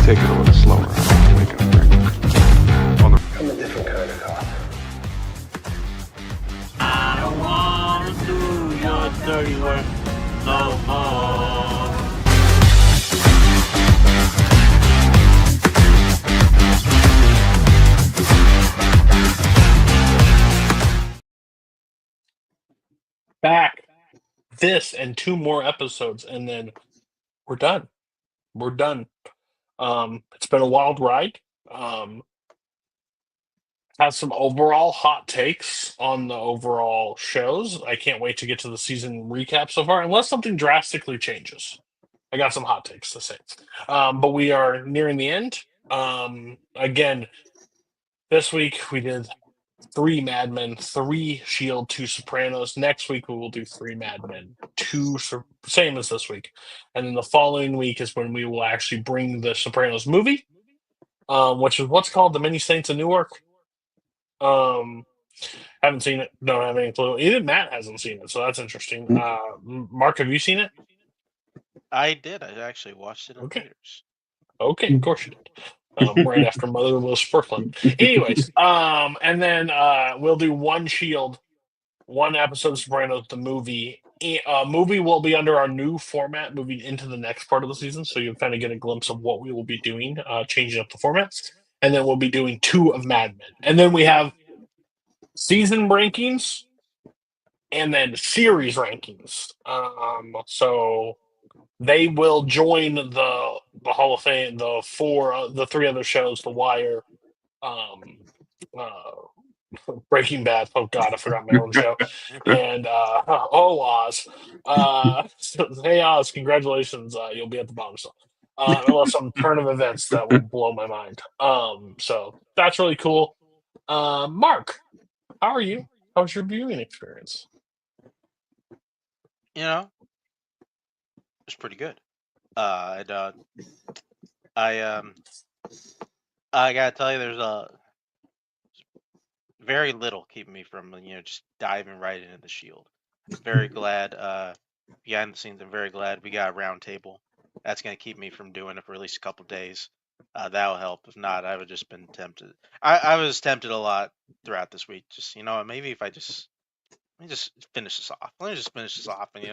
take it a little slower. I don't wake up pregnant. I'm a different kind of cop. I don't wanna do your dirty work no more. Back. This and 2 more episodes, and then we're done. We're done. It's been a wild ride. Have some overall hot takes on the overall shows. I can't wait to get to the season recap so far, unless something drastically changes. I got some hot takes to say. But we are nearing the end. Again, this week we did 3 Mad Men, 3 Shield, 2 Sopranos. Next week we will do 3 Mad Men, 2 same as this week, and then the following week is when we will actually bring the Sopranos movie, which is what's called The Many Saints of Newark. Haven't seen it. Don't have any clue. Even Matt hasn't seen it, so that's interesting. Mark, have you seen it? I did. I actually watched it in theaters. Okay, of course you did. Right after Mother was Brooklyn. Anyways, and then we'll do 1 Shield, 1 episode of Sopranos, the movie. Movie will be under our new format moving into the next part of the season, so you'll kind of get a glimpse of what we will be doing, changing up the formats. And then we'll be doing 2 of Mad Men. And then we have season rankings and then series rankings. So they will join the Hall of Fame, the 3 other shows, The Wire, Breaking Bad. Oh God, I forgot my own show. And Oz. Hey Oz, congratulations. You'll be at the bottom still. Unless some turn of events that will blow my mind. So that's really cool. Mark, how are you? How was your viewing experience? You know, it's pretty good. I gotta tell you, there's very little keeping me from just diving right into the Shield. Very glad behind the scenes. I'm very glad we got a round table. That's gonna keep me from doing it for at least a couple days. That'll help. If not, I would just been tempted. I was tempted a lot throughout this week. Just maybe if let me just finish this off. Let me just finish this off, and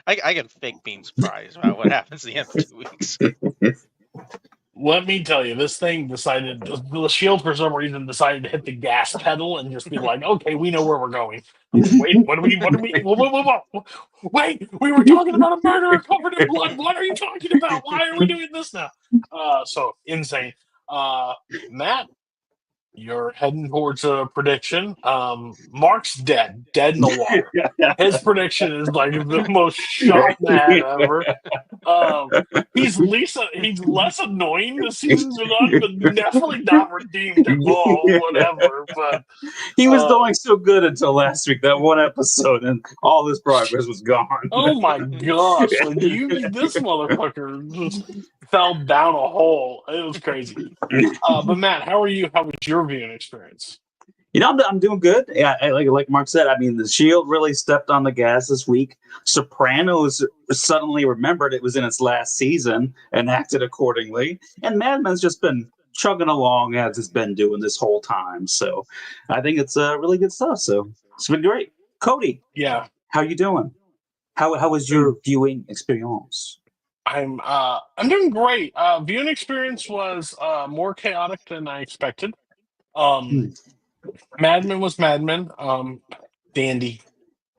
I can fake being surprised about what happens at the end of 2 weeks. Let me tell you, this thing decided, the Shield for some reason decided to hit the gas pedal and just be like, okay, we know where we're going. Wait, what do we, wait, we were talking about a murderer covered in blood. What are you talking about? Why are we doing this now? So insane. Matt, you're heading towards a prediction. Mark's dead in the water. His prediction is like the most shocked man ever. He's less annoying this season than on, but definitely not redeemed at all. Whatever. But he was doing so good until last week. That 1 episode, and all this progress was gone. Oh my gosh! Like this motherfucker just fell down a hole. It was crazy. But Matt, how are you? How was your viewing experience? I'm doing good. Yeah, like Mark said, I mean, the Shield really stepped on the gas this week. Sopranos suddenly remembered it was in its last season and acted accordingly. And Mad Men's just been chugging along as it's been doing this whole time. So I think it's really good stuff. So it's been great. Cody, yeah, how you doing? How was your viewing experience? I'm doing great. Viewing experience was more chaotic than I expected. Mad Men was Mad Men. Dandy.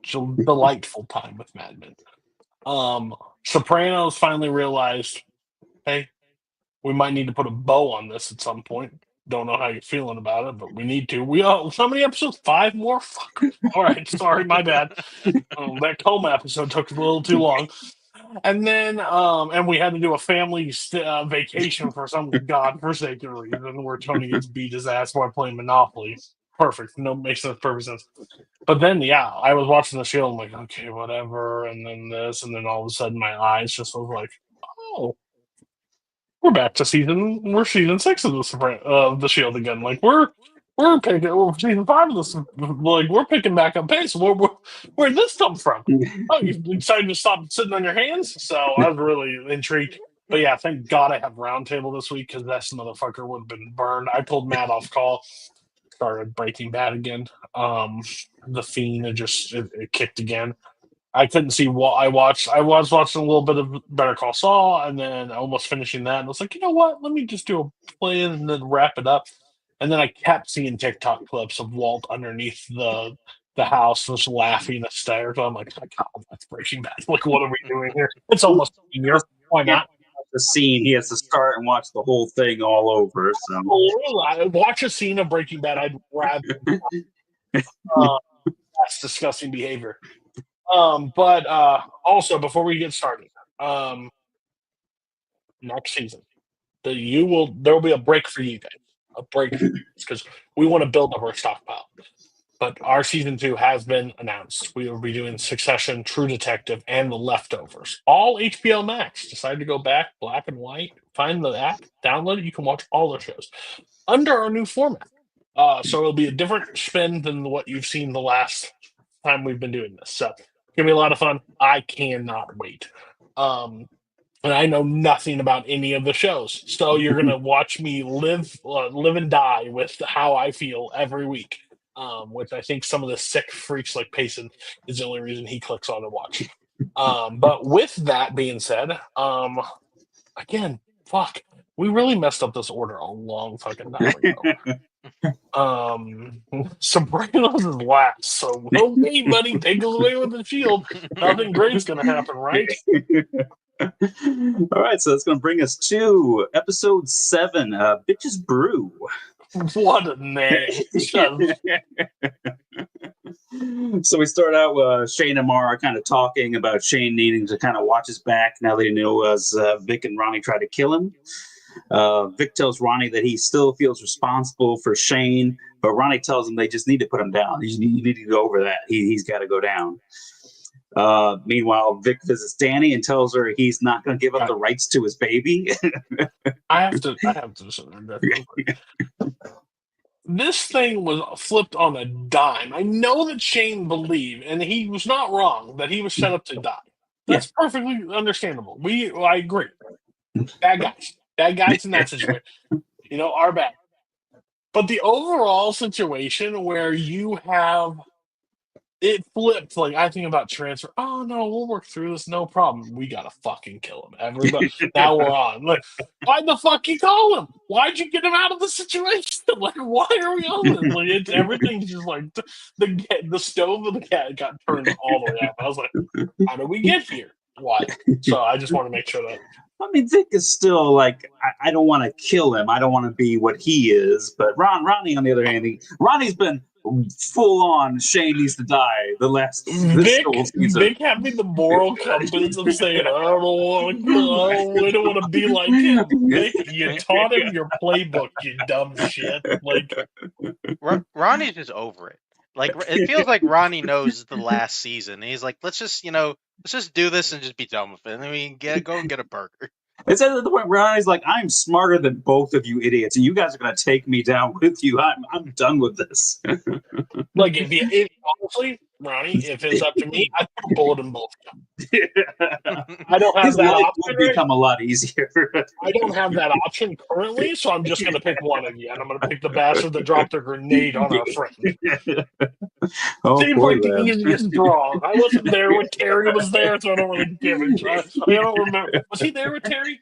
Delightful time with Mad Men. Sopranos finally realized, hey, we might need to put a bow on this at some point. Don't know how you're feeling about it, but we need to. How many episodes? 5 more? Fuck. All right, sorry, my bad. That coma episode took a little too long. And then, and we had to do a family vacation for some godforsaken reason where Tony gets beat his ass while playing Monopoly. Perfect. No, makes perfect sense. But then, yeah, I was watching the show. I'm like, okay, whatever. And then this, and then all of a sudden, my eyes just was like, oh, we're back to season 6 of the Shield again. Like we're season 5 of this. Like we're picking back up pace. Where did this come from? Oh, you decided to stop sitting on your hands. So I was really intrigued. But yeah, thank God I have Roundtable this week because that motherfucker would have been burned. I pulled Matt off call, started Breaking Bad again. The Fiend it kicked again. I couldn't see what I watched. I was watching a little bit of Better Call Saul, and then almost finishing that. And I was like, you know what? Let me just do a play and then wrap it up. And then I kept seeing TikTok clips of Walt underneath the house, just laughing upstairs. I'm like, oh, that's Breaking Bad. Like, what are we doing here? It's almost a year. Why not? The scene, he has to start and watch the whole thing all over. So I watch a scene of Breaking Bad. I'd rather. That's disgusting behavior. But also before we get started, next season, there will be a break for you guys, a break because we want to build up our stockpile. But our season 2 has been announced. We will be doing Succession, True Detective, and The Leftovers. All HBO Max. Decided to go back, black and white. Find the app, download it. You can watch all the shows under our new format. So it'll be a different spin than what you've seen the last time we've been doing this. So it's gonna be a lot of fun. I cannot wait. And I know nothing about any of the shows, so you're gonna watch me live and die with how I feel every week. Which I think some of the sick freaks like Payson is the only reason he clicks on to watch. But with that being said, again, fuck, we really messed up this order a long fucking time ago. Sopranos is last, so okay, buddy, take us away with the shield. Nothing great's gonna happen, right? all right, so that's going to bring us to episode 7, Bitches Brew. What a name! So we start out with Shane and Mara kind of talking about Shane needing to kind of watch his back now that he knows Vic and Ronnie tried to kill him. Vic tells Ronnie that he still feels responsible for Shane, but Ronnie tells him they just need to put him down. You need to go over that. He's got to go down. Meanwhile, Vic visits Danny and tells her he's not going to give up the rights to his baby. I have to real quick. This thing was flipped on a dime. I know that Shane believed, and he was not wrong, that he was set up to die. That's perfectly understandable. I agree. Bad guys in that situation, are bad. But the overall situation where you have it flipped, like I think about transfer. Oh no, we'll work through this, no problem. We gotta fucking kill him. Everybody, now we're on. Like, why'd the fuck you call him? Why'd you get him out of the situation? Like, why are we on this? Like, everything's just like the stove of the cat got turned all the way up. I was like, how did we get here? Why? So I just want to make sure that. I mean, Vic is still like, I don't want to kill him. I don't want to be what he is. But Ronnie, on the other hand, Ronnie's been full on Shane needs to die the last whole season. Vic having the moral compass of saying, I don't want to go. We don't want to be like him. Vic, you taught him your playbook, you dumb shit. Like, Ronnie's just over it. Like, it feels like Ronnie knows the last season. He's like, let's just do this and just be done with it. And then we can go and get a burger. It's at the point where Ronnie's like, I'm smarter than both of you idiots, and you guys are going to take me down with you. I'm done with this. Like, honestly, Ronnie, if it's up to me, I'd put a bullet in both of them. I don't have that option. It would become a lot easier. I don't have that option currently, so I'm just going to pick one of you, and I'm going to pick the bastard that dropped a grenade on our friend. Seems like the easiest draw. I wasn't there when Terry was there, so I don't really give a shit. I don't remember. Was he there with Terry?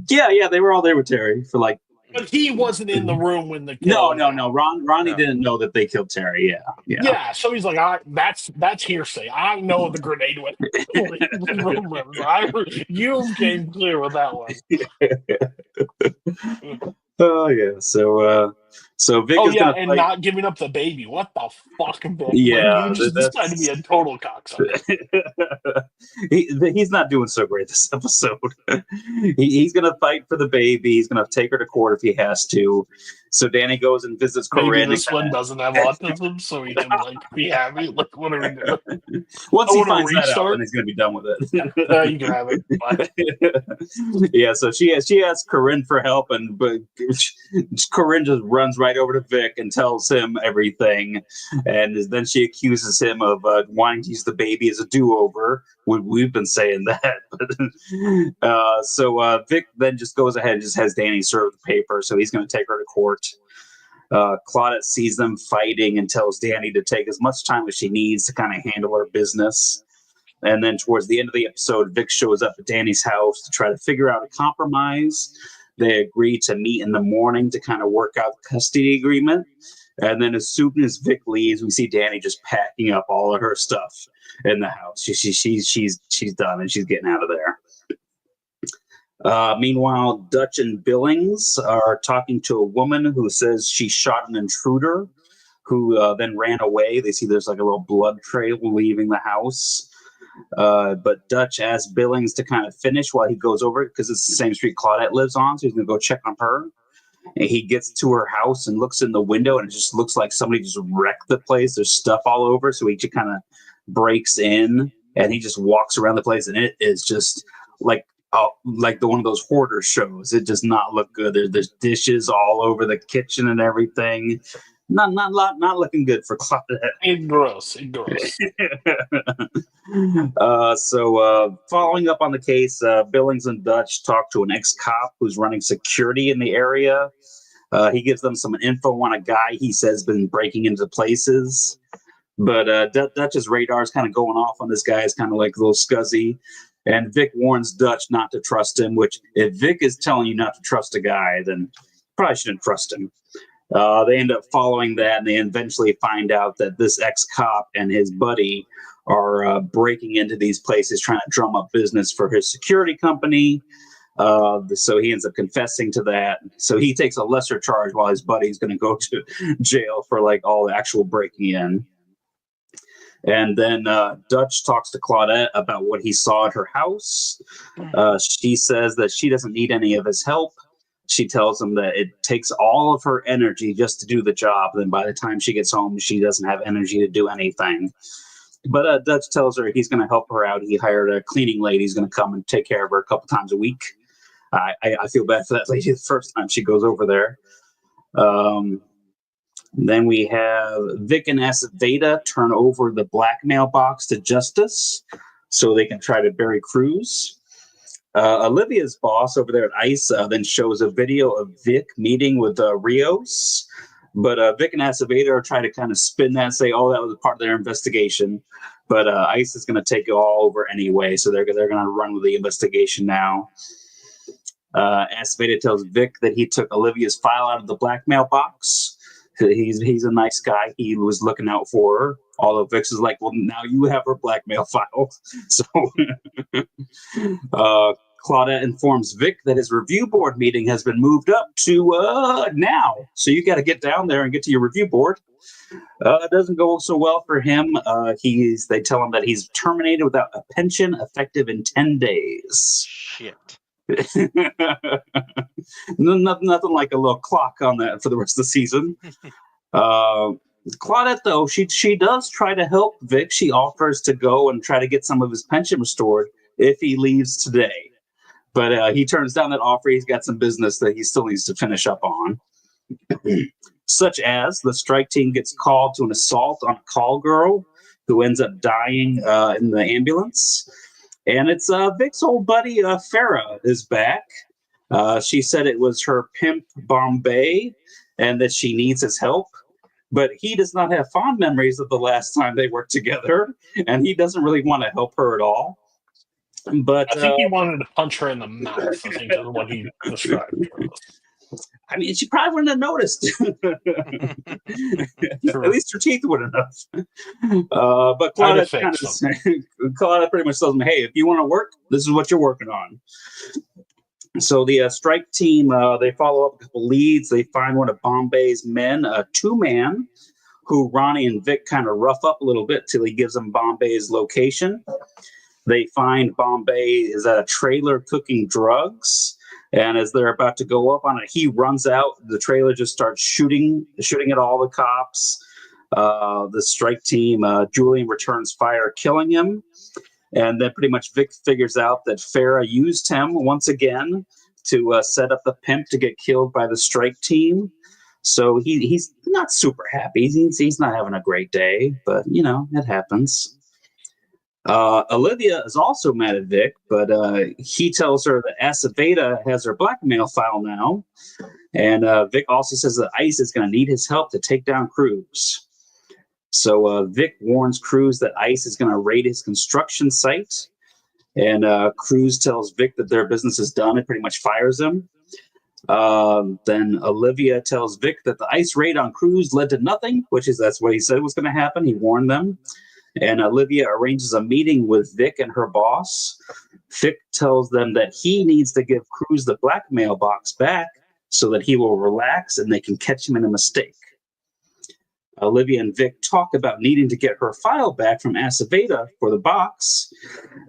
Yeah, they were all there with Terry for like. But he wasn't in the room when the kill. No. Ronnie didn't know that they killed Terry. Yeah. So he's like, that's hearsay. I know the grenade went. You came clear with that one. Oh yeah. So Vic is gonna and fight. not giving up the baby. What the fuck, Vic? Yeah, you just decided to be a total cocksucker. He's not doing so great this episode. He's gonna fight for the baby. He's gonna take her to court if he has to. So Danny goes and visits Maybe Corinne. this one doesn't have autism, so he can like be happy. Like, what are we doing? Once I he wanna finds that out, restart. then he's going to be done with it. You can have it. Bye. Yeah, so she asks Corinne for help, but Corinne just runs right over to Vic and tells him everything, and then she accuses him of wanting to use the baby as a do-over. We've been saying that. So Vic then just goes ahead and just has Danny serve the paper, so he's going to take her to court. Claudette sees them fighting and tells Danny to take as much time as she needs to kind of handle her business. And then towards the end of the episode, Vic shows up at Danny's house to try to figure out a compromise. They agree to meet in the morning to kind of work out the custody agreement. And then as soon as Vic leaves, we see Danny just packing up all of her stuff in the house. She's done and she's getting out of there. Meanwhile, Dutch and Billings are talking to a woman who says she shot an intruder who then ran away. They see there's like a little blood trail leaving the house. But Dutch asks Billings to kind of finish while he goes over it because it's the same street Claudette lives on. So he's going to go check on her. And he gets to her house and looks in the window and it just looks like somebody just wrecked the place. There's stuff all over. So he just kind of breaks in and he just walks around the place and it is just like the one of those hoarder shows. It does not look good. There's dishes all over the kitchen and everything. Not looking good for Claudette. Gross. So following up on the case, Billings and Dutch talk to an ex-cop who's running security in the area. He gives them some info on a guy he says been breaking into places. But Dutch's radar is kind of going off on this guy. It's kind of like a little scuzzy. And Vic warns Dutch not to trust him, which if Vic is telling you not to trust a guy, then you probably shouldn't trust him. They end up following that, and they eventually find out that this ex-cop and his buddy are breaking into these places, trying to drum up business for his security company. So he ends up confessing to that. So he takes a lesser charge while his buddy's going to go to jail for like all the actual breaking in. And then Dutch talks to Claudette about what he saw at her house. She says that she doesn't need any of his help. She tells him that it takes all of her energy just to do the job. Then by the time she gets home, she doesn't have energy to do anything. But Dutch tells her he's going to help her out. He hired a cleaning lady who's going to come and take care of her a couple times a week. I feel bad for that lady the first time she goes over there. Then we have Vic and Aceveda turn over the blackmail box to Justice so they can try to bury Cruz. Olivia's boss over there at ICE then shows a video of Vic meeting with Rios. But Vic and Aceveda are trying to kind of spin that and say, oh, that was part of their investigation. But ICE is going to take it all over anyway, so they're going to run with the investigation now. Aceveda tells Vic that he took Olivia's file out of the blackmail box. He's a nice guy. He was looking out for her. Although Vix is like, well, now you have her blackmail file. So Claudette informs Vic that his review board meeting has been moved up to now. So you got to get down there and get to your review board. It doesn't go so well for him. They tell him that he's terminated without a pension effective in 10 days. Shit. Nothing like a little clock on that for the rest of the season. Claudette, though, she does try to help Vic. She offers to go and try to get some of his pension restored if he leaves today. But he turns down that offer. He's got some business that he still needs to finish up on. Such as the strike team gets called to an assault on a call girl who ends up dying in the ambulance. And it's Vic's old buddy, Farah, is back. She said it was her pimp, Bombay, and that she needs his help. But he does not have fond memories of the last time they worked together, and he doesn't really want to help her at all. But I think he wanted to punch her in the mouth, I think is what he described. I mean, she probably wouldn't have noticed. At least her teeth would have known. But Claudette pretty much tells him, hey, if you want to work, this is what you're working on. So the strike team, they follow up a couple leads. They find one of Bombay's men, a two-man, who Ronnie and Vic kind of rough up a little bit till he gives them Bombay's location. They find Bombay is at a trailer cooking drugs. And as they're about to go up on it, he runs out. The trailer just starts shooting at all the cops. The strike team, Julian returns fire, killing him. And then pretty much Vic figures out that Farah used him once again to set up the pimp to get killed by the strike team. So he's not super happy. He's not having a great day, but it happens. Olivia is also mad at Vic, but he tells her that Aceveda has her blackmail file now. And Vic also says that ICE is going to need his help to take down Cruz. So Vic warns Cruz that ICE is going to raid his construction site. And Cruz tells Vic that their business is done and pretty much fires him. Then Olivia tells Vic that the ICE raid on Cruz led to nothing, that's what he said was going to happen. He warned them. And Olivia arranges a meeting with Vic and her boss. Vic tells them that he needs to give Cruz the blackmail box back so that he will relax and they can catch him in a mistake. Olivia and Vic talk about needing to get her file back from Aceveda for the box.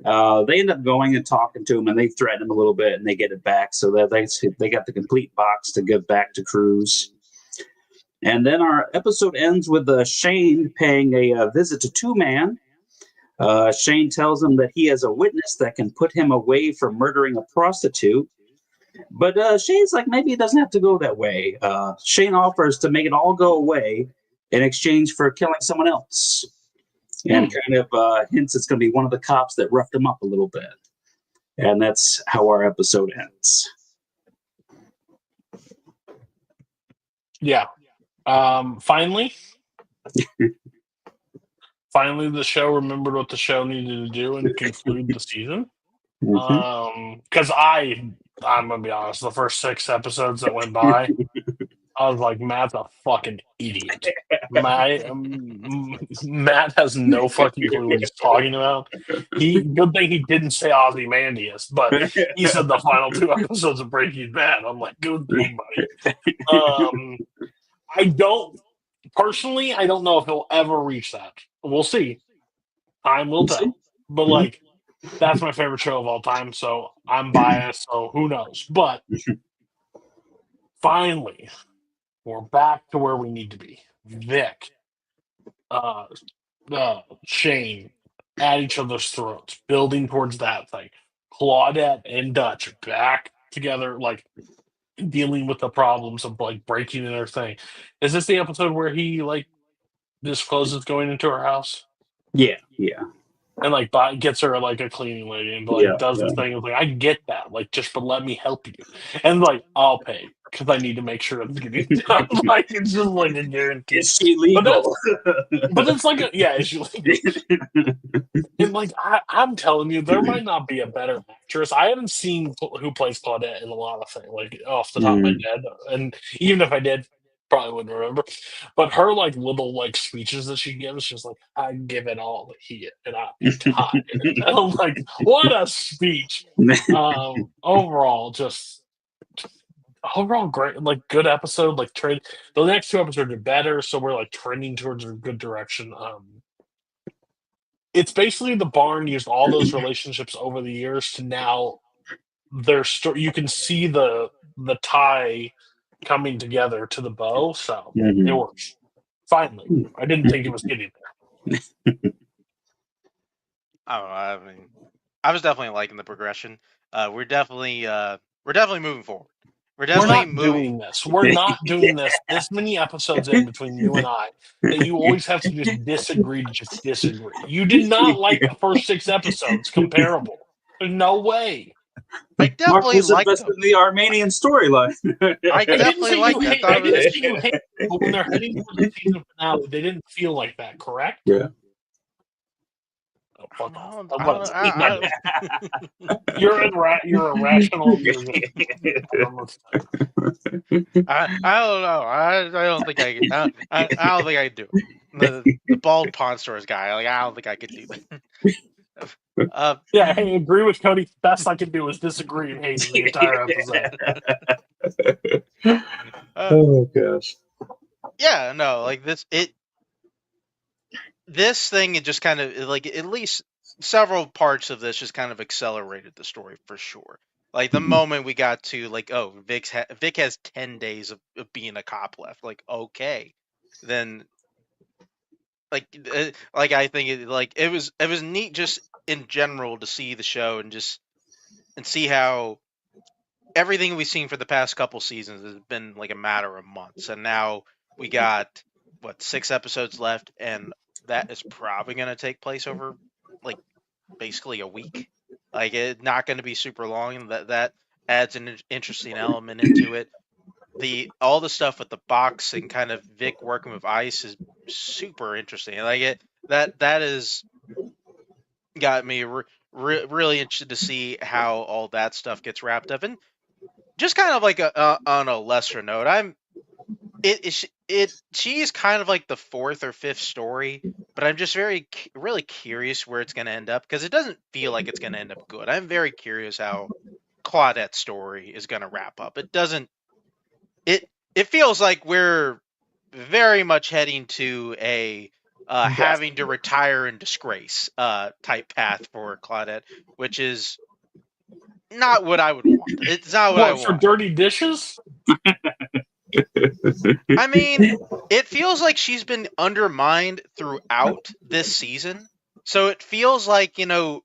They end up going and talking to him, and they threaten him a little bit, and they get it back so that they got the complete box to give back to Cruz. And then our episode ends with Shane paying a visit to Two Man. Shane tells him that he has a witness that can put him away for murdering a prostitute. But Shane's like, maybe it doesn't have to go that way. Shane offers to make it all go away in exchange for killing someone else. And kind of hints it's going to be one of the cops that roughed him up a little bit. And that's how our episode ends. Yeah. Finally, the show remembered what the show needed to do and conclude the season. Because I'm gonna be honest, the first 6 episodes that went by, I was like, Matt's a fucking idiot. Matt has no fucking clue what he's talking about. Good thing he didn't say Ozymandias, but he said the final 2 episodes of Breaking Bad. I'm like, good thing, buddy. I don't know if he'll ever reach that. We'll see. Time will tell. But that's my favorite show of all time, so I'm biased, so who knows. But finally, we're back to where we need to be. Vic, Shane, at each other's throats, building towards that thing. Claudette and Dutch back together, dealing with the problems of breaking in their thing. Is this the episode where he discloses going into her house? Yeah. And gets her a cleaning lady and does the thing of I get that, but let me help you. And I'll pay because I need to make sure it's getting done. It's just a guarantee. Is she legal? But it's is she legal? And I'm telling you, there might not be a better actress. I haven't seen who plays Claudette in a lot of things, off the top of my head. And even if I did, probably wouldn't remember. But her little speeches that she gives, she's I give it all here and I be tired. And I'm what a speech. Overall great, good episode. The next 2 episodes are better, so we're trending towards a good direction. It's basically the Barn used all those relationships over the years to now their story. You can see the tie coming together to the bow, so it works. Finally, I didn't think it was getting there. I don't know. I mean, I was definitely liking the progression. We're definitely moving forward. We're definitely doing this. We're not doing this. This many episodes in between you and I that you always have to just disagree to just disagree. You did not like the first 6 episodes comparable. There's no way. I definitely liked the Armenian storyline. I definitely liked it. I didn't say you hate it, but when they're heading for the season finale, they didn't feel like that, correct? Yeah. Oh, fuck off. You're irrational. I don't know. I don't think I can. I don't think I can do it. The bald pawn stores guy. I don't think I could do that. Yeah, hey, agree with Cody. Best I can do is disagree and hate the entire episode. Oh gosh. Yeah, no, this thing, it just kind of at least several parts of this just kind of accelerated the story for sure. Like the moment we got to like, oh, Vic has 10 days of being a cop left. Like, okay, then like I think it was neat just in general to see the show and see how everything we've seen for the past couple seasons has been like a matter of months, and now we got what 6 episodes left, and that is probably going to take place over like basically a week. Like it's not going to be super long, and that adds an interesting element into it. All the stuff with the box and kind of Vic working with ice is super interesting. Like that is got me really interested to see how all that stuff gets wrapped up. And just kind of like on a lesser note, she's kind of like the fourth or fifth story, but I'm just really curious where it's going to end up because it doesn't feel like it's going to end up good. I'm very curious how Claudette's story is going to wrap up. It doesn't. It feels like we're very much heading to a having to retire in disgrace type path for Claudette, which is not what I would want. It's not what I What, for want. dirty dishes? I mean, it feels like she's been undermined throughout this season. So it feels like, it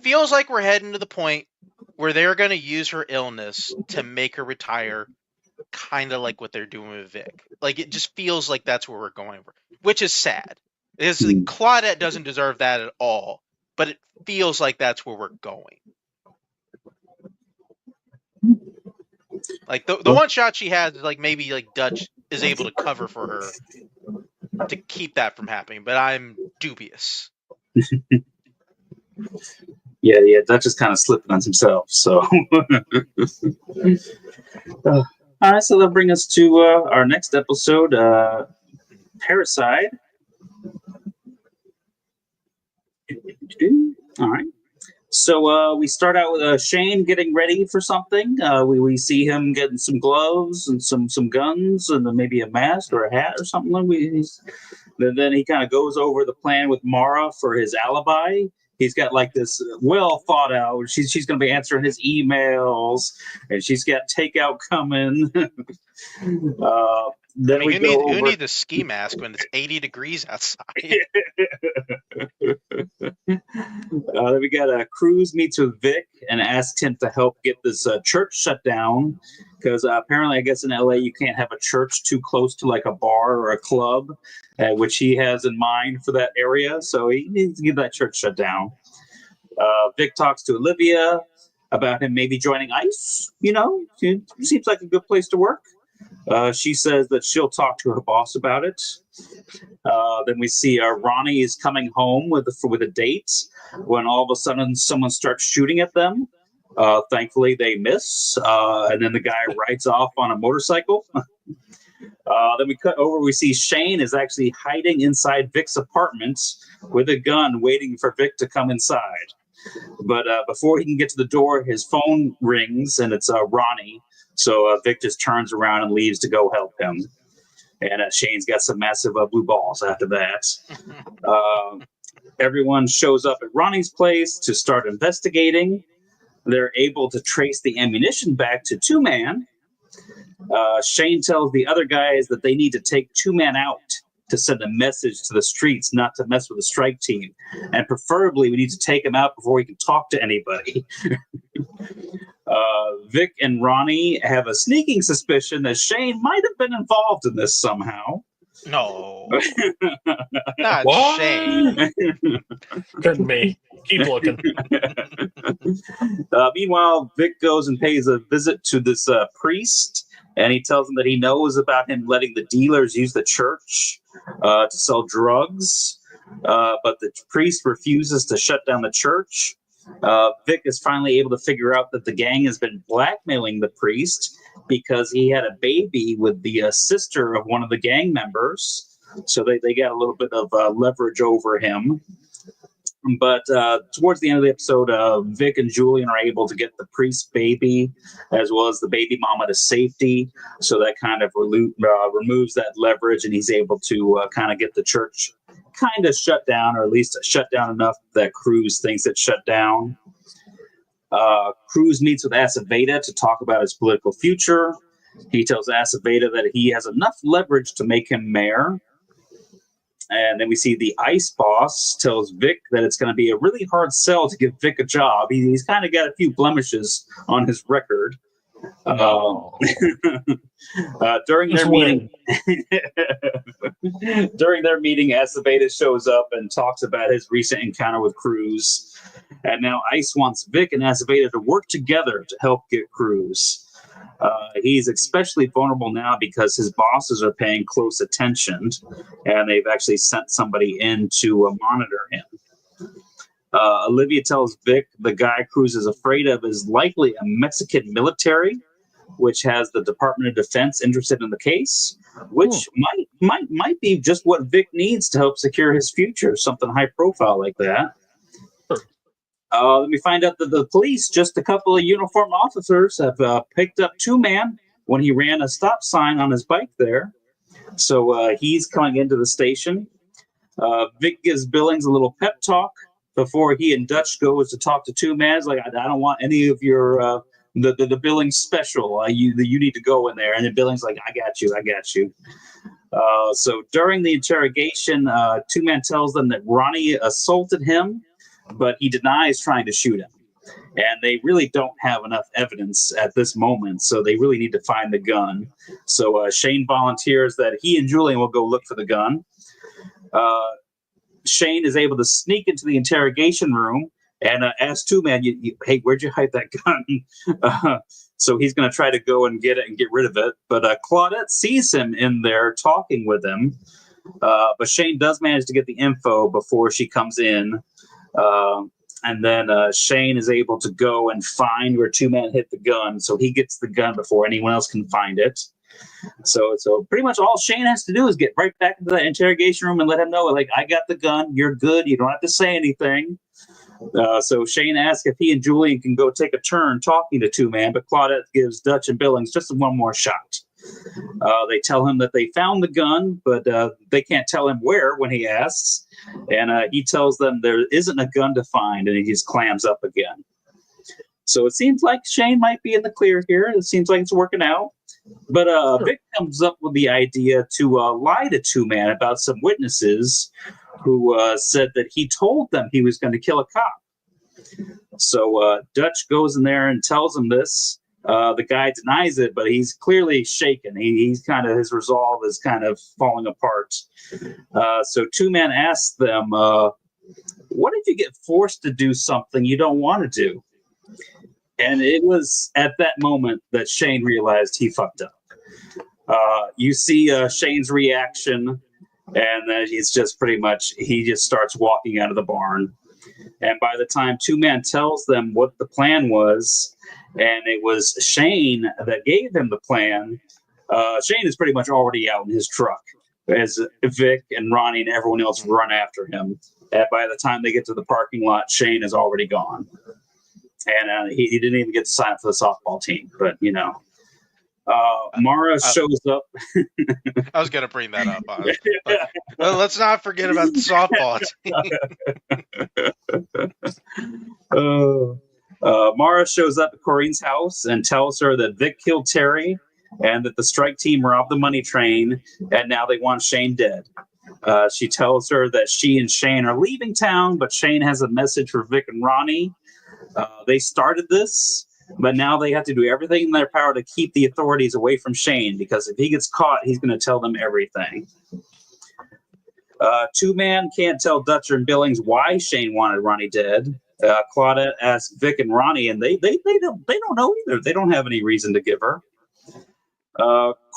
feels like we're heading to the point where they're going to use her illness to make her retire, kind of like what they're doing with Vic. Like, it just feels like that's where we're going, which is sad. It's like Claudette doesn't deserve that at all, but it feels like that's where we're going. Like the one shot she has, like maybe like Dutch is able to cover for her to keep that from happening, but I'm dubious. Yeah, Dutch is kind of slipping on himself. So, all right, so that'll bring us to our next episode, Parasite. All right. So we start out with Shane getting ready for something. We see him getting some gloves and some guns and then maybe a mask or a hat or something. Then he kind of goes over the plan with Mara for his alibi. He's got like this well thought out. She's going to be answering his emails, and she's got takeout coming. Then I mean, who need the ski mask when it's 80 degrees outside? Then we got Cruz meets with Vic and asks him to help get this church shut down because apparently, I guess in LA you can't have a church too close to like a bar or a club, which he has in mind for that area. So he needs to get that church shut down. Vic talks to Olivia about him maybe joining ICE. It seems like a good place to work. She says that she'll talk to her boss about it. Then we see Ronnie is coming home with a date when all of a sudden someone starts shooting at them. Thankfully, they miss, and then the guy rides off on a motorcycle. Then we cut over. We see Shane is actually hiding inside Vic's apartment with a gun, waiting for Vic to come inside. But before he can get to the door, his phone rings, and it's Ronnie. So Vic just turns around and leaves to go help him. And Shane's got some massive blue balls after that. Everyone shows up at Ronnie's place to start investigating. They're able to trace the ammunition back to Two Man. Shane tells the other guys that they need to take Two Man out to send a message to the streets not to mess with the strike team. And preferably, we need to take him out before he can talk to anybody. Vic and Ronnie have a sneaking suspicion that Shane might have been involved in this somehow. No. Not What? Shane. Couldn't be. Keep looking. Meanwhile, Vic goes and pays a visit to this priest, and he tells him that he knows about him letting the dealers use the church to sell drugs, but the priest refuses to shut down the church. Vic is finally able to figure out that the gang has been blackmailing the priest because he had a baby with the sister of one of the gang members. So they got a little bit of leverage over him. But towards the end of the episode, Vic and Julian are able to get the priest's baby as well as the baby mama to safety. So that kind of removes that leverage, and he's able to kind of get the church kind of shut down, or at least shut down enough that Cruz thinks it's shut down. Cruz meets with Aceveda to talk about his political future. He tells Aceveda that he has enough leverage to make him mayor. And then we see the ICE boss tells Vic that it's going to be a really hard sell to give Vic a job. He's kind of got a few blemishes on his record. No. During Just their meeting, Aceveda shows up and talks about his recent encounter with Cruz. And now ICE wants Vic and Aceveda to work together to help get Cruz. He's especially vulnerable now because his bosses are paying close attention, and they've actually sent somebody in to monitor him. Olivia tells Vic the guy Cruz is afraid of is likely a Mexican military, which has the Department of Defense interested in the case, which might be just what Vic needs to help secure his future, something high profile like that. Then we find out that the police, just a couple of uniformed officers, have picked up Two-Man when he ran a stop sign on his bike there. So he's coming into the station. Vic gives Billings a little pep talk before he and Dutch goes to talk to Two-Man. He's like, I don't want any of your the Billings special. You need to go in there. And then Billings like, I got you. So during the interrogation, Two-Man tells them that Ronnie assaulted him, but he denies trying to shoot him. And they really don't have enough evidence at this moment, so they really need to find the gun. So Shane volunteers that he and Julian will go look for the gun. Shane is able to sneak into the interrogation room and ask Two-Man, hey, where'd you hide that gun? So he's going to try to go and get it and get rid of it. But Claudette sees him in there talking with him. But Shane does manage to get the info before she comes in. And then Shane is able to go and find where Two-Man hit the gun. So he gets the gun before anyone else can find it. So pretty much all Shane has to do is get right back into the interrogation room and let him know, like, I got the gun. You're good. You don't have to say anything. So Shane asks if he and Julian can go take a turn talking to Two-Man, but Claudette gives Dutch and Billings just one more shot. They tell him that they found the gun, but they can't tell him where when he asks. And he tells them there isn't a gun to find, and he just clams up again. So it seems like Shane might be in the clear here. It seems like it's working out. But Vic comes up with the idea to lie to Two-Man about some witnesses who said that he told them he was going to kill a cop. So Dutch goes in there and tells him this. The guy denies it, but he's clearly shaken. He's kind of, his resolve is kind of falling apart. So Two-Man asks them, what if you get forced to do something you don't want to do? And it was at that moment that Shane realized he fucked up. You see Shane's reaction, and then it's just pretty much, he just starts walking out of the barn. And by the time Two-Man tells them what the plan was, and it was Shane that gave him the plan, Shane is pretty much already out in his truck as Vic and Ronnie and everyone else run after him. And by the time they get to the parking lot, Shane is already gone. And he didn't even get to sign up for the softball team. But, you know, Mara shows up. I was going to bring that up. Well, let's not forget about the softball team. Mara shows up at Corinne's house and tells her that Vic killed Terry and that the strike team robbed the money train, and now they want Shane dead. She tells her that she and Shane are leaving town, but Shane has a message for Vic and Ronnie. They started this, but now they have to do everything in their power to keep the authorities away from Shane, because if he gets caught, he's going to tell them everything. Two-Man can't tell Dutcher and Billings why Shane wanted Ronnie dead. Claudette asks Vic and Ronnie, and they don't know either. They don't have any reason to give her.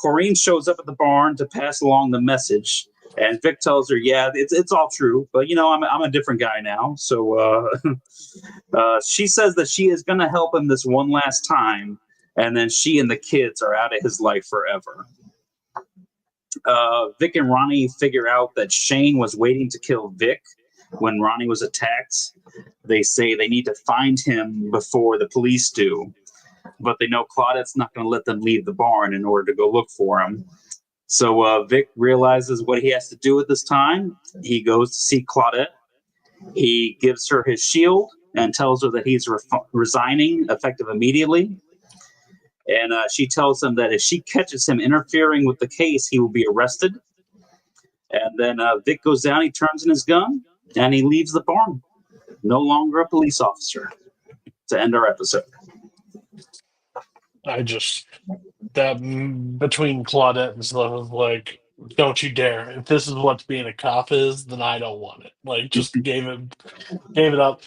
Corinne shows up at the barn to pass along the message, and Vic tells her, "Yeah, it's all true, but you know, I'm a different guy now." So she says that she is going to help him this one last time, and then she and the kids are out of his life forever. Vic and Ronnie figure out that Shane was waiting to kill Vic when Ronnie was attacked. They say they need to find him before the police do, but they know Claudette's not going to let them leave the barn in order to go look for him. So Vic realizes what he has to do at this time. He goes to see Claudette. He gives her his shield and tells her that he's resigning effective immediately. And she tells him that if she catches him interfering with the case, he will be arrested. And then Vic goes down, he turns in his gun, and he leaves the farm. No longer a police officer. To end our episode. Between Claudette and stuff was like, don't you dare. If this is what being a cop is, then I don't want it. Like, just gave it up.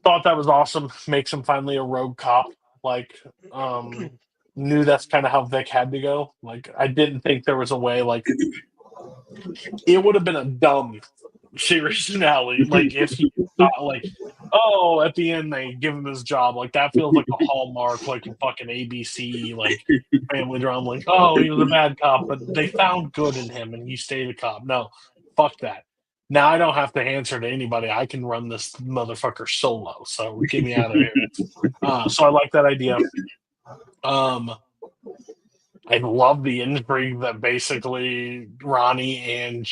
Thought that was awesome. Makes him finally a rogue cop. Like, knew that's kind of how Vic had to go. Like, I didn't think there was a way, like, it would have been a dumb series finale. Like, if he thought, like, oh, at the end they give him his job. Like, that feels like a Hallmark, like a fucking ABC, like, family drama. Like, oh, he was a bad cop, but they found good in him and he stayed a cop. No, fuck that. Now I don't have to answer to anybody. I can run this motherfucker solo. So get me out of here. So I like that idea. I love the intrigue that basically Ronnie and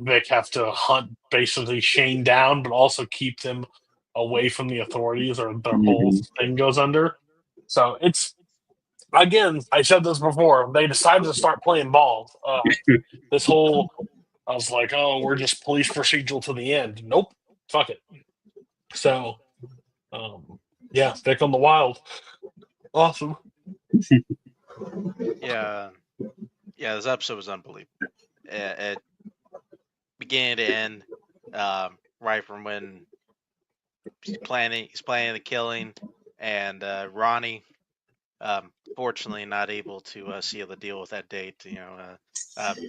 Vic have to hunt basically Shane down, but also keep them away from the authorities, or their whole thing goes under. So it's, again, I said this before, they decided to start playing ball. This whole, I was like, oh, we're just police procedural to the end. Nope, fuck it. So, yeah, Vic on the Wild. Awesome. Yeah, this episode was unbelievable. It beginning to end, right from when he's planning the killing, and Ronnie, fortunately not able to seal the deal with that date.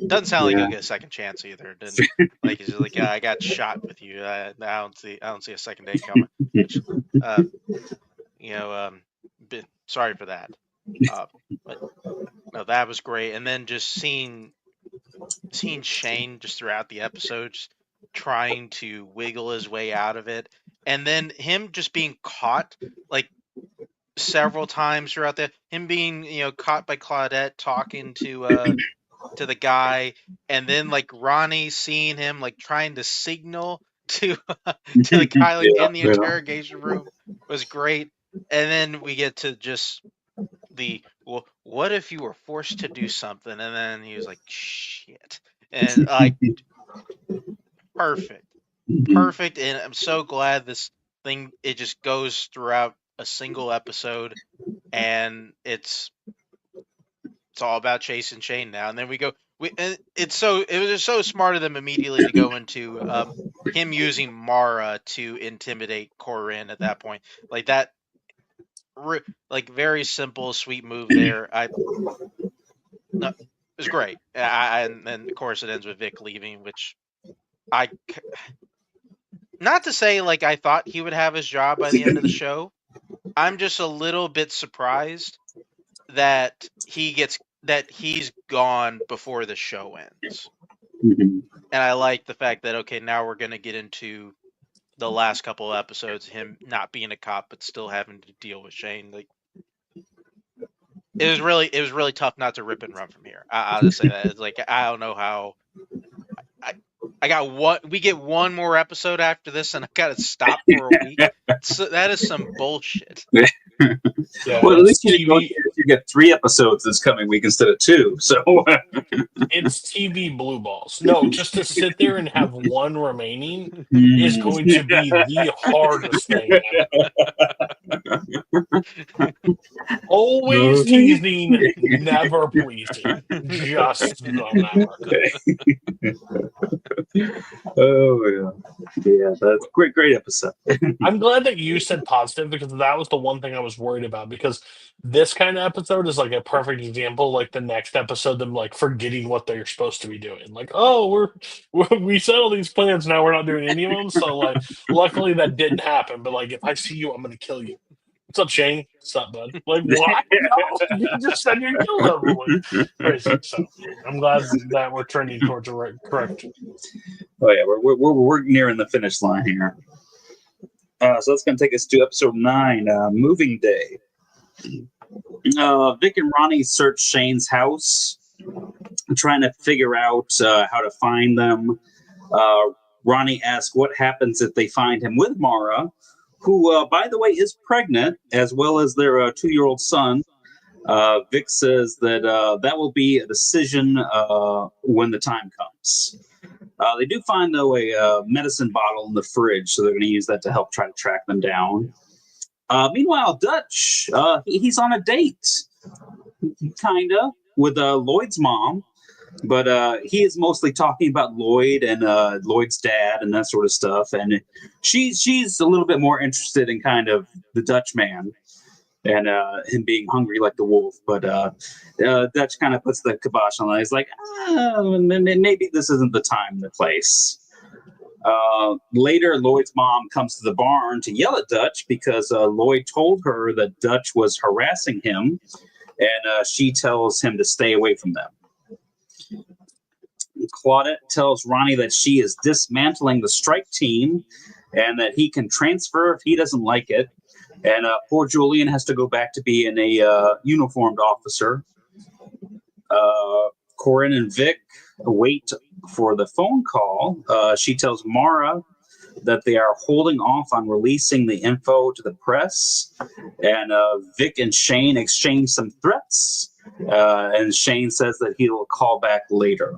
Doesn't sound like he'll get a second chance either. Didn't, like, he's like, I got shot with you. I don't see a second date coming. Which, sorry for that. But no, that was great. And then just seeing Shane just throughout the episode, just trying to wiggle his way out of it, and then him just being caught like several times throughout him being caught by Claudette talking to the guy, and then like Ronnie seeing him like trying to signal to the guy like in the interrogation room was great. And then we get to just well, what if you were forced to do something? And then he was like, shit. And like, perfect. And I'm so glad this thing, it just goes throughout a single episode, and it's all about chasing Shane now. And then it was just so smart of them immediately to go into him using Mara to intimidate Corinne at that point. Like that, like very simple, sweet move there. It was great. And then of course it ends with Vic leaving, which not to say like I thought he would have his job by the end of the show. I'm just a little bit surprised that he's gone before the show ends. And I like the fact that, okay, now we're going to get into the last couple of episodes, him not being a cop but still having to deal with Shane. Like, it was really tough not to rip and run from here. I'll just say that. It's like, I don't know how. We get one more episode after this, and I got to stop for a week. So that is some bullshit. Yeah, well, at least you get 3 episodes this coming week instead of 2. So it's TV blue balls. No, just to sit there and have one remaining is going to be the hardest thing ever. Always teasing, never pleasing. Just the network. Oh yeah, that's great episode. I'm glad that you said positive, because that was the one thing I was worried about, because this kind of episode is like a perfect example, like the next episode, them like forgetting what they're supposed to be doing. Like, oh, we settled these plans, now we're not doing any of them. So like, luckily that didn't happen. But like, if I see you, I'm gonna kill you. What's up, Shane? What's up, bud? Like, what? No, you just said you're killing everyone. Crazy. So I'm glad that we're trending towards the correct. Oh yeah, we're nearing the finish line here. So that's going to take us to episode 9, Moving Day. Vic and Ronnie search Shane's house, trying to figure out how to find them. Ronnie asks what happens if they find him with Mara, who, by the way, is pregnant, as well as their 2-year-old son. Vic says that that will be a decision when the time comes. They do find, though, a medicine bottle in the fridge, so they're going to use that to help try to track them down. Meanwhile, Dutch, he's on a date, kind of, with Lloyd's mom. But he is mostly talking about Lloyd and Lloyd's dad and that sort of stuff. And she's a little bit more interested in kind of the Dutch man and him being hungry like the wolf. But Dutch kind of puts the kibosh on that. He's like, maybe this isn't the time and the place. Later, Lloyd's mom comes to the barn to yell at Dutch because Lloyd told her that Dutch was harassing him, and she tells him to stay away from them. Claudette tells Ronnie that she is dismantling the strike team and that he can transfer if he doesn't like it. And poor Julian has to go back to being a uniformed officer. Corinne and Vic wait for the phone call. She tells Mara that they are holding off on releasing the info to the press. And Vic and Shane exchange some threats. And Shane says that he will call back later.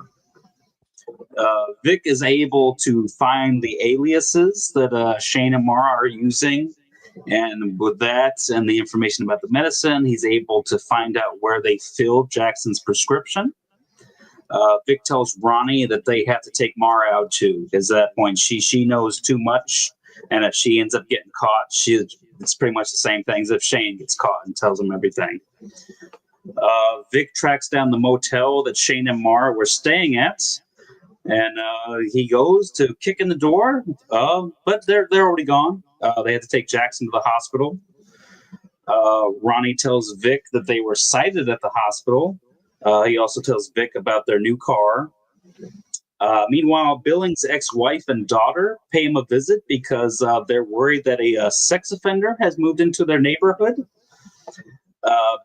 Vic is able to find the aliases that Shane and Mara are using. And with that and the information about the medicine, he's able to find out where they filled Jackson's prescription. Vic tells Ronnie that they have to take Mara out too, because at that point she knows too much, and if she ends up getting caught, it's pretty much the same thing as if Shane gets caught and tells him everything. Vic tracks down the motel that Shane and Mara were staying at, and he goes to kick in the door, but they're already gone. They had to take Jackson to the hospital. Ronnie tells Vic that they were sighted at the hospital. He also tells Vic about their new car. Meanwhile, Billings' ex-wife and daughter pay him a visit because they're worried that a sex offender has moved into their neighborhood.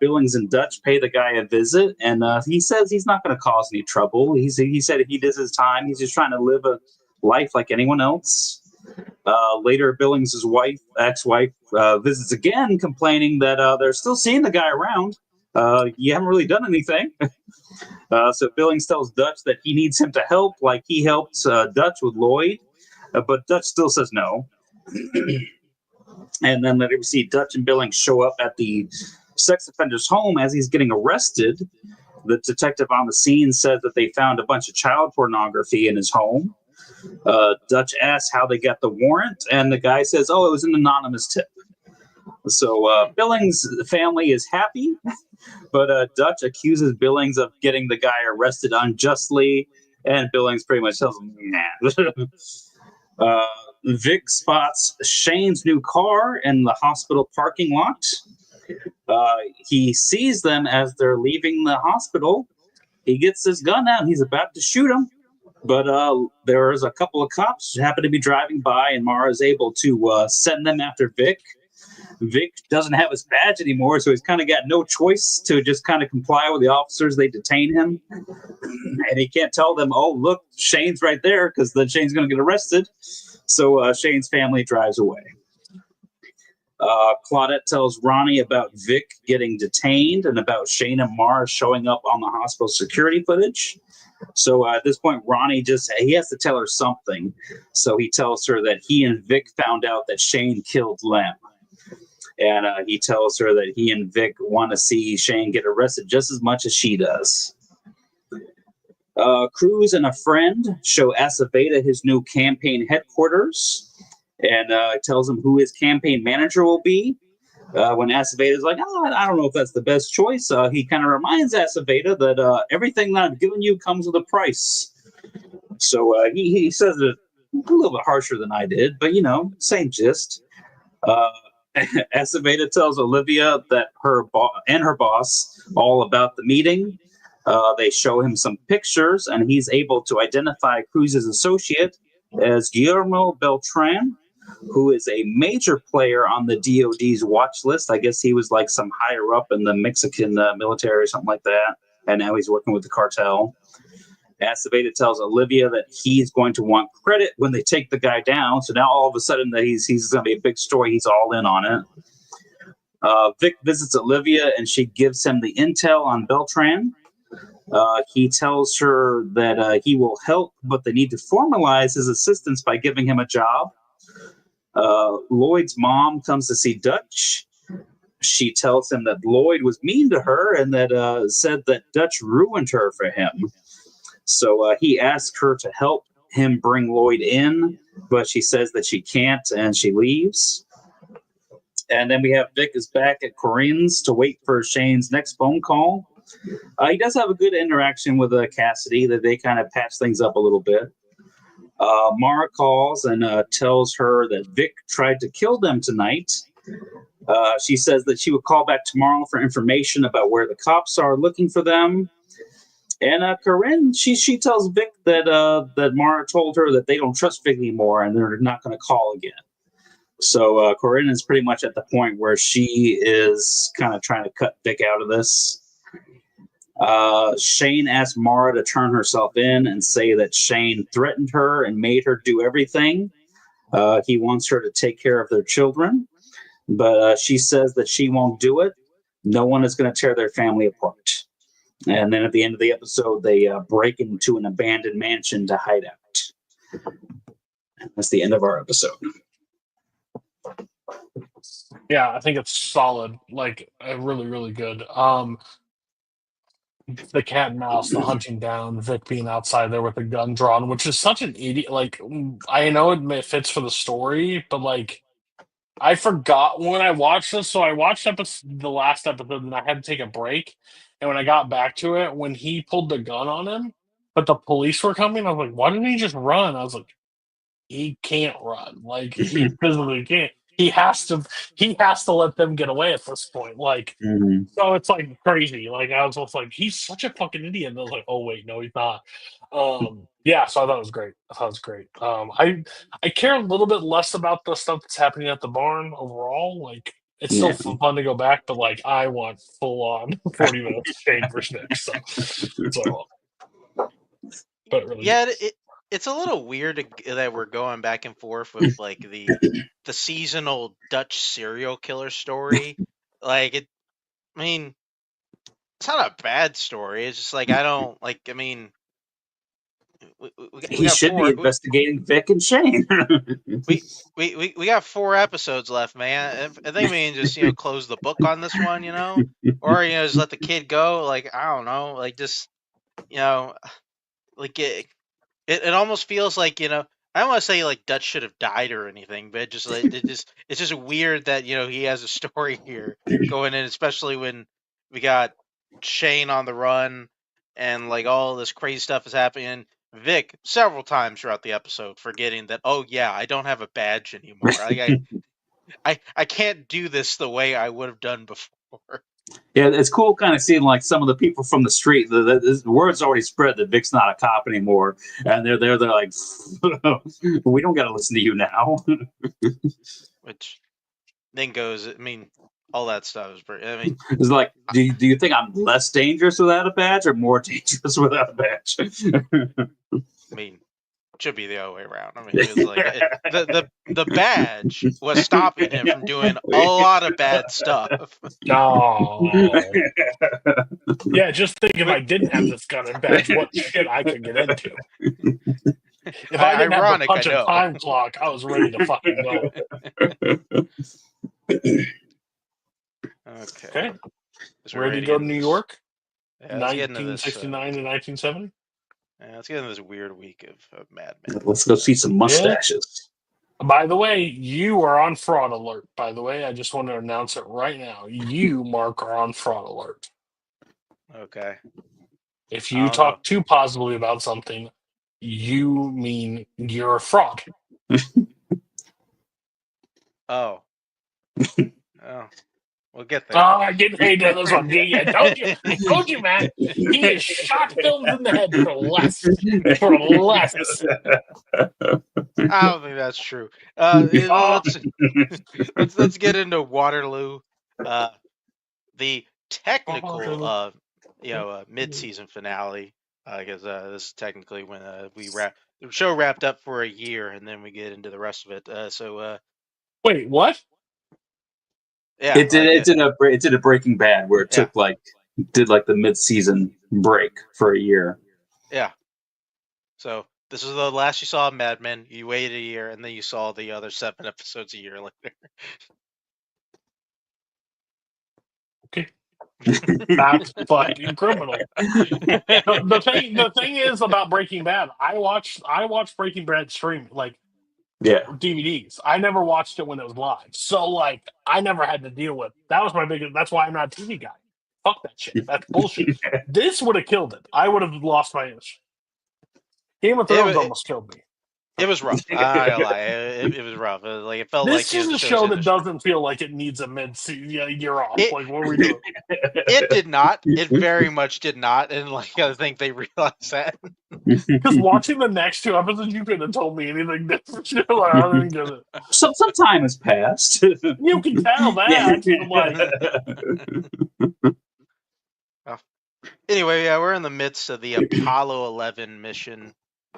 Billings and Dutch pay the guy a visit, and he says he's not going to cause any trouble. He said if he does his time, he's just trying to live a life like anyone else. Later, Billings' ex-wife visits again, complaining that they're still seeing the guy around. You haven't really done anything. So Billings tells Dutch that he needs him to help, like he helped Dutch with Lloyd, but Dutch still says no. And then later we see Dutch and Billings show up at the sex offender's home as he's getting arrested. The detective on the scene said that they found a bunch of child pornography in his home. Dutch asks how they got the warrant, and the guy says, it was an anonymous tip. So Billings' family is happy, but Dutch accuses Billings of getting the guy arrested unjustly, and Billings pretty much tells him, nah. Vic spots Shane's new car in the hospital parking lot. He sees them as they're leaving the hospital. He gets his gun out and he's about to shoot him. But there's a couple of cops who happen to be driving by, and Mara is able to send them after Vic. Vic doesn't have his badge anymore, so he's kind of got no choice to just kind of comply with the officers. They detain him, and he can't tell them, look, Shane's right there, because then Shane's going to get arrested. So Shane's family drives away. Claudette tells Ronnie about Vic getting detained and about Shane and Mara showing up on the hospital security footage. So at this point, Ronnie he has to tell her something. So he tells her that he and Vic found out that Shane killed Lem. And he tells her that he and Vic want to see Shane get arrested just as much as she does. Cruz and a friend show Aceveda his new campaign headquarters and tells him who his campaign manager will be. When Aceveda's like, I don't know if that's the best choice, he kind of reminds Aceveda that everything that I've given you comes with a price. So he says it a little bit harsher than I did, but, same gist. Aceveda tells Olivia that her boss all about the meeting. They show him some pictures, and he's able to identify Cruz's associate as Guillermo Beltran, who is a major player on the DOD's watch list. I guess he was like some higher up in the Mexican military or something like that, and now he's working with the cartel. Aceveda tells Olivia that he's going to want credit when they take the guy down. So now all of a sudden that he's going to be a big story. He's all in on it. Vic visits Olivia and she gives him the intel on Beltran. He tells her that he will help, but they need to formalize his assistance by giving him a job. Lloyd's mom comes to see Dutch. She tells him that Lloyd was mean to her and that said that Dutch ruined her for him. So he asks her to help him bring Lloyd in, but she says that she can't and she leaves. And then we have Vic is back at Corinne's to wait for Shane's next phone call. He does have a good interaction with Cassidy that they kind of patch things up a little bit. Mara calls and tells her that Vic tried to kill them tonight. She says that she will call back tomorrow for information about where the cops are looking for them. And Corinne, she tells Vic that Mara told her that they don't trust Vic anymore and they're not going to call again. So Corinne is pretty much at the point where she is kind of trying to cut Vic out of this. Shane asks Mara to turn herself in and say that Shane threatened her and made her do everything. He wants her to take care of their children, but she says that she won't do it. No one is going to tear their family apart. And then at the end of the episode, they break into an abandoned mansion to hide out. That's the end of our episode. Yeah, I think it's solid. Like, really, really good. The cat and mouse, the hunting down, Vic being outside there with a gun drawn, which is such an idiot. Like, I know it fits for the story, but like, I forgot when I watched this. So I watched the last episode, and I had to take a break. And when I got back to it, when he pulled the gun on him, but the police were coming, I was like, "Why didn't he just run?" I was like, "He can't run. Like, he physically can't. He has to. He has to let them get away at this point. Like." Mm-hmm. So it's like crazy. Like, I was just like, he's such a fucking idiot. And I was like, oh wait, no, he's not. Yeah, so I thought it was great. I thought it was great. I care a little bit less about the stuff that's happening at the barn overall. Like, it's still Yeah. fun to go back, but like, I want full on 40 minutes of Shane versus Nick. So but really, Yeah, it's a little weird that we're going back and forth with like the seasonal Dutch serial killer story. Like it, I mean, it's not a bad story. It's just like I don't like. I mean, we He got should be four. investigating Vic and Shane. We got 4 episodes left, man. I think we can just close the book on this one, or just let the kid go. Like I don't know, like just like it almost feels like I don't want to say like Dutch should have died or anything, but it's just weird that he has a story here going in, especially when we got Shane on the run and like all this crazy stuff is happening. Vic several times throughout the episode forgetting that I don't have a badge anymore. Like I can't do this the way I would have done before. Yeah, it's cool kind of seeing like some of the people from the street. The word's already spread that Vic's not a cop anymore, and they're like, we don't got to listen to you now. Which then goes, I mean, all that stuff is pretty. I mean, It's like, do you think I'm less dangerous without a badge or more dangerous without a badge? I mean, it should be the other way around. I mean, it's like the badge was stopping him from doing a lot of bad stuff. no. Yeah, just think if I didn't have this gun and badge, what shit I could get into. If I didn't have the punch and time clock, I was ready to fucking go. Okay. Ready to go to New York? Yeah, 1969 to 1970? Yeah, let's get into this weird week of Mad Men. Let's go see some mustaches. Yeah. By the way, you are on fraud alert. By the way, I just want to announce it right now. You, Mark, are on fraud alert. Okay. If you talk too positively about something, you mean you're a fraud. Oh. Oh. We'll get there. Oh, I didn't hate this one. I told you, man. He is shot films in the head for less. For less. I don't think that's true. Let's get into Waterloo. The technical mid-season finale. Because this is technically when the show wrapped up for a year, and then we get into the rest of it. Wait, what? Yeah, It did a Breaking Bad where it Yeah. took did the mid-season break for a year. yeah. So this is the last you saw of Mad Men. You waited a year, and then you saw the other 7 episodes a year later. Okay. That's fucking criminal. The thing is about Breaking Bad. I watched Breaking Bad stream Yeah. DVDs. I never watched it when it was live, so I never had to deal with. That was my biggest. That's why I'm not a TV guy. Fuck that shit. That's bullshit. This would have killed it. I would have lost my itch. Game of Thrones almost killed me. It was rough. I'm not gonna lie. It was rough. It felt This like is the a show's show that industry. doesn't feel like it needs a year off. It- What are we doing? It did not. It very much did not, and I think they realized that. Because watching the next 2 episodes, you couldn't have told me anything different. I don't get it. Some time has passed. You can tell that. Anyway, yeah, we're in the midst of the Apollo 11 mission.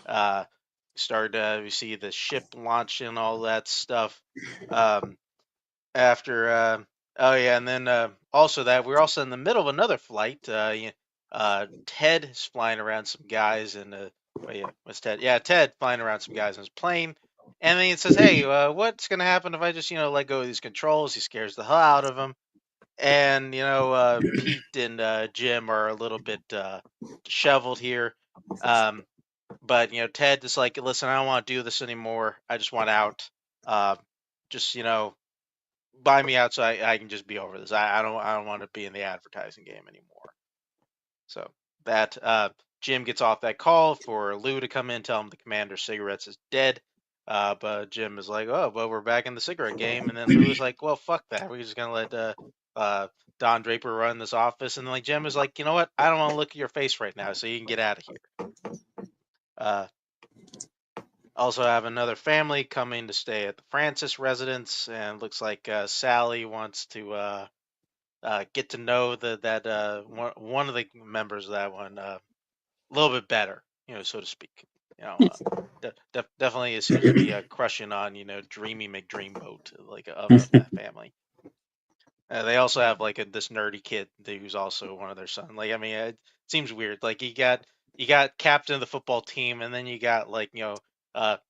We see the ship launch and all that stuff. And then also that we're also in the middle of another flight. Ted is flying around some guys and what's Ted? Yeah, Ted flying around some guys in his plane. And then it says, "Hey, what's gonna happen if I just let go of these controls?" He scares the hell out of him. And Pete and Jim are a little bit disheveled here. But Ted is like, "Listen, I don't want to do this anymore. I just want out. Just buy me out so I can just be over this. I don't want to be in the advertising game anymore." So that Jim gets off that call for Lou to come in, tell him the Commander Cigarettes is dead. But Jim is like, "Oh, well, we're back in the cigarette game." And then Lou is like, "Well, fuck that. We're just gonna let Don Draper run this office." And Jim is like, "You know what? I don't want to look at your face right now, so you can get out of here." Also have another family coming to stay at the Francis residence, and looks like Sally wants to get to know one of the members of that one a little bit better, so to speak. Definitely seems to be crushing on Dreamy McDreamboat, of that family. They also have this nerdy kid who's also one of their son. It seems weird. You got captain of the football team, and then you got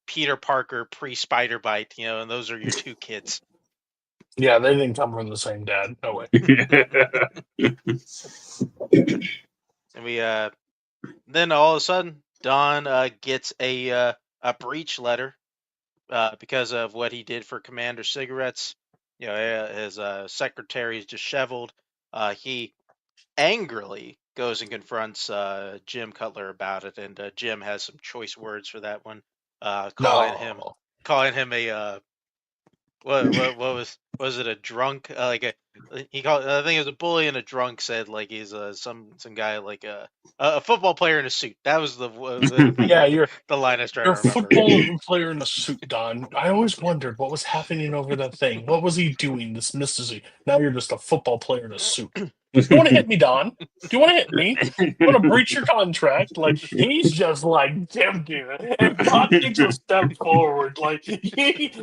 Peter Parker pre-Spider Bite, and those are your 2 kids. Yeah, they didn't come from the same dad. No way. And we then all of a sudden Don gets a breach letter because of what he did for Commander Cigarettes. His secretary is disheveled. He angrily goes and confronts Jim Cutler about it, and Jim has some choice words for that one, calling him a what was it, a drunk, he called, I think it was a bully and a drunk, said he's some guy a football player in a suit. That was the line I was trying You're to a remember. football player in a suit, Don. I always wondered what was happening over that thing. What was he doing? This mystery. Now you're just a football player in a suit. Do you want to hit me, Don? Do you want to hit me? You want to breach your contract? He's just tempting it. And Don takes a step forward. He's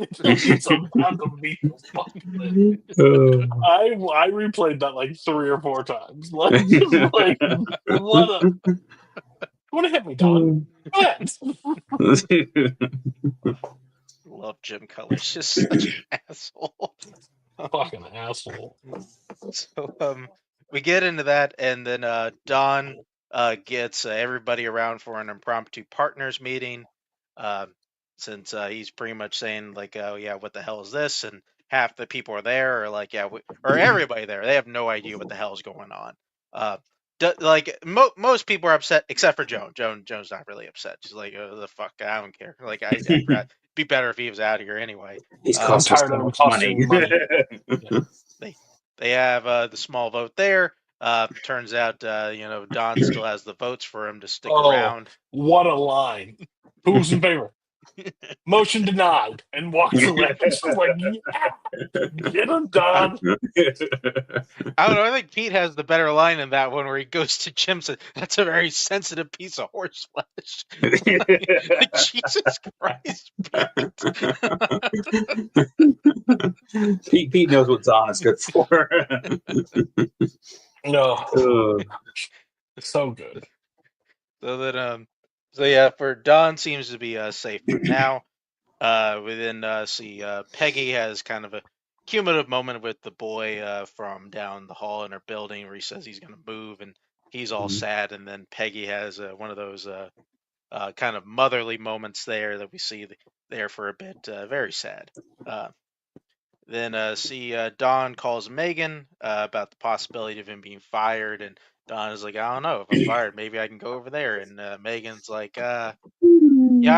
about to beat the fuck out of it. I replayed that 3 or 4 times. What a. You want to hit me, Don? Go ahead. Love Jim Cutler. He's just such an asshole. Fucking asshole. So we get into that, and then Don gets everybody around for an impromptu partners meeting, since he's pretty much saying "Oh yeah, what the hell is this?" And half the people are there, or or everybody there, they have no idea what the hell is going on. Most people are upset except for Joan. Joan's not really upset. She's like, "Oh, the fuck, I don't care." I'd be better if he was out here anyway. He's I'm cost us tired so of him much costing money. They have the small vote there. Turns out, Don still has the votes for him to stick around. What a line! Who's in favor? Motion denied, and walks away. It's just like, yeah, get him done. I don't know. I think Pete has the better line in that one where he goes to Jim and says, "That's a very sensitive piece of horse flesh." Like, Jesus Christ, Pete. Pete knows what Don is good for. No, so good. So that so yeah, for Don seems to be safe for now. We then see Peggy has kind of a cumulative moment with the boy from down the hall in her building where he says he's going to move and he's all sad, and then Peggy has one of those kind of motherly moments there that we see there for a bit, very sad. Then see Don calls Megan about the possibility of him being fired, and Don is like, I don't know, if I'm fired, maybe I can go over there, and Megan's like, yeah,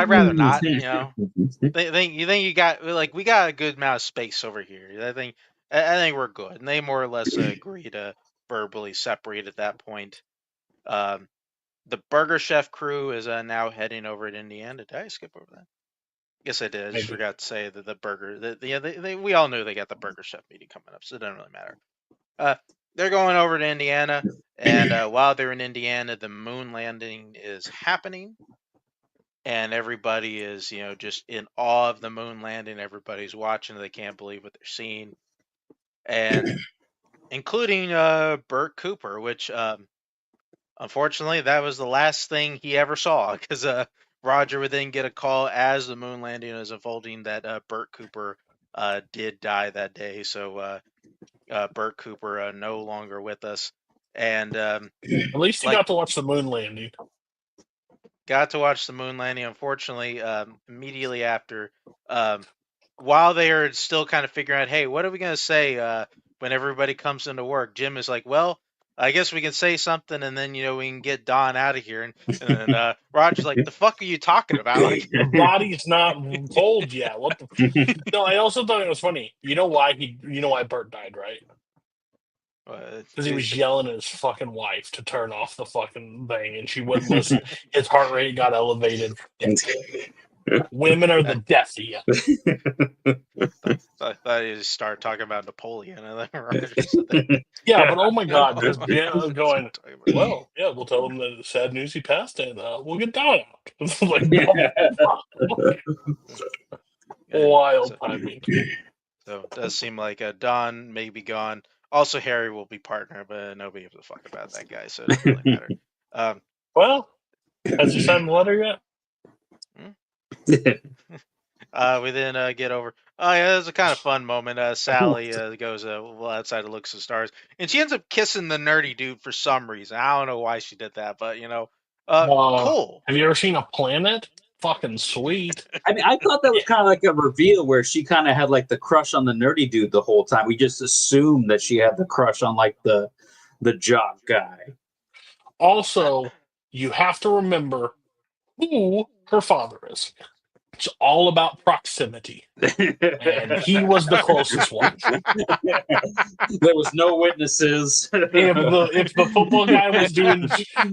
I'd rather not, you know. You think you got, like, we got a good amount of space over here. I think we're good, and they more or less agree to verbally separate at that point. Um, the Burger Chef crew is now heading over to Indiana. Did I skip over that? Yes, I did. I just Maybe. forgot to say that the burger. We all knew they got the Burger Chef meeting coming up, so it doesn't really matter. They're going over to Indiana, and while they're in Indiana, the moon landing is happening. And everybody is, just in awe of the moon landing. Everybody's watching. They can't believe what they're seeing. And including Bert Cooper, which unfortunately that was the last thing he ever saw, because Roger would then get a call as the moon landing is unfolding that Bert Cooper did die that day. So Bert Cooper no longer with us. And At least you got to watch the moon landing. Got to watch the moon landing. Unfortunately, immediately after, while they are still kind of figuring out, hey, what are we going to say when everybody comes into work? Jim is like, well, I guess we can say something, and then, we can get Don out of here. And then Roger's like, the fuck are you talking about? Like, The body's not cold yet. What the? No, I also thought it was funny. You know why Bert died, right? Because he was yelling at his fucking wife to turn off the fucking thing, and she wouldn't listen. His heart rate got elevated. Women are the death of you. I thought you just start talking about Napoleon, and then Roger said that. Yeah, but oh my god, just going, well, yeah, we'll tell him the sad news he passed, and we'll get Don out. Like, wild timing. So it does seem like Don may be gone. Also, Harry will be partner, but nobody gives a fuck about that guy, so it doesn't really matter. Well, has he signed the letter yet? We then get over. Oh yeah, it was a kind of fun moment. Sally goes outside to look at the stars, and she ends up kissing the nerdy dude for some reason. I don't know why she did that, but cool. Have you ever seen a planet? Fucking sweet. I mean, I thought that was kind of like a reveal where she kind of had like the crush on the nerdy dude the whole time. We just assumed that she had the crush on like the jock guy. Also, you have to remember who her father is. It's all about proximity, and he was the closest one. There was no witnesses. If the football guy was doing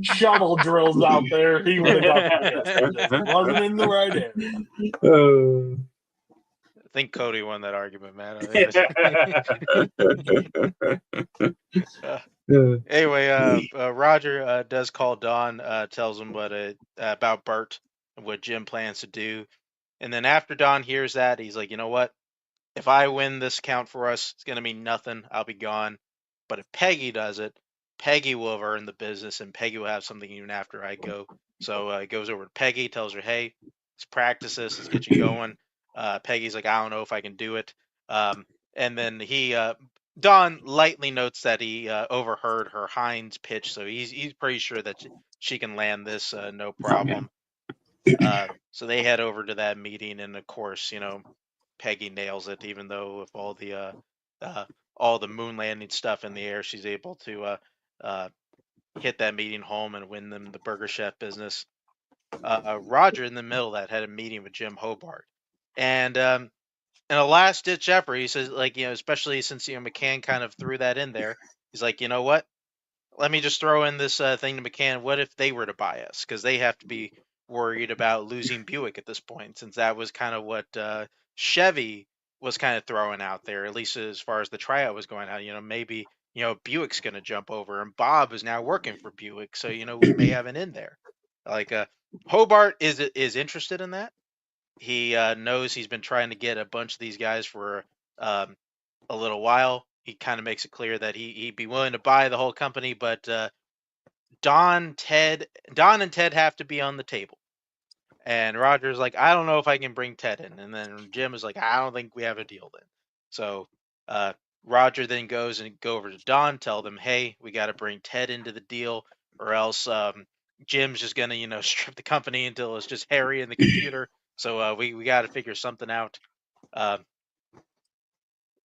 shovel drills out there, he would have got it. Wasn't in the right area. I think Cody won that argument, man. Anyway, Roger does call Don, tells him about Bert and what Jim plans to do. And then after Don hears that, he's like, you know what? If I win this count for us, it's going to mean nothing. I'll be gone. But if Peggy does it, Peggy will have earned the business, and Peggy will have something even after I go. So he goes over to Peggy, tells her, hey, let's practice this. Let's get you going. Peggy's like, I don't know if I can do it. And then Don lightly notes that he overheard her Heinz pitch, so he's pretty sure that she can land this no problem. So they head over to that meeting, and of course, Peggy nails it. Even though with all the moon landing stuff in the air, she's able to hit that meeting home and win them the Burger Chef business. Roger, in the middle of that, had a meeting with Jim Hobart, and in a last ditch effort, he says, like, especially since McCann kind of threw that in there, he's like, you know what? Let me just throw in this thing to McCann. What if they were to buy us? Because they have to be worried about losing Buick at this point, since that was kind of what Chevy was kind of throwing out there, at least as far as the tryout was going out. Maybe Buick's going to jump over, and Bob is now working for Buick, so we may have an in there. Like Hobart is interested in that. He knows he's been trying to get a bunch of these guys for a little while. He kind of makes it clear that he'd be willing to buy the whole company, but Don and Ted have to be on the table. And Roger's like, I don't know if I can bring Ted in. And then Jim is like, I don't think we have a deal then. So Roger then goes and go over to Don, tell them, hey, we got to bring Ted into the deal, or else Jim's just gonna strip the company until it's just Harry and the computer. So we got to figure something out.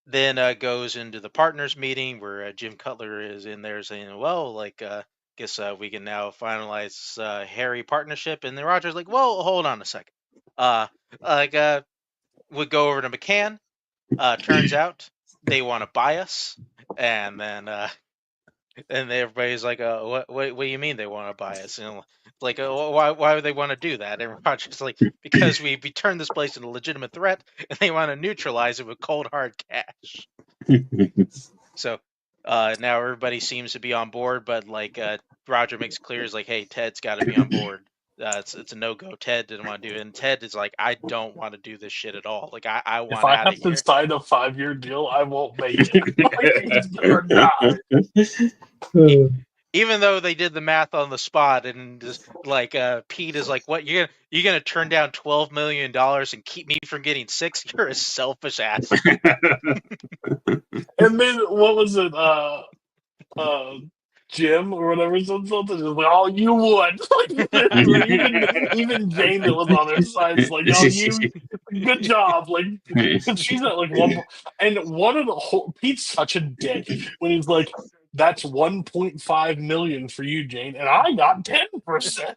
Then goes into the partners meeting where Jim Cutler is in there saying, well, like, guess we can now finalize Harry partnership. And then Roger's like, well, hold on a second. We go over to McCann. Turns out they want to buy us. And then everybody's like, what do you mean they want to buy us? Like, why would they want to do that? And Roger's like, because we turned this place into a legitimate threat, and they want to neutralize it with cold hard cash. So now everybody seems to be on board, but like Roger makes it clear, is like, hey, Ted's got to be on board. It's a no-go. Ted didn't want to do it, and Ted is like, I don't want to do this shit at all. Like, I If want I out have of to here. sign a 5-year deal, I won't make it. Or not. Even though they did the math on the spot, and just like Pete is like, what, you're gonna turn down $12 million and keep me from getting 6? You're a selfish ass. And then what was it? Jim or whatever, something. Just like, oh, you would. Like, even Jane that was on their side is like, oh, you, good job. Like, and she's at like one, and one of the whole Pete's such a dick when he's like, that's 1.5 million for you, Jane, and I got 10%.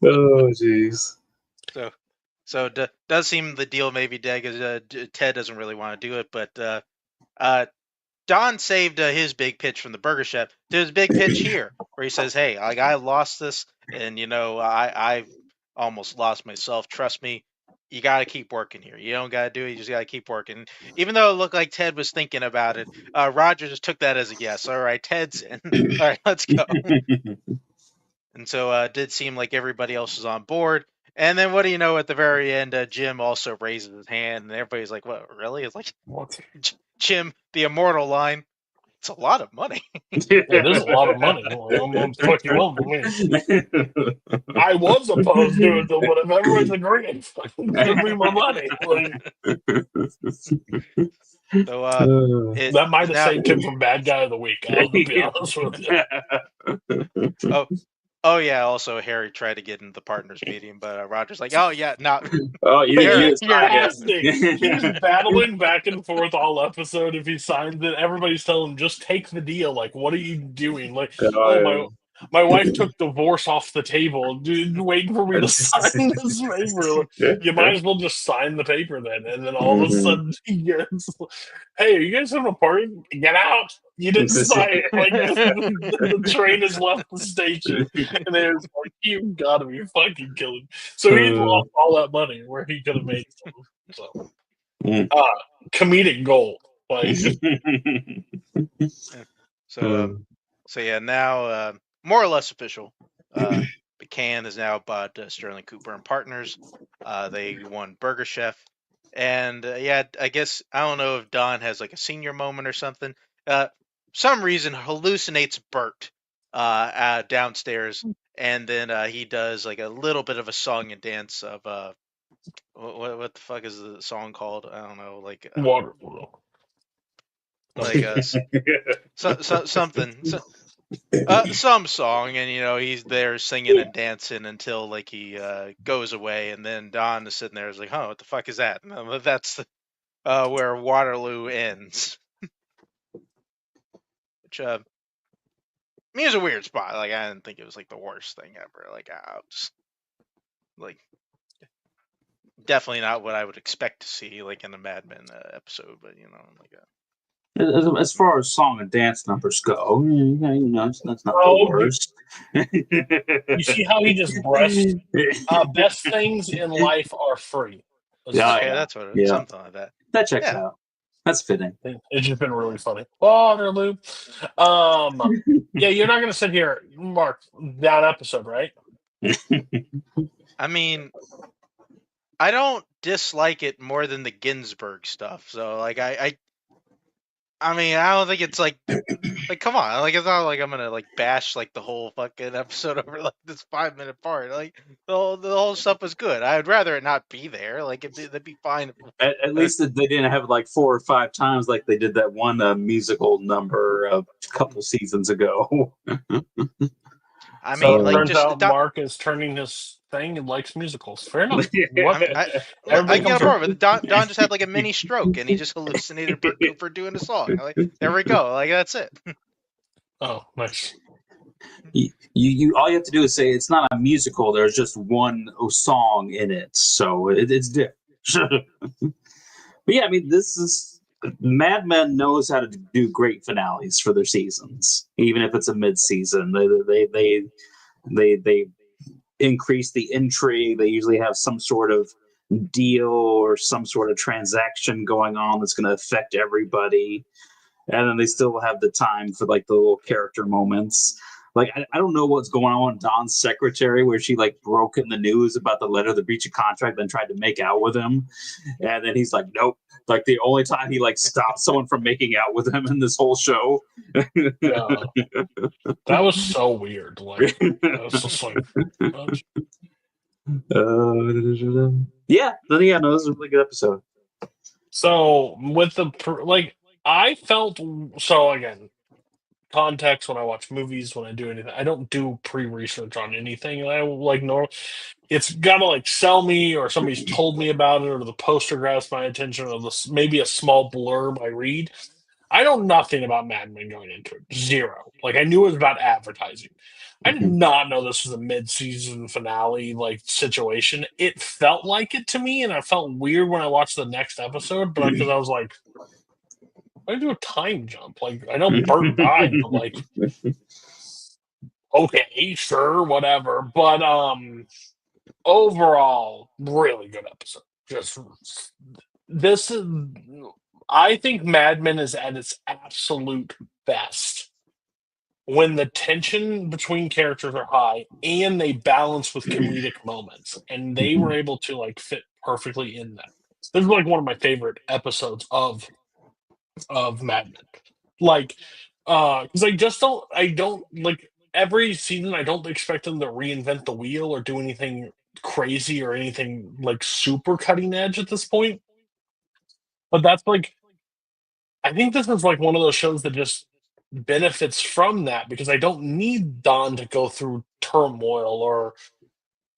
Oh, jeez. So does seem the deal may be dead, because Ted doesn't really want to do it, but Don saved his big pitch from the burger chef to his big pitch here, where he says, hey, like, I lost this, and I almost lost myself. Trust me, you got to keep working here. You don't got to do it. You just got to keep working. Even though it looked like Ted was thinking about it, Roger just took that as a yes. All right, Ted's in. All right, let's go. And so it did seem like everybody else was on board. And then what do you know, at the very end, Jim also raises his hand, and everybody's like, what, really? It's like, What? Jim, the immortal line, it's a lot of money. Yeah, there's a lot of money. I'm fucking love me. I was opposed to it, though, but if everyone's agreeing, fucking give me my money. Like, So that might have now, saved him from bad guy of the week. I'll be honest with you. oh yeah. Also, Harry tried to get into the partners meeting, but Roger's like, "Oh yeah, no." Oh, you You're Fantastic. He's battling back and forth all episode. If he signs it, everybody's telling him, just take the deal. Like, what are you doing? Like, my wife took divorce off the table, dude, waiting for me to sign this paper. Like, you might as well just sign the paper then. And then all of a sudden he gets, hey, are you guys having a party? Get out. You didn't sign it. Like, the train has left the station. And they're like, you gotta be fucking killing me. So he lost all that money where he could have made some. So, comedic gold. Like, so yeah, now more or less official. McCann has now bought Sterling Cooper and Partners. They won Burger Chef, and yeah, I guess I don't know if Don has like a senior moment or something. Some reason hallucinates Bert downstairs, and then he does like a little bit of a song and dance of what the fuck is the song called? I don't know, like Waterworld. like something. Some song, and he's there singing and dancing until like he goes away, and then Don is sitting there, is like, "Huh, what the fuck is that?" And that's where Waterloo ends. Which I mean, it was a weird spot. Like, I didn't think it was like the worst thing ever. Like, I just like definitely not what I would expect to see like in a Mad Men episode, but like. As far as song and dance numbers go, that's not the Oh, worst. you see how he just brushed? Best things in life are free. Yeah, Okay, yeah, that's what yeah. something like that. That checks Yeah. out. That's fitting. It's just been really funny. Waterloo. Yeah, you're not gonna sit here, Mark, that episode, right? I mean, I don't dislike it more than the Ginsburg stuff. So like I mean, I don't think it's like come on, like it's not like I'm gonna like bash like the whole fucking episode over like this 5 minute part. Like the whole stuff was good. I'd rather it not be there. Like that'd be fine. At least they didn't have it like 4 or 5 times like they did that one musical number a couple seasons ago. I So mean, it like turns just out Mark is turning his thing and likes musicals. Fair enough. I mean, I Everybody can get comes on from. board with it. Don just had like a mini stroke and he just hallucinated Bert Cooper doing a song. Like there we go. Like that's it. Oh, nice. You all you have to do is say it's not a musical. There's just one song in it, so it's different. But yeah, I mean, this is Mad Men knows how to do great finales for their seasons, even if it's a mid-season. They increase the intrigue. They usually have some sort of deal or some sort of transaction going on that's going to affect everybody, and then they still have the time for like the little character moments. Like I don't know what's going on with Don's secretary, where she like broke in the news about the letter, the breach of contract, then tried to make out with him, and then he's like, nope. Like the only time he like stopped someone from making out with him in this whole show. Yeah, that was so weird. Like, that was just like. Yeah, no, it was a really good episode. So with the I felt so again. Context when I watch movies, when I do anything, I don't do pre-research on anything. I like normal. It's gotta like sell me, or somebody's told me about it, or the poster grabs my attention, or maybe a small blurb I read. I know nothing about Mad Men going into it. Zero. Like I knew it was about advertising. I did not know this was a mid-season finale like situation. It felt like it to me, and I felt weird when I watched the next episode, but because I was like, I do a time jump. Like I know Bert died, but like okay, sure, whatever. But overall, really good episode. Just this is I think Mad Men is at its absolute best when the tension between characters are high and they balance with comedic moments. And they were able to like fit perfectly in that. This is like one of my favorite episodes of Mad Men. Like, because I don't like every season. I don't expect them to reinvent the wheel or do anything crazy or anything like super cutting edge at this point. But that's like, I think this is like one of those shows that just benefits from that because I don't need Don to go through turmoil or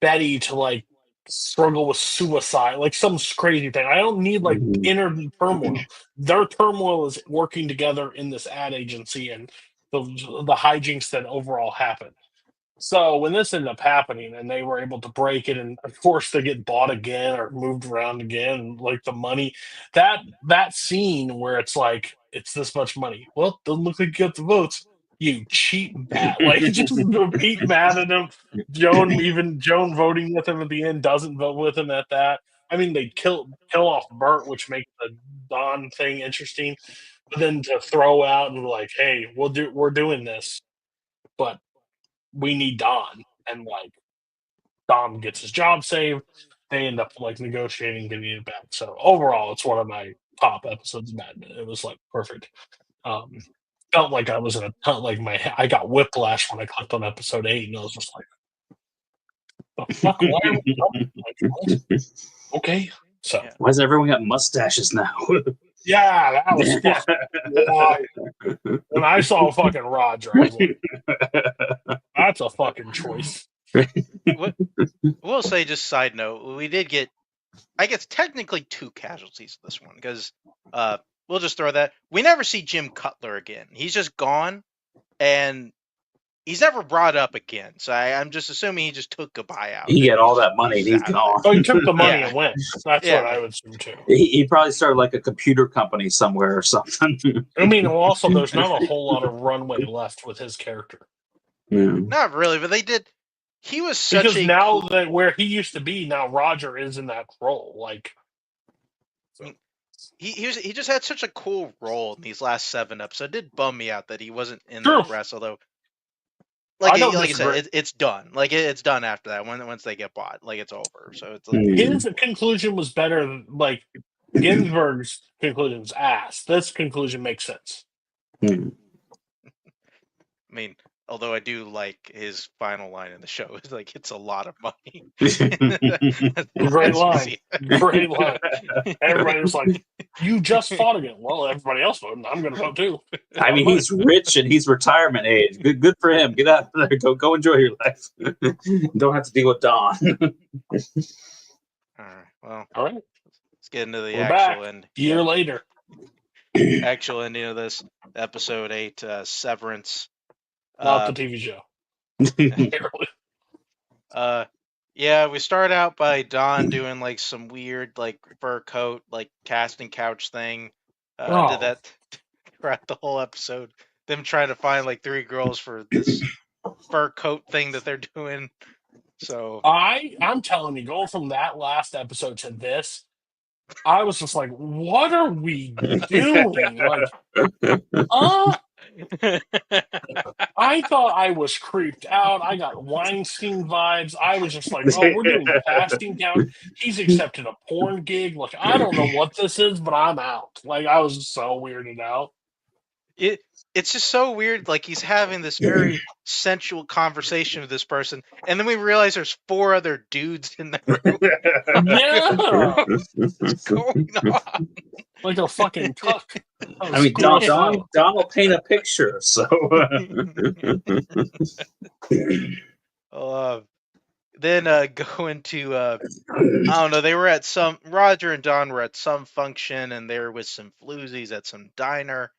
Betty to like struggle with suicide, like some crazy thing. I don't need like inner turmoil. Their turmoil is working together in this ad agency and the hijinks that overall happen. So when this ended up happening and they were able to break it and of course they get bought again or moved around again, like the money, that scene where it's like it's this much money. Well, doesn't look like you got the votes. You cheap bat. Like just repeat mad at him. Joan voting with him at the end doesn't vote with him at that. I mean they kill off Bert, which makes the Don thing interesting. But then to throw out and like, hey, we're doing this, but we need Don, and like Don gets his job saved. They end up like negotiating getting it back. So overall, it's one of my top episodes of Mad Men. It was like perfect. Um, felt like I was in like I got whiplash when I clicked on episode 8, and I was just like, "The fuck? Why are we jumping? Like, what? Okay." So Yeah. Why does everyone got mustaches now? yeah, that was fucking wild. When I saw fucking Roger, I was like, "That's a fucking choice." What we'll say, just side note, we did get, I guess, technically 2 casualties of this one because we'll just throw that. We never see Jim Cutler again. He's just gone, and he's never brought up again. So I'm just assuming he just took a buyout. He and got all that money and he's out of gone. Oh, he took the money Yeah. and went. That's Yeah. what I would assume too. He probably started like a computer company somewhere or something. I mean, also, there's not a whole lot of runway left with his character. Yeah. Not really, but they did. He was such Because a now cool- that where he used to be, now Roger is in that role. Like, he just had such a cool role in these last 7 episodes. It did bum me out that he wasn't in True. the rest. Although, I don't like I disagree. said, it's done. Like it's done after that. Once they get bought, like it's over. So it's like, His conclusion was better. Like Ginsburg's conclusion's ass. This conclusion makes sense. Hmm. I mean, although I do like his final line in the show is like, "It's a lot of money." Great line. Great line. Everybody was like, "You just fought again." Well, everybody else voted. I'm going to vote too. I mean, he's rich and he's retirement age. Good for him. Get out of there. Go enjoy your life. Don't have to deal with Don. All right. Well, All right. let's get into the We're actual back. end. Year later. Actual ending of this episode 8, Severance. Not the TV show. Yeah, we start out by Don doing like some weird like fur coat like casting couch thing. Did that throughout the whole episode. Them trying to find like 3 girls for this fur coat thing that they're doing. So I'm telling you, going from that last episode to this, I was just like, what are we doing? Like, I thought I was creeped out. I got Weinstein vibes. I was just like, oh, we're doing casting couch. He's accepted a porn gig. Like, I don't know what this is, but I'm out. Like, I was so weirded out. It's just so weird. Like he's having this very sensual conversation with this person, and then we realize there's 4 other dudes in the room. Yeah, What's going on? like a fucking cuck. I mean, Don will paint a picture, so. Then go into I don't know. They were at Roger and Don were at some function, and they were with some floozies at some diner,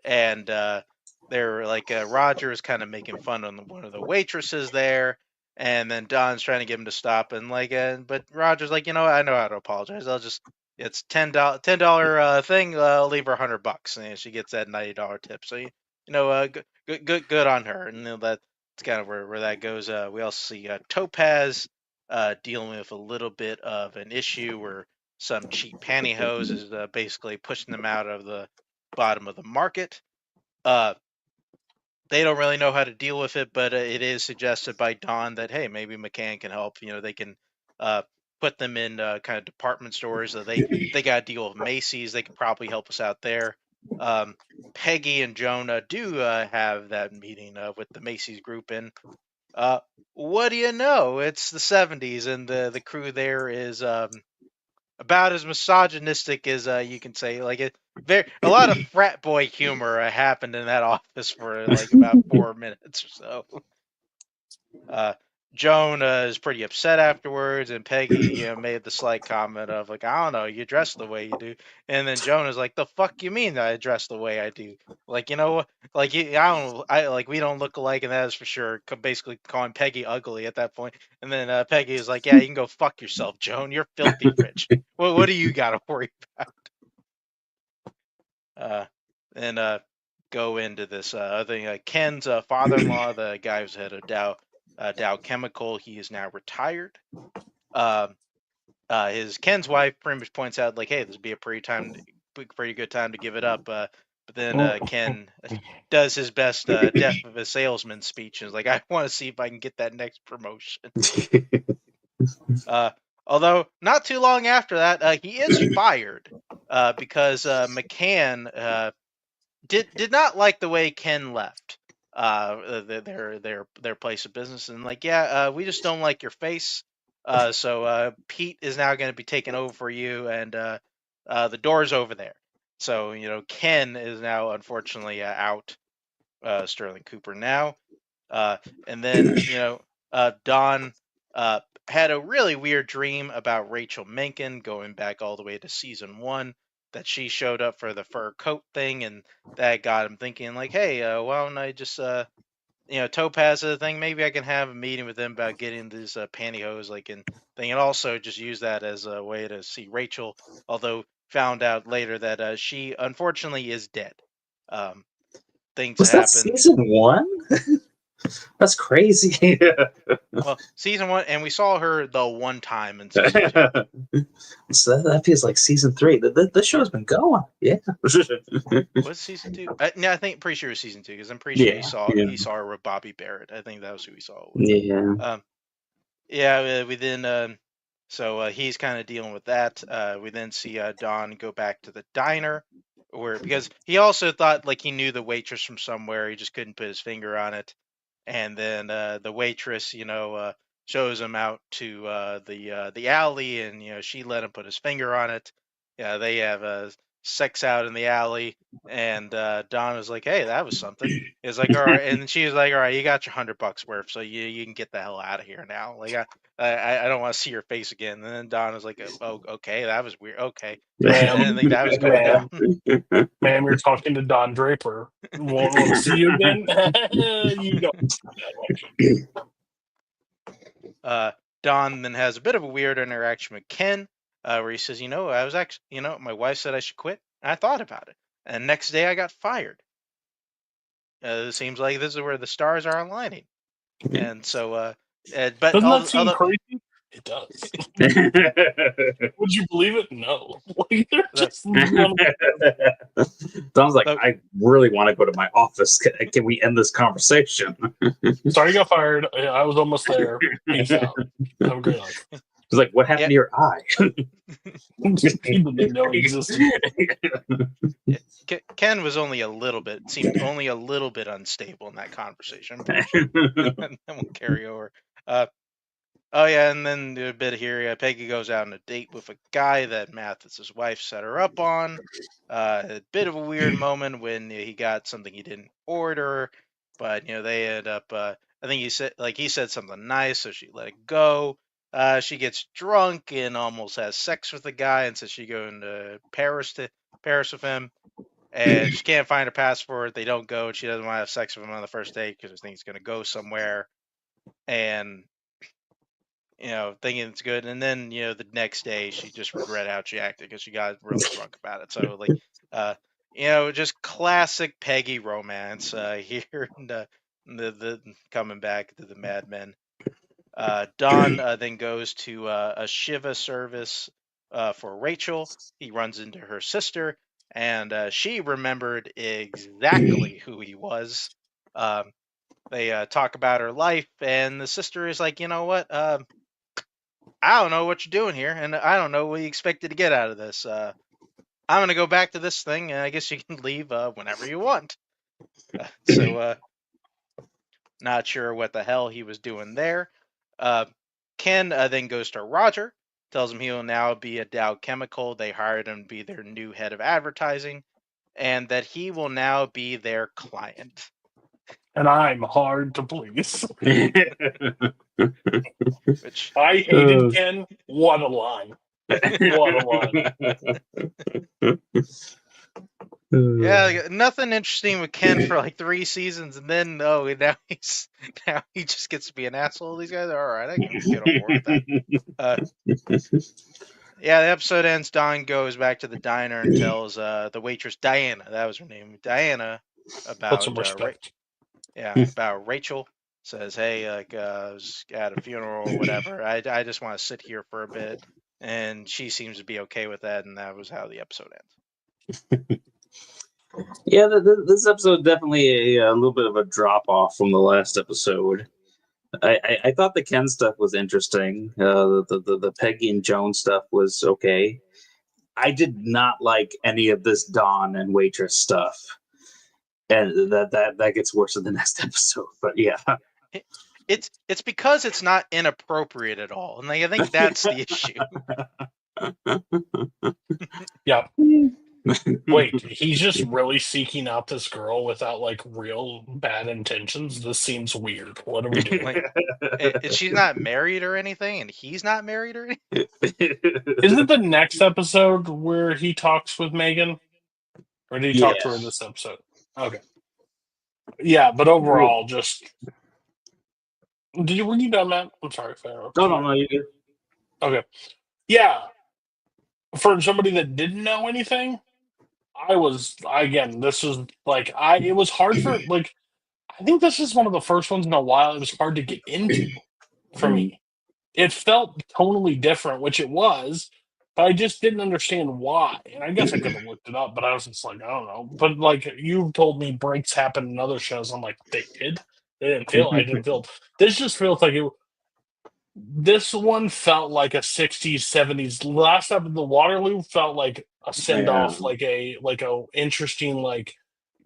and they were like Roger is kind of making fun of one of the waitresses there, and then Don's trying to get him to stop, and like, but Roger's like, I know how to apologize. It's $10 thing. I'll leave her $100, and she gets that $90 tip. So good on her, and that's kind of where that goes. We also see Topaz dealing with a little bit of an issue where some cheap pantyhose is basically pushing them out of the bottom of the market. They don't really know how to deal with it, but it is suggested by Don that, hey, maybe McCann can help. They can put them in kind of department stores. They got to deal with Macy's. They can probably help us out there. Peggy and Jonah do have that meeting with the Macy's group, and what do you know? It's the 70s, and the crew there is about as misogynistic as you can say. Like a lot of frat boy humor happened in that office for like about 4 minutes or so. Joan is pretty upset afterwards, and Peggy made the slight comment of like, I don't know, you dress the way you do, and then Joan is like, the fuck you mean I dress the way I do? Like, like I like we don't look alike, and that is for sure. Basically calling Peggy ugly at that point, and then Peggy is like, yeah, you can go fuck yourself, Joan. You're filthy rich. What do you got to worry about? And go into this other thing. Ken's father-in-law, the guy who's head of Dow Chemical, he is now retired. His Ken's wife pretty much points out like, hey, this would be a pretty good time to give it up. But then Ken does his best death of a salesman speech and is like, I want to see if I can get that next promotion. Although not too long after that, he is fired because McCann did not like the way Ken left their place of business, and like, yeah, we just don't like your face. So Pete is now going to be taking over for you, and the door's over there. So Ken is now unfortunately out. Sterling Cooper now, and then Don had a really weird dream about Rachel Menken going back all the way to season 1. That she showed up for the fur coat thing, and that got him thinking like, hey, why don't I just Topaz is a thing. Maybe I can have a meeting with them about getting these pantyhose thing, and also just use that as a way to see Rachel. Although found out later that she unfortunately is dead. Things Was that happen. season 1? That's crazy. Well, season 1, and we saw her the one time in season 2. So that feels like season 3. The show's been going. Yeah. Was season 2? No, I think pretty sure it was season 2 because I'm pretty sure Yeah. he saw her with Bobby Barrett. I think that was who he saw it with. Yeah. We then so he's kind of dealing with that. We then see Don go back to the diner, because he also thought like he knew the waitress from somewhere. He just couldn't put his finger on it. And then the waitress, shows him out to the alley, and she let him put his finger on it. Yeah, they have sex out in the alley, and Don was like, "Hey, that was something." It's like, "All right," and she was like, "All right, you got your $100 worth, so you can get the hell out of here now. Like, I don't want to see your face again." And then Don was like, "Oh, okay, that was weird. Okay, I didn't think that was going down." Ma'am, you're talking to Don Draper. Want to see you again? You don't. Don then has a bit of a weird interaction with Ken, where he says, I was actually, my wife said I should quit. And I thought about it. And next day I got fired. It seems like this is where the stars are aligning. And so, but Doesn't that seem crazy? It does. Would you believe it? No. They're just Sounds like I really want to go to my office. Can we end this conversation? Sorry you got fired. I was almost there. Peace out. Have a great life. It's like, what happened to your eye? People didn't know it existed. Ken was only a little bit unstable in that conversation. And then we'll carry over. Oh yeah, and then a bit here, Peggy goes out on a date with a guy that Mathis's wife set her up on. A bit of a weird moment when he got something he didn't order, but they end up. I think he said something nice, so she let it go. She gets drunk and almost has sex with the guy, and says she's going to Paris with him. And she can't find her passport. They don't go. She doesn't want to have sex with him on the first date because she thinks he's going to go somewhere. And thinking it's good, and then the next day she just regret how she acted because she got really drunk about it. So just classic Peggy romance here. The coming back to the Mad Men. Don then goes to a Shiva service for Rachel. He runs into her sister, and she remembered exactly who he was. They talk about her life, and the sister is like, you know what? I don't know what you're doing here, and I don't know what you expected to get out of this. I'm going to go back to this thing, and I guess you can leave whenever you want. Not sure what the hell he was doing there. Ken then goes to Roger, tells him he will now be a Dow Chemical. They hired him to be their new head of advertising, and that he will now be their client. And I'm hard to please. Which I hated Ken. What a line. What a line. Yeah, nothing interesting with Ken for like 3 seasons, and then now he just gets to be an asshole. These guys are all right. I can get on board with that. Yeah, the episode ends. Don goes back to the diner and tells the waitress Diana, that was her name, Diana, about some respect. about Rachel. Says, hey, I was at a funeral or whatever. I just want to sit here for a bit, and she seems to be okay with that, and that was how the episode ends. Yeah, this episode definitely a little bit of a drop off from the last episode. I thought the Ken stuff was interesting. The Peggy and Joan stuff was okay. I did not like any of this Dawn and waitress stuff, and that gets worse in the next episode. But yeah, it's because it's not inappropriate at all, and I think that's the issue. Yeah. Wait, he's just really seeking out this girl without like real bad intentions. This seems weird. What are we doing? She's not married or anything, and he's not married or anything. Isn't it the next episode where he talks with Megan, or did he talk to her in this episode? Okay. Yeah, but overall, just were you done, Matt? I'm sorry, Pharaoh. No, you good. Okay. Yeah, for somebody that didn't know anything, I was again. This was like it was hard for like. I think this is one of the first ones in a while. It was hard to get into for me. It felt tonally different, which it was, but I just didn't understand why. And I guess I could have looked it up, but I was just like, I don't know. But like you told me breaks happen in other shows. I'm like, they did? They didn't feel I didn't feel this just feels like it this one felt like a 60s, 70s. Last up in the Waterloo felt like a send off, Yeah. like a interesting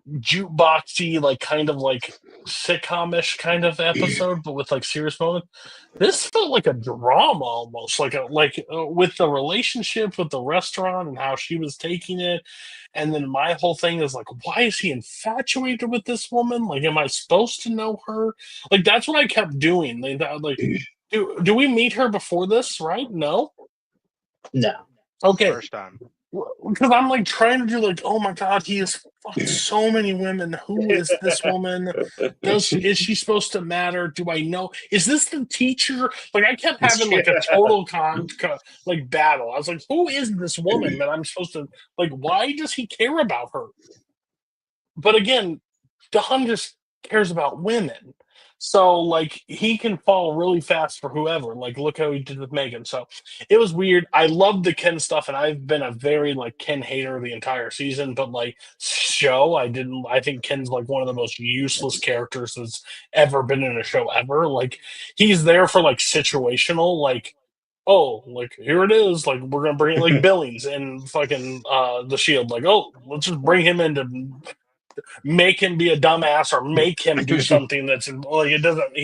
jukeboxy, like kind of like sitcom-ish kind of episode, but with like serious moments. This felt like a drama almost, with the relationship with the restaurant and how she was taking it, and then my whole thing is like, why is he infatuated with this woman? Like, am I supposed to know her? Like, that's what I kept doing. Do we meet her before this? Right? No. No. Okay. First time. Because I'm like trying to do like, oh my god, he has fucked so many women. Who is this woman? Is she supposed to matter? Do I know? Is this the teacher? Like I kept having like a total battle. I was like, who is this woman that I'm supposed to like? Why does he care about her? But again, Don just cares about women. So like he can fall really fast for whoever. Like look how he did with Megan. So it was weird. I loved the Ken stuff, and I've been a very like Ken hater the entire season. But like show, I didn't. I think Ken's like one of the most useless characters that's ever been in a show ever. Like he's there for like situational, like oh, like here it is. Like we're gonna bring like Billings and fucking the Shield. Like oh, let's just bring him in to make him be a dumbass or make him do something that's like he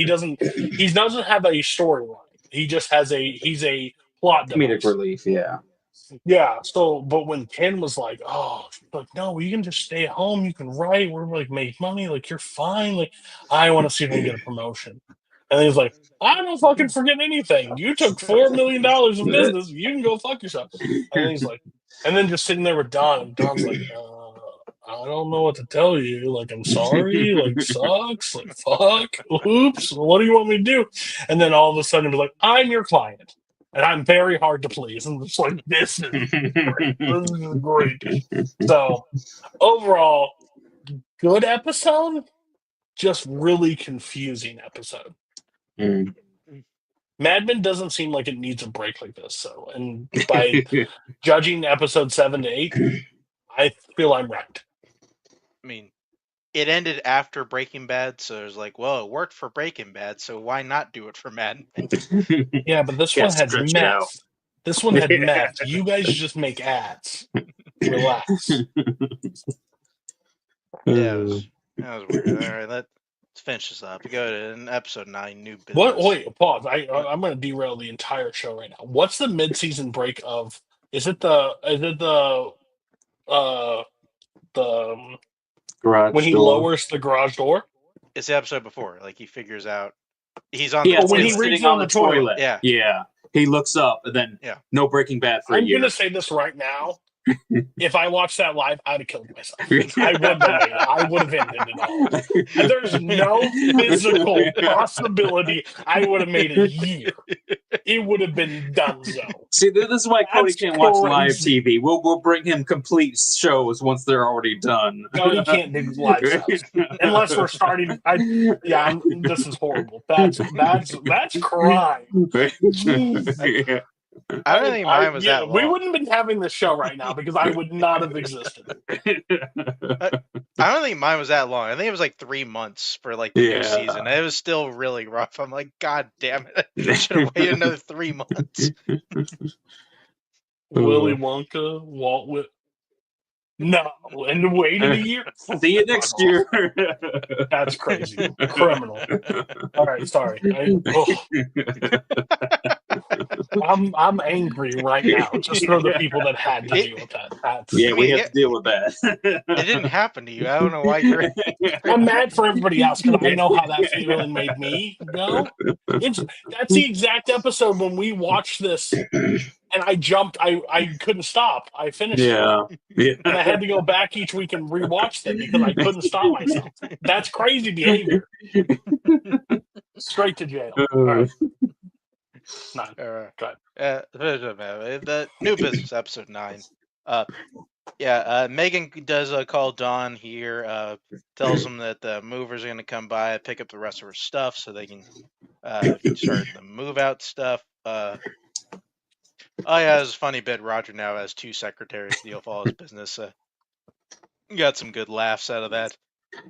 doesn't have a storyline. He just has he's a plot Comedic device. relief, yeah. Yeah. So, but when Ken was like, "Oh, like no, you can just stay at home. You can write. We're like make money. Like you're fine. Like I want to see if I can get a promotion." And then he's like, "I don't fucking forget anything. You took $4 million of business. You can go fuck yourself." And then he's like, and then just sitting there with Don, and Don's like, I don't know what to tell you. Like, I'm sorry. Like, sucks. Like, fuck. Oops. What do you want me to do? And then all of a sudden, be like, I'm your client, and I'm very hard to please. And it's like, this is great. This is great. So, overall, good episode. Just really confusing episode. Mm. Mad Men doesn't seem like it needs a break like this. So, and by judging episode 7 to 8, I feel I'm right. I mean, it ended after Breaking Bad, so it was like, well, it worked for Breaking Bad, so why not do it for Mad Men? Yeah, but this one had stretch it out. meth. This one had meth. You guys just make ads. Relax. Yeah, that was weird. All right, let's finish this up. We go to episode 9, New Business. What? Wait, pause. I'm going to derail the entire show right now. What's the mid-season break of? Is it the Garage when he door. lowers the garage door? It's the episode before. Like he figures out he's on. Yeah, the when toilet. he reads sitting on the toilet. Yeah. Yeah. He looks up and then no Breaking Bad for a I'm year. going to say this right now. If I watched that live, I'd have killed myself. I would have ended it all. And there's no physical possibility I would have made a year. It would have been done so. See, this is why Cody That's can't watch live crazy. TV. We'll bring him complete shows once they're already done. No, he can't do live shows unless we're starting. This is horrible. That's crime. Yeah. I don't think mine was that long. We wouldn't have been having this show right now because I would not have existed. I don't think mine was that long. I think it was like 3 months for like the new season. It was still really rough. I'm like, God damn it! I should have waited another 3 months. Willy Wonka, Walt Whitman. No, and waited a year. See you next year. That's crazy. Criminal. All right, sorry. I'm angry right now just for the people that had to deal with that. We have to deal with that. It didn't happen to you. I don't know why you're. I'm mad for everybody else because I know how that feeling made me go. That's the exact episode when we watched this, and I jumped. I couldn't stop. I finished it, Yeah. and I had to go back each week and rewatch them because I couldn't stop myself. That's crazy behavior. Straight to jail. All right. No, go ahead. The new business episode 9. Megan does call Dawn here. Tells him that the movers are gonna come by, pick up the rest of her stuff, so they can start the move out stuff. Oh yeah, it's a funny bit. Roger now has 2 secretaries to deal with all his business. Got some good laughs out of that.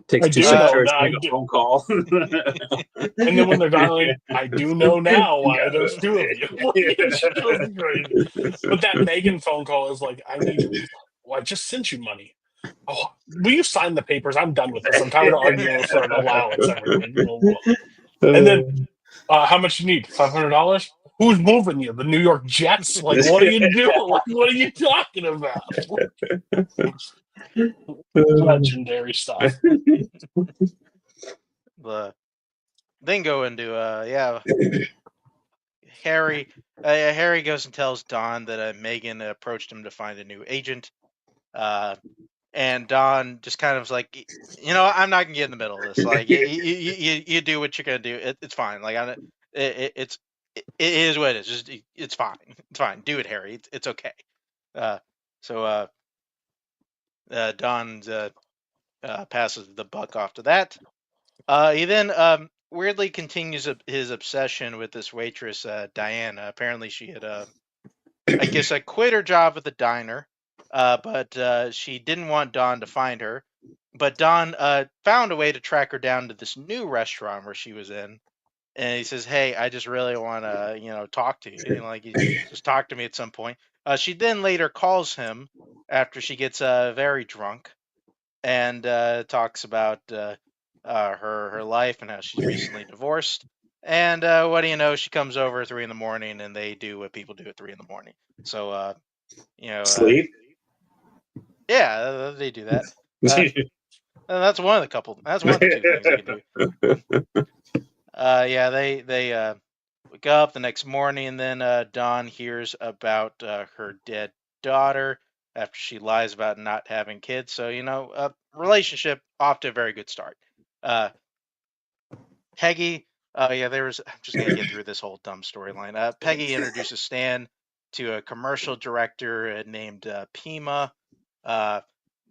Takes I 2 do know secretaries that to I make a do. phone call. And then when they're dialing, I do know now why there's 2 of you. It's just crazy. But that Megan phone call is like, I just sent you money. Oh, will you sign the papers? I'm done with this. I'm tired of arguing for an allowance every week. And then, how much you need? $500? Who's moving you? The New York Jets? Like, what are you doing? Like, what are you talking about? Legendary stuff. Then go into Harry. Harry goes and tells Don that Megan approached him to find a new agent. And Don just kind of was like, I'm not gonna get in the middle of this. Like, you do what you're gonna do. It's fine. Like, it is what it is. Just it's fine. It's fine. Do it, Harry. It's okay. So Don passes the buck off to that. He then weirdly continues his obsession with this waitress, Diana. Apparently, she had I guess I quit her job at the diner, but she didn't want Dawn to find her. But Dawn found a way to track her down to this new restaurant where she was in, and he says, "Hey, I just really want to, talk to you. Like, you just talk to me at some point." She then later calls him after she gets very drunk, and talks about her life and how she's recently divorced. And what do you know? She comes over at 3 a.m, and they do what people do at 3 a.m. So Sleep. yeah, they do that. That's one of the couple. That's one of the 2 things they can do. They wake up the next morning, and then Dawn hears about her dead daughter after she lies about not having kids. So relationship off to a very good start. Peggy. I'm just gonna get through this whole dumb storyline. Peggy introduces Stan to a commercial director named Pima. I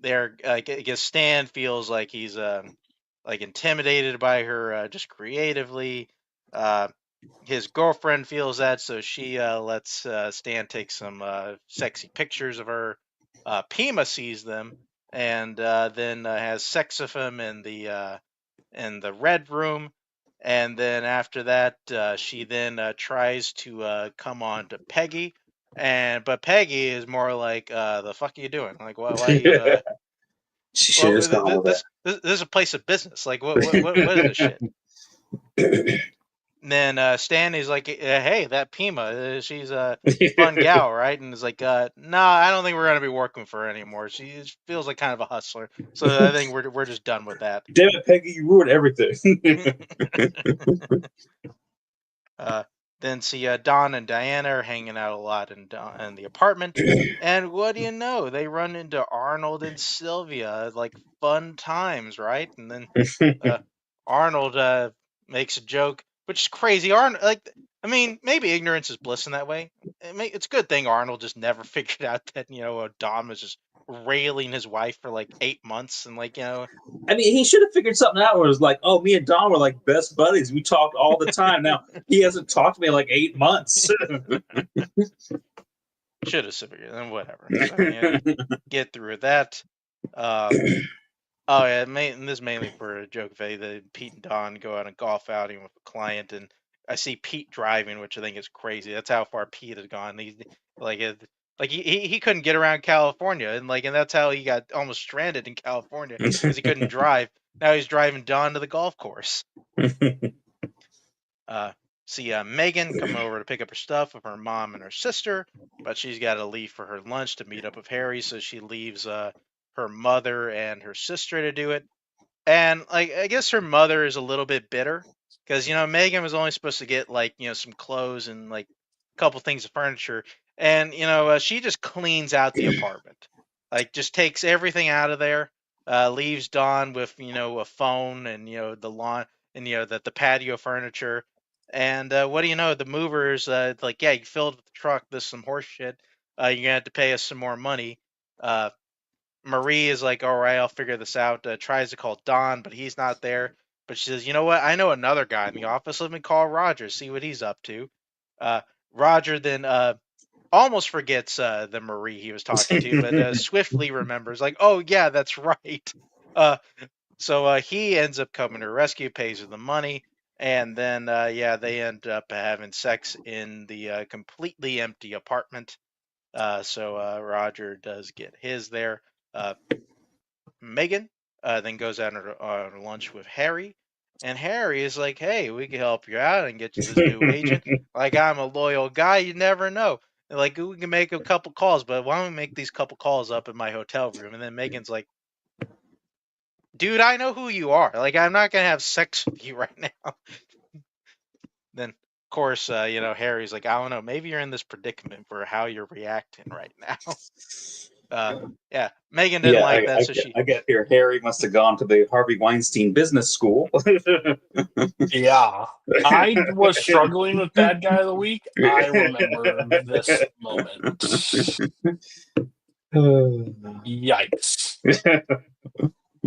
guess Stan feels like he's like intimidated by her just creatively. His girlfriend feels that, so she lets Stan take some sexy pictures of her. Pima sees them and then has sex with him in the red room. And then after that, she then tries to come on to Peggy, but Peggy is more like, "The fuck are you doing? Like, why you? She should have gone with This is a place of business. Like, what is this shit?" And then Stanley's like, "Hey, that Pima, she's a fun it. gal, right?" And he's like, "Nah, I don't think we're gonna be working for her anymore. She feels like kind of a hustler. So I think we're just done with that." Damn it, Peggy, you ruined everything. Then see Don and Diana are hanging out a lot in the apartment, and what do you know? They run into Arnold and Sylvia, like fun times, right? And then Arnold makes a joke, which is crazy. Arnold, I mean, maybe ignorance is bliss in that way. It's a good thing Arnold just never figured out that Don was just railing his wife for like 8 months, and I mean, he should have figured something out where it was like, oh, me and Don were like best buddies. We talked all the time. Now, he hasn't talked to me in like 8 months. should have figured, and whatever. So, get through that. Oh yeah, and this is mainly for a joke. Pete and Don go on a golf outing with a client, and I see Pete driving, which I think is crazy. That's how far Pete has gone. He's he couldn't get around California, and that's how he got almost stranded in California because he couldn't drive. Now he's driving Don to the golf course. See Megan come over to pick up her stuff with her mom and her sister, but she's got to leave for her lunch to meet up with Harry, so she leaves her mother and her sister to do it. And I guess her mother is a little bit bitter because Megan was only supposed to get some clothes and a couple things of furniture, And she just cleans out the apartment, like just takes everything out of there, leaves Dawn with a phone and the lawn and the patio furniture. And what do you know? The movers like, yeah, you filled the truck. This is some horse shit. You're gonna have to pay us some more money. Uh, Marie is like, all right, I'll figure this out. Tries to call Don, but he's not there. But she says, you know what? I know another guy in the office. Let me call Roger, see what he's up to. Roger then almost forgets the Marie he was talking to, but swiftly remembers, like, oh, yeah, that's right. So he ends up coming to rescue, pays her the money. And then, they end up having sex in the completely empty apartment. So Roger does get his there. Megan then goes out on lunch with Harry, and Harry is like, "Hey, we can help you out and get you this new agent. Like, I'm a loyal guy. You never know. Like, we can make a couple calls, but why don't we make these couple calls up in my hotel room?" And then Megan's like, "Dude, I know who you are. Like, I'm not gonna have sex with you right now." Then, of course, Harry's like, "I don't know. Maybe you're in this predicament for how you're reacting right now." Yeah, Megan didn't Yeah, like that, so she. I get here. Harry must have gone to the Harvey Weinstein Business School. Yeah. I was struggling with Bad Guy of the Week. I remember this moment. Yikes.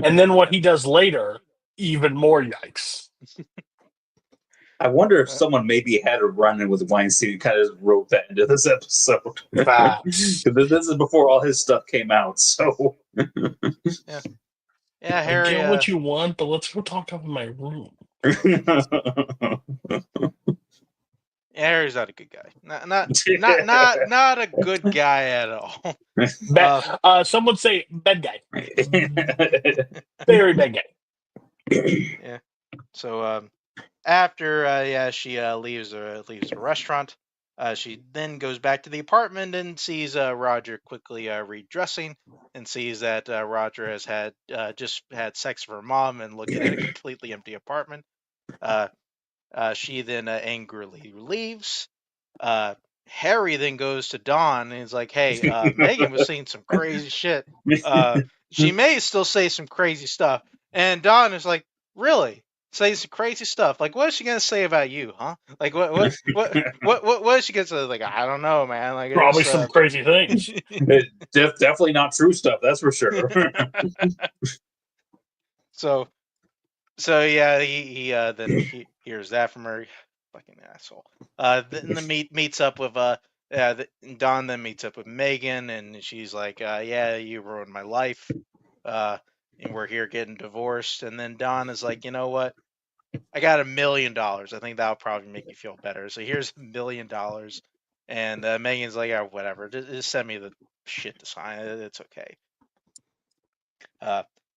And then what he does later, even more yikes. I wonder if someone maybe had a run-in with Weinstein and kind of just wrote that into this episode. Facts. This is before all his stuff came out, so. Yeah, Harry. I get what you want, but let's go talk up in my room. Harry's not a good guy. Not a good guy at all. Some would say bad guy. Very bad guy. Yeah. So after she leaves the restaurant, she then goes back to the apartment and sees Roger quickly redressing, and sees that Roger has just had sex with her mom and looking at a completely empty apartment. She then angrily leaves. Harry then goes to Dawn and is like, "Hey, Megan was saying some crazy shit. She may still say some crazy stuff." And Dawn is like, "Really? Say some crazy stuff? Like, what is she gonna say about you, huh? Like, what is she gonna say? Like, I don't know, man. Like, probably some crazy things. Definitely not true stuff, that's for sure." So yeah, he then he hears that from her. Fucking asshole. Then meets up with Dawn then meets up with Megan, and she's like, "Yeah, you ruined my life, and we're here getting divorced." And then Dawn is like, "You know what? I got $1 million. I think that'll probably make you feel better. So here's $1 million." And Megan's like, "Oh, whatever. Just send me the shit to sign. It's okay."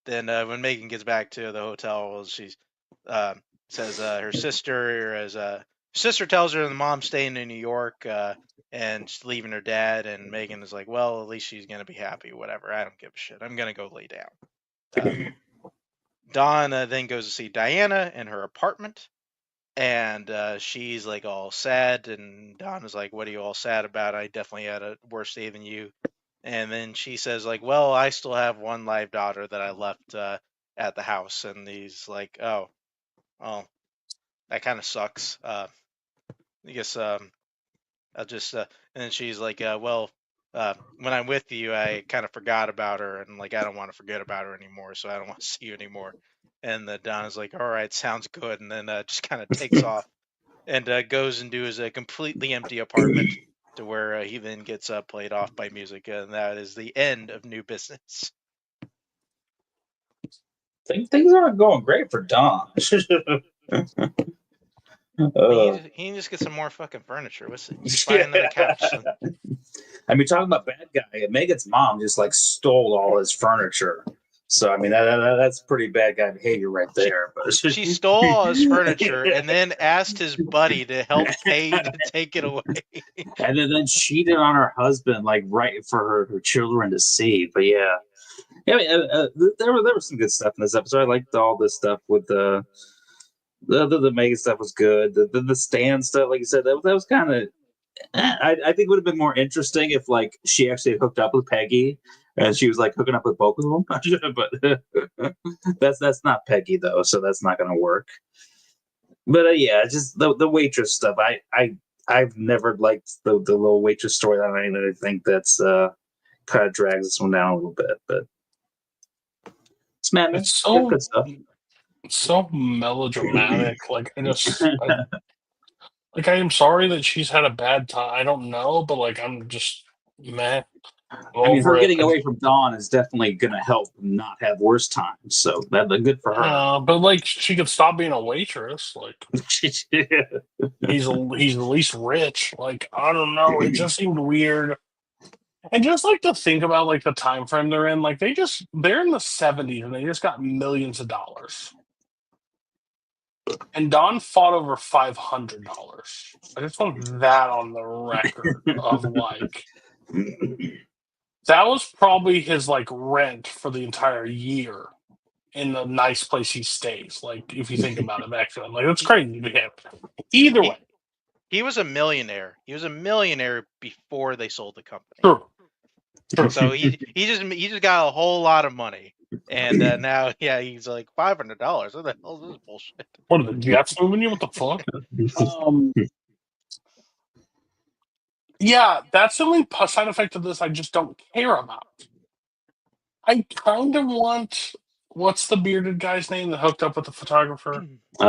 Then when Megan gets back to the hotel, she says her sister tells her the mom's staying in New York and she's leaving her dad. And Megan is like, "Well, at least she's gonna be happy. Whatever. I don't give a shit. I'm gonna go lay down." Dawn then goes to see Diana in her apartment, and she's like all sad. And Dawn is like, "What are you all sad about? I definitely had a worse day than you." And then she says, like, "Well, I still have one live daughter that I left at the house." And he's like, "Oh, well, that kind of sucks. I guess I'll just." And then she's like, "Well, when I'm with you, I kind of forgot about her, and like I don't want to forget about her anymore, so I don't want to see you anymore." And Donna's like, "All right, sounds good," and then just kind of takes off and goes into his completely empty apartment, to where he then gets played off by music, and that is the end of New Business. Things aren't going great for Don. He can just get some more fucking furniture. Just buy another couch. I mean, talking about bad guy, Megan's mom just like stole all his furniture. So I mean, that's pretty bad guy behavior right there. She stole all his furniture and then asked his buddy to help pay to take it away. And then cheated on her husband, like right for her children to see. But yeah, I mean, there was some good stuff in this episode. I liked all this stuff with the Megan stuff was good. The Stan stuff, like you said, that was kind of I think it would have been more interesting if like she actually hooked up with Peggy and she was like hooking up with both of them. But that's not Peggy though, so that's not going to work. But yeah, just the waitress stuff. I've never liked the little waitress storyline. I think that's kind of drags this one down a little bit. But it's madman. It's Yeah, good stuff. so melodramatic. Like I am sorry that she's had a bad time. I don't know, but like I'm just meh I mean, her over it. getting away from Dawn is definitely going to help not have worse times. So that's good for her. But like she could stop being a waitress. Like he's at least rich. Like I don't know. It just seemed weird. And just like to think about like the time frame they're in. Like they're in the 70s and they just got millions of dollars. And Don fought over $500. I just want that on the record of like that was probably his like rent for the entire year in the nice place he stays. Like if you think about it back then, like that's crazy to him. Either way, He was a millionaire. He was a millionaire before they sold the company. true. So he just got a whole lot of money, and now he's like $500. What the hell is this bullshit? What are the Jets moving you? What the fuck? Yeah, that's the only side effect of this I just don't care about. I kind of want what's the bearded guy's name that hooked up with the photographer?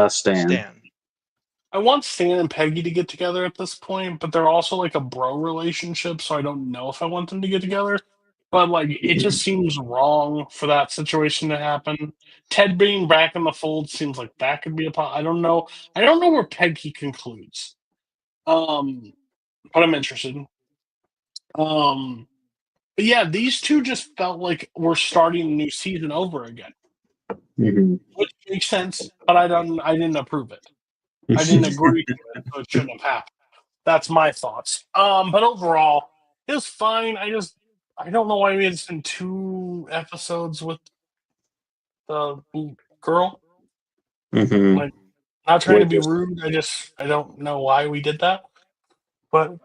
Stan. I want Stan and Peggy to get together at this point, but they're also like a bro relationship, so I don't know if I want them to get together. But like, it just seems wrong for that situation to happen. Ted being back in the fold seems like that could be I don't know. I don't know where Peggy concludes. But I'm interested. But yeah, these two just felt like we're starting a new season over again, which makes sense. But I didn't approve it. I didn't agree to it, so it shouldn't have happened. That's my thoughts. But overall, it was fine. I don't know why we had to spend 2 episodes with the girl. Like, not trying to be rude. I don't know why we did that. But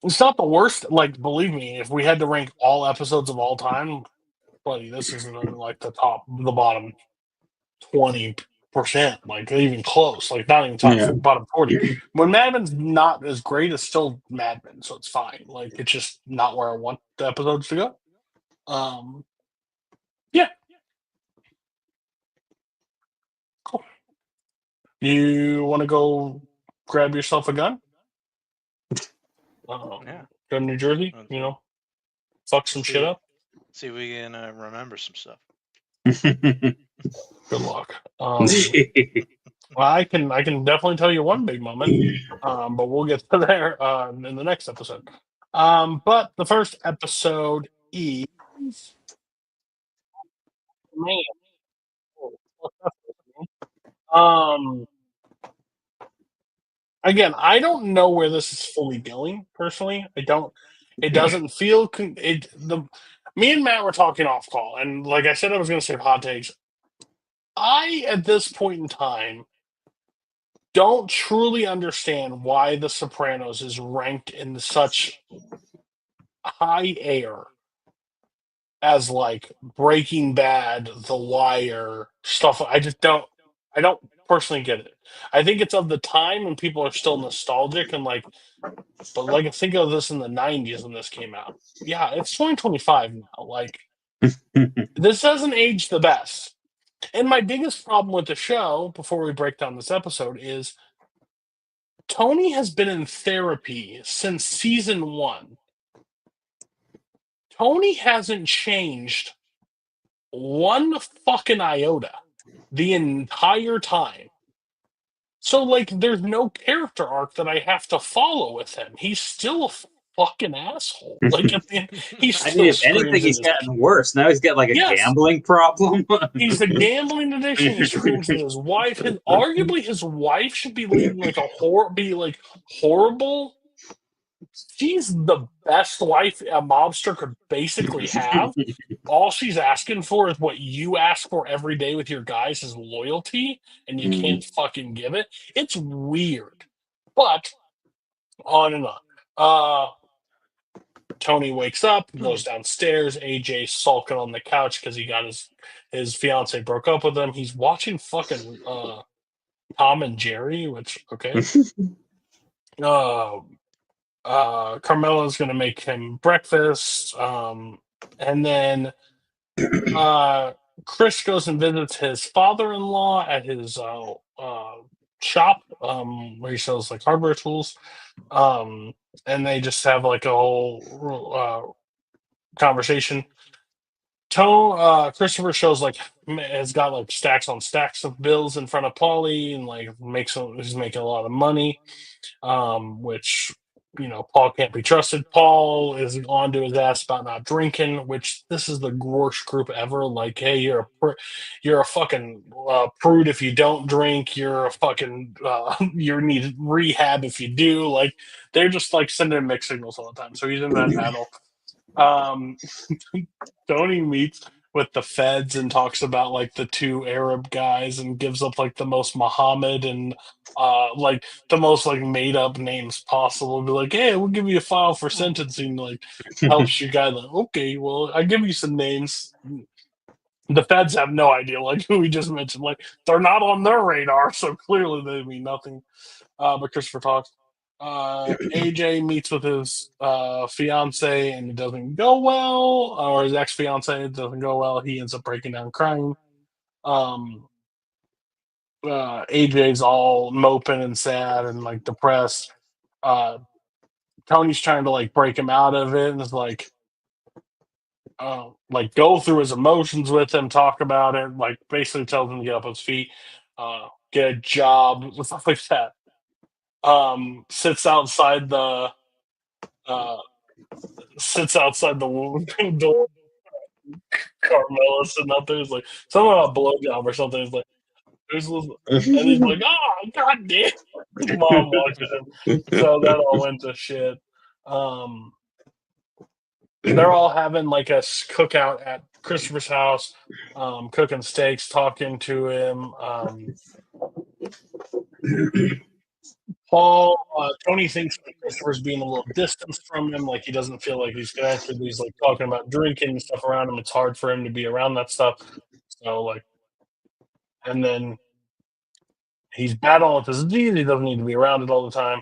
it's not the worst. Like, believe me, if we had to rank all episodes of all time, buddy, this isn't in like the bottom 20%, like even close, like not even bottom 40. When Mad Men's not as great, it's still Mad Men, so it's fine. Like it's just not where I want the episodes to go. Yeah. Cool. You want to go grab yourself a gun? Yeah. Go to New Jersey, fuck some shit up. See if we can remember some stuff. Good luck. Well, I can definitely tell you one big moment, but we'll get to there in the next episode. But the first episode is man. Again, I don't know where this is fully going. Personally, I don't. It doesn't feel Me and Matt were talking off call, and like I said, I was going to say hot takes. I, at this point in time, don't truly understand why The Sopranos is ranked in such high air as like Breaking Bad, The Wire, stuff. I don't personally get it. I think it's of the time and people are still nostalgic and like, but like think of this in the 90s when this came out. Yeah, it's 2025 now. Like this doesn't age the best. And my biggest problem with the show, before we break down this episode, is Tony has been in therapy since season 1. Tony hasn't changed one fucking iota the entire time. So, like, there's no character arc that I have to follow with him. He's still a fucking asshole. Like, at the end, he's still if anything, he's gotten worse. Now he's got like a gambling problem. He's a gambling addiction. He screams at his wife. Arguably, his wife should be leading like horrible. She's the best wife a mobster could basically have. All she's asking for is what you ask for every day with your guys is loyalty, and you can't fucking give it. It's weird. But On and on. Tony wakes up, goes downstairs. AJ sulking on the couch because he got his fiance broke up with him. He's watching fucking Tom and Jerry, which okay. Carmela's gonna make him breakfast, and then Chris goes and visits his father-in-law at his shop, where he sells like hardware tools, and they just have like a whole conversation. Christopher shows like has got like stacks on stacks of bills in front of Paulie, and like he's making a lot of money, which Paul can't be trusted. Paul is on to his ass about not drinking, which this is the worst group ever. Like, hey, you're a fucking prude if you don't drink. You're a fucking you need rehab if you do. Like, they're just like sending mixed signals all the time. So he's in that battle. Tony meets with the feds and talks about like the two Arab guys and gives up like the most Muhammad and like the most like made up names possible. Be like, hey, we'll give you a file for sentencing. Like, helps you guys. Like, okay, well, I give you some names. The feds have no idea, like who we just mentioned. Like, they're not on their radar, so clearly they mean nothing. But Christopher talks. AJ meets with his fiance and it doesn't go well, or his ex fiance, it doesn't go well. He ends up breaking down crying. AJ's all moping and sad and like depressed. Tony's trying to like break him out of it and is like go through his emotions with him, talk about it, like basically tells him to get up on his feet, get a job, stuff like that. Sits outside the door. Carmela sitting out there is like something about blowjob or something. It's like and he's like, oh god damn. His mom watches him. So that all went to shit. They're all having like a cookout at Christopher's house, cooking steaks, talking to him. Tony thinks that Christopher's being a little distanced from him, like he doesn't feel like he's connected. He's like talking about drinking and stuff around him. It's hard for him to be around that stuff. So like, and then he's battling with his disease. He doesn't need to be around it all the time.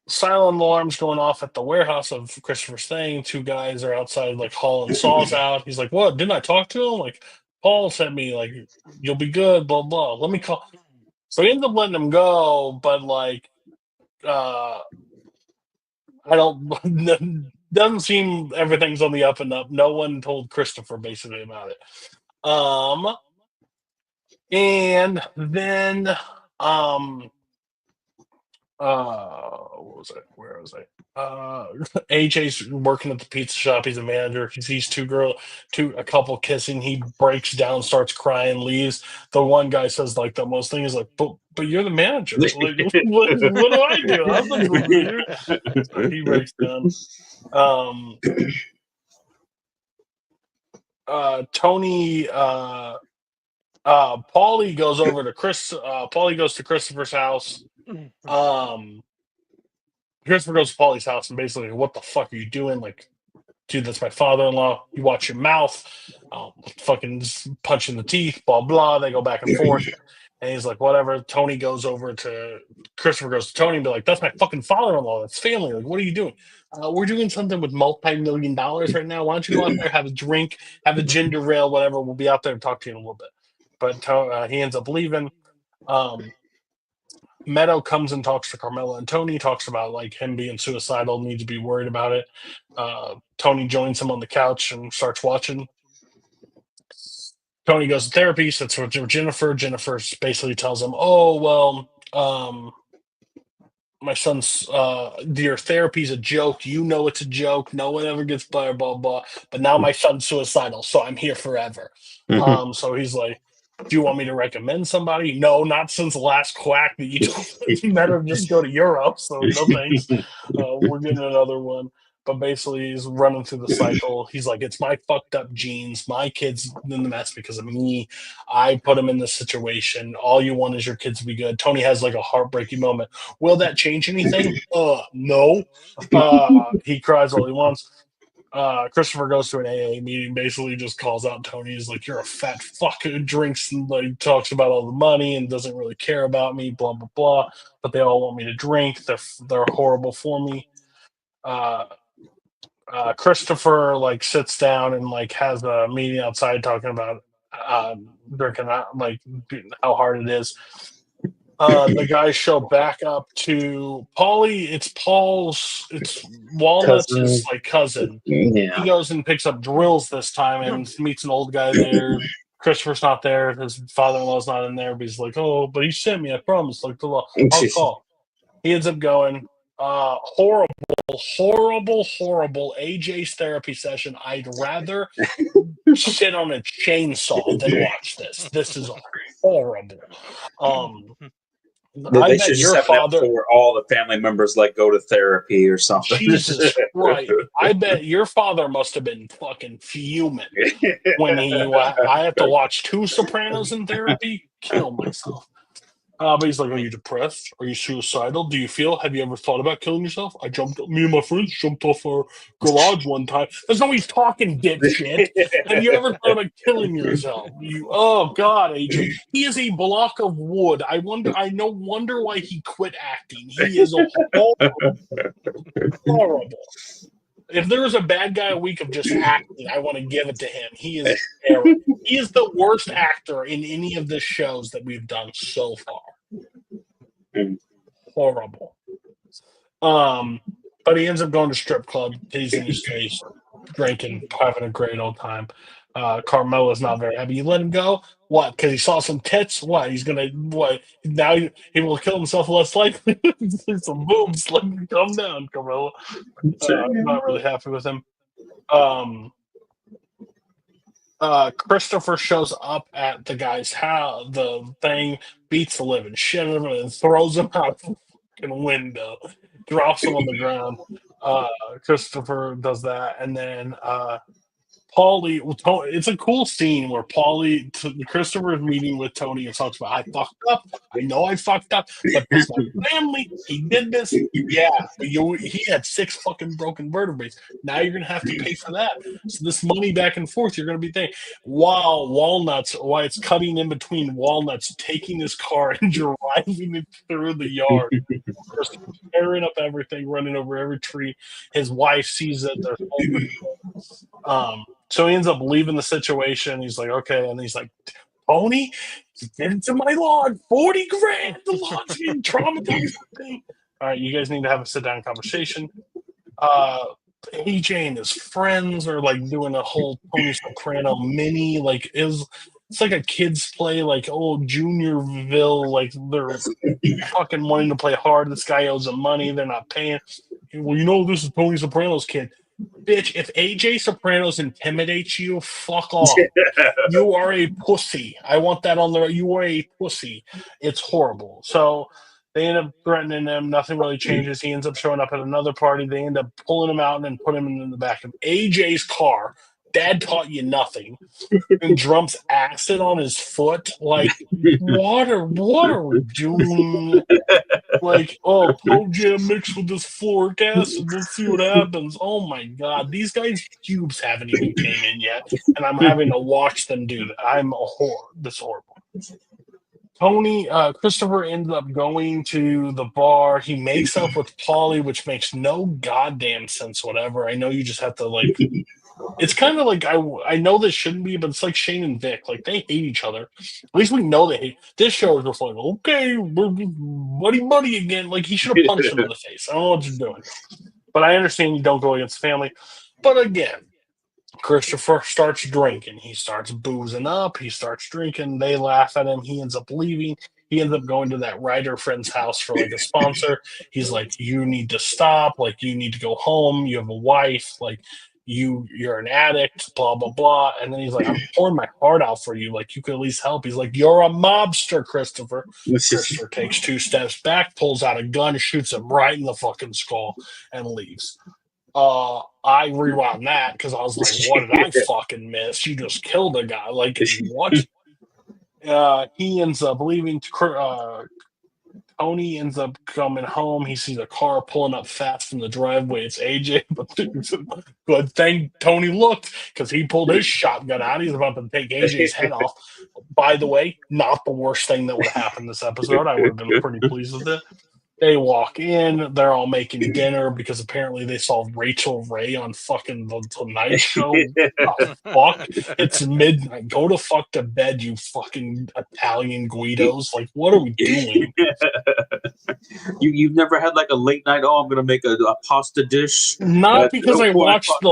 Silent alarms going off at the warehouse of Christopher's thing. Two guys are outside, like hauling saws out. He's like, "What? Didn't I talk to him? Like, Paul sent me. Like, you'll be good. Blah blah. Let me call." So he ends up letting him go, but like, I don't. Doesn't seem everything's on the up and up. No one told Christopher basically about it. And then what was it? Where was I? AJ's working at the pizza shop. He's a manager. He sees a couple kissing. He breaks down, starts crying, leaves. The one guy says like the most thing is like, but you're the manager. Like, what do I do? I'm the manager. So he breaks down. Tony Paulie goes over to Paulie goes to Christopher's house. Christopher goes to Paulie's house and basically, what the fuck are you doing? Like, dude, that's my father-in-law. You watch your mouth. Fucking punch in the teeth, blah, blah. They go back and forth. And he's like, whatever. Christopher goes to Tony and be like, that's my fucking father-in-law. That's family. Like, what are you doing? We're doing something with multi-million dollars right now. Why don't you go out there, have a drink, have a ginger ale, whatever. We'll be out there and talk to you in a little bit. But he ends up leaving. Meadow comes and talks to Carmela and Tony, talks about like him being suicidal, need to be worried about it. Tony joins him on the couch and starts watching. Tony goes to therapy, sits with Jennifer. Jennifer basically tells him, oh, well, my son's, your therapy's a joke. You know it's a joke. No one ever gets blah, blah, blah. But now my son's suicidal, so I'm here forever. So he's like, do you want me to recommend somebody? No, not since the last quack that you told me. You better just go to Europe. So no thanks. We're getting another one. but basically he's running through the cycle. He's like, it's my fucked up genes. My kid's in the mess because of me. I put him in this situation. All you want is your kids to be good. Tony has like a heartbreaking moment. Will that change anything? No. He cries all he wants. Christopher goes to an AA meeting, basically just calls out Tony. He's like, you're a fat fuck who drinks and like talks about all the money and doesn't really care about me, blah, blah, blah. But they all want me to drink. They're horrible for me. Christopher like sits down and like has a meeting outside talking about drinking, like how hard it is. The guys show back up to Paulie. It's Walnuts' Cousin. like cousin. Yeah. He goes and picks up drills this time and meets an old guy there. Christopher's not there. His father-in-law's not in there, but he's like, oh, but he sent me, I promise. Like, I'll call. He ends up going. Horrible AJ's therapy session. I'd rather sit on a chainsaw than watch this. This is horrible. I They bet should just your have father. where all the family members like go to therapy or something. Jesus Christ! I bet your father must have been fucking fuming when he. I have to watch 2 Sopranos in therapy. Kill myself. But he's like, are you depressed? Are you suicidal? Do you feel? Have you ever thought about killing yourself? Me and my friends jumped off our garage one time. That's not what he's talking, dipshit. Have you ever thought about killing yourself? Oh God, AJ. He is a block of wood. I wonder why he quit acting. He is horrible. If there was a bad guy a week of just acting, I want to give it to him. He is terrible. He is the worst actor in any of the shows that we've done so far. Horrible. But he ends up going to strip club, teasing his face, drinking, having a great old time. Carmela's not very happy. You let him go? What? Because he saw some tits? What? He's gonna what? Now he will kill himself less likely. Some boobs. Let him calm down, Carmela. I'm not really happy with him. Christopher shows up at the guy's house. The thing beats the living shit out of him and throws him out the fucking window, drops him on the ground. Christopher does that, and then Paulie. It's a cool scene where Christopher is meeting with Tony and talks about I fucked up. I know I fucked up, but this is my family. He did this. Yeah, he had 6 fucking broken vertebrae. Now you're gonna have to pay for that. So this money back and forth, you're gonna be thinking, why it's cutting in between Walnuts, taking his car and driving it through the yard, tearing up everything, running over every tree. His wife sees it. So he ends up leaving the situation. He's like, okay. And he's like, Tony, get into my lawn. 40 grand. The lawn's getting traumatized. All right, you guys need to have a sit-down conversation. AJ and his friends are like doing a whole Tony Soprano mini. Like, it's like a kid's play, like old Juniorville. Like, they're fucking wanting to play hard. This guy owes them money. They're not paying. Well, this is Tony Soprano's kid. Bitch, if AJ Sopranos intimidates you, fuck off. You are a pussy. I want that on there. You are a pussy. It's horrible. So they end up threatening him. Nothing really changes. He ends up showing up at another party. They end up pulling him out and put him in the back of AJ's car. Dad taught you nothing. And drumps acid on his foot. Like, what are we doing? Like, Pro Jam mixed with this fluoric acid. Let's see what happens. Oh my God, these guys' pubes haven't even came in yet, and I'm having to watch them do that. I'm a whore. This is horrible. Christopher ends up going to the bar. He makes up with Paulie, which makes no goddamn sense. Whatever. I know you just have to like. It's kind of like I know this shouldn't be, but it's like Shane and Vic. Like they hate each other. At least we know they hate. This show is just like, okay, we're buddy again. Like he should have punched him in the face. I don't know what you're doing, but I understand you don't go against family. But again, Christopher starts drinking. He starts boozing up. He starts drinking. They laugh at him. He ends up leaving. He ends up going to that writer friend's house for like a sponsor. He's like, you need to stop. Like you need to go home. You have a wife. Like. You're an addict, blah, blah, blah. And then he's like, I'm pouring my heart out for you. Like, you could at least help. He's like, you're a mobster, Christopher. Christopher takes 2 steps back, pulls out a gun, shoots him right in the fucking skull, and leaves. I rewound that because I was like, what did I fucking miss? You just killed a guy. Like, what? He ends up leaving. Tony ends up coming home. He sees a car pulling up fast in the driveway. It's AJ, but good thing Tony looked because he pulled his shotgun out. He's about to take AJ's head off. By the way, not the worst thing that would have happened this episode. I would have been pretty pleased with it. They walk in, they're all making dinner because apparently they saw Rachel Ray on fucking the Tonight Show. Oh, fuck. It's midnight. Go to fuck to bed, you fucking Italian Guidos. Like, what are we doing? You've never had like a late night, oh, I'm gonna make a pasta dish. Not because I watched the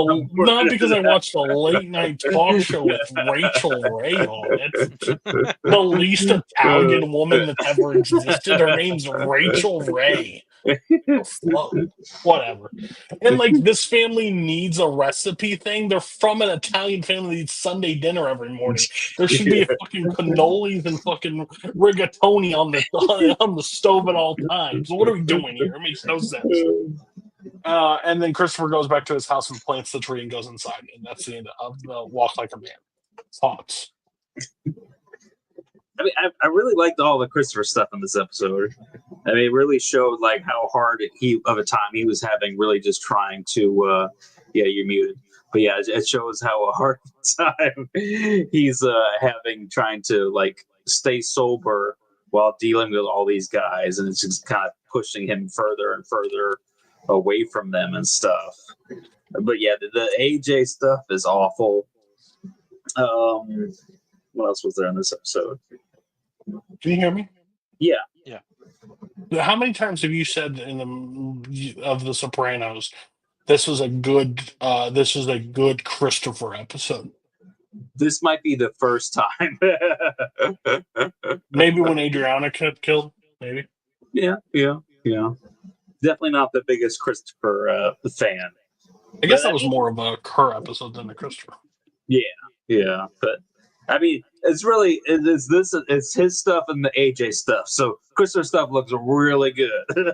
late night talk show with Rachel Ray on it. The least Italian woman that ever existed. Her name's Rachel Ray. Whatever. And like this family needs a recipe thing. They're from an Italian family that eats Sunday dinner every morning. There should be a fucking cannolis and fucking rigatoni on the stove at all times. What are we doing here? It makes no sense. And then Christopher goes back to his house and plants the tree and goes inside. And that's the end of the Walk Like a Man. Thoughts? I mean, I really liked all the Christopher stuff in this episode. I mean, it really showed like how hard he was having, really just trying to. Yeah, you're muted. But yeah, it shows how a hard time he's having, trying to like stay sober while dealing with all these guys, and it's just kind of pushing him further and further away from them and stuff. But yeah, the AJ stuff is awful. What else was there in this episode? Can you hear me? Yeah. How many times have you said in the Sopranos, this is a good Christopher episode? This might be the first time. Maybe when Adriana got killed. Maybe. Yeah. Definitely not the biggest Christopher fan. I guess that was more of a Kerr episode than the Christopher. Yeah, but I mean, it's his stuff and the AJ stuff. So Christopher stuff looks really good.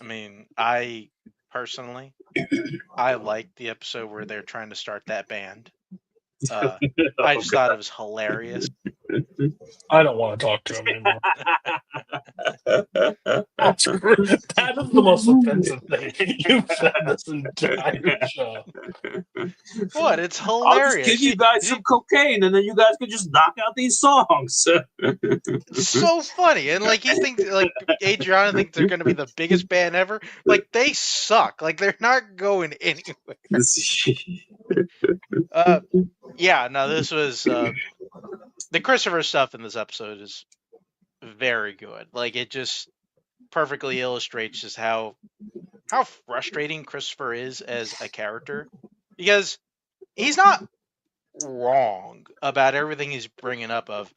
I mean, I personally, I liked the episode where they're trying to start that band. I just thought it was hilarious. I don't want to talk to him anymore. That is the most offensive thing you've said this entire show. What? It's hilarious. I'll just give you guys some cocaine, and then you guys can just knock out these songs. It's so funny, and like you think, like Adriana thinks they're going to be the biggest band ever. Like they suck. Like they're not going anywhere. Yeah. No, this was the Christopher stuff in this episode is very good. Like it just perfectly illustrates just how frustrating Christopher is as a character, because he's not wrong about everything he's bringing up. Of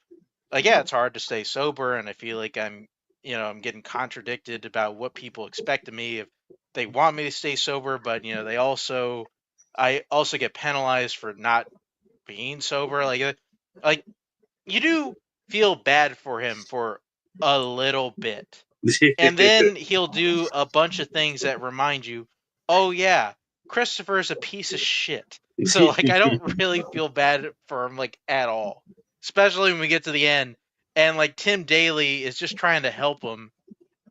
like, yeah, it's hard to stay sober, and I feel like I'm getting contradicted about what people expect of me if they want me to stay sober, but I also get penalized for not being sober. Like you do feel bad for him for a little bit. And then he'll do a bunch of things that remind you, oh yeah, Christopher's a piece of shit. So like I don't really feel bad for him like at all. Especially when we get to the end and like Tim Daly is just trying to help him,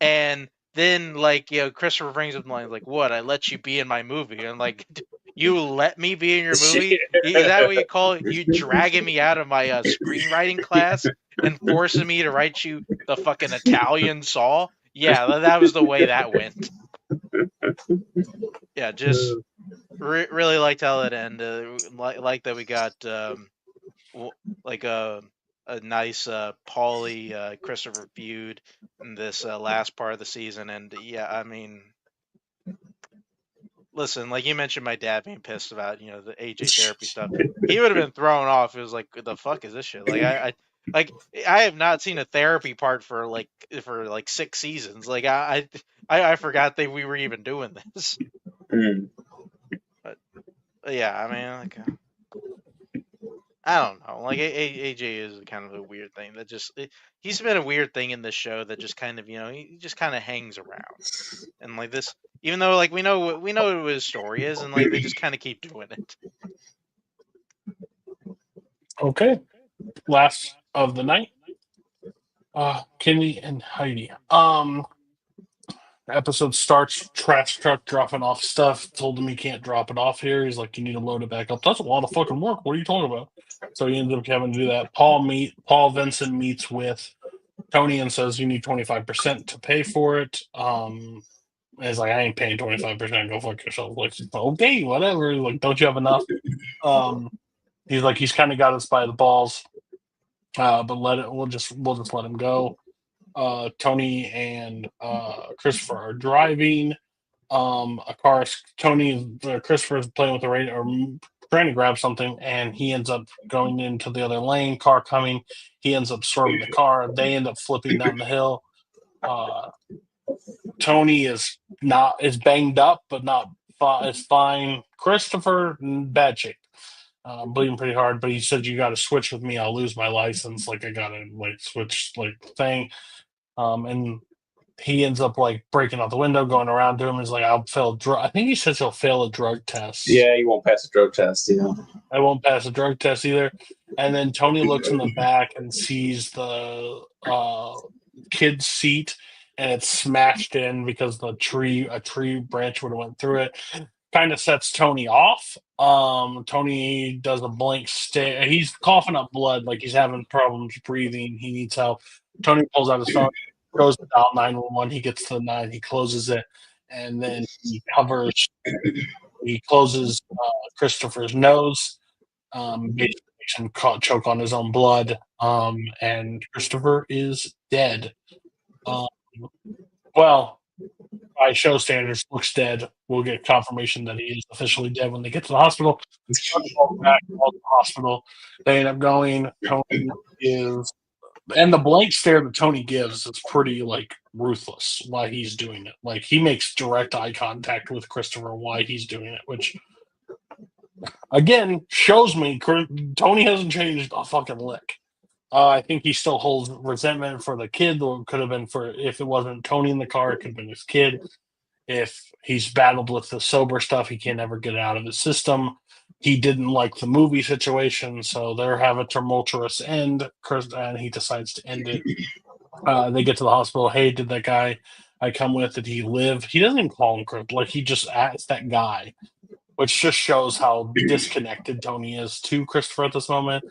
and then like Christopher brings up the line like, what, I let you be in my movie, and like, you let me be in your movie? Is that what you call it? You dragging me out of my screenwriting class and forcing me to write you the fucking Italian Saw? Yeah, that was the way that went. Yeah, just really liked how that ended. Like that we got like a nice Paulie Christopher feud in this last part of the season, and yeah, I mean, listen, like you mentioned, my dad being pissed about the AJ therapy stuff. He would have been thrown off. It was like, the fuck is this shit? Like I have not seen a therapy part for 6 seasons. Like I forgot that we were even doing this. But yeah, I mean, like I don't know. Like AJ is kind of a weird thing that he's been a weird thing in this show that just kind of he just kind of hangs around and like this, even though like we know what his story is and like they just kind of keep doing it. Okay, last of the night. Kenny and Heidi. Episode starts, trash truck dropping off stuff. Told him he can't drop it off here. He's like, you need to load it back up. That's a lot of fucking work. What are you talking about? So he ends up having to do that. Paul Vincent meets with Tony and says you need 25% to pay for it. And he's like, I ain't paying 25%. Go fuck yourself. Like, okay, whatever. Like, don't you have enough? He's like, he's kind of got us by the balls. But we'll just let him go. Tony and Christopher are driving a car. Christopher is playing with the radio or trying to grab something, and he ends up going into the other lane. Car coming, he ends up swerving the car. They end up flipping down the hill. Tony is banged up, but not is fine. Christopher, bad shape. Bleeding pretty hard, but he said, you got to switch with me, I'll lose my license. Like, I gotta switch thing. And he ends up breaking out the window, going around to him. He's like, I'll fail I think he says he'll fail a drug test. Yeah, he won't pass a drug test. Yeah, I won't pass a drug test either. And then Tony looks in the back and sees the kid's seat, and it's smashed in because a tree branch would have went through it. Kind of sets Tony off. Tony does a blank stare. He's coughing up blood, like he's having problems breathing. He needs help. Tony pulls out his phone, goes to dial 911. He gets to the 9. He closes it, and then he closes Christopher's nose. Basically makes him choke on his own blood. And Christopher is dead. Well, by show standards, looks dead. We'll get confirmation that he is officially dead when they get to the hospital. Back to the hospital. They end up going. Tony is, and the blank stare that Tony gives is pretty ruthless. Why he's doing it? He makes direct eye contact with Christopher. Why he's doing it, which again shows me Tony hasn't changed a fucking lick. I think he still holds resentment for the kid. Or could have been if it wasn't Tony in the car, it could have been his kid. If he's battled with the sober stuff, he can't ever get it out of his system. He didn't like the movie situation, so they have a tumultuous end, and he decides to end it. They get to the hospital. Hey, did that guy I come with, did he live? He doesn't even call him Chris. He just asks that guy, which just shows how disconnected Tony is to Christopher at this moment.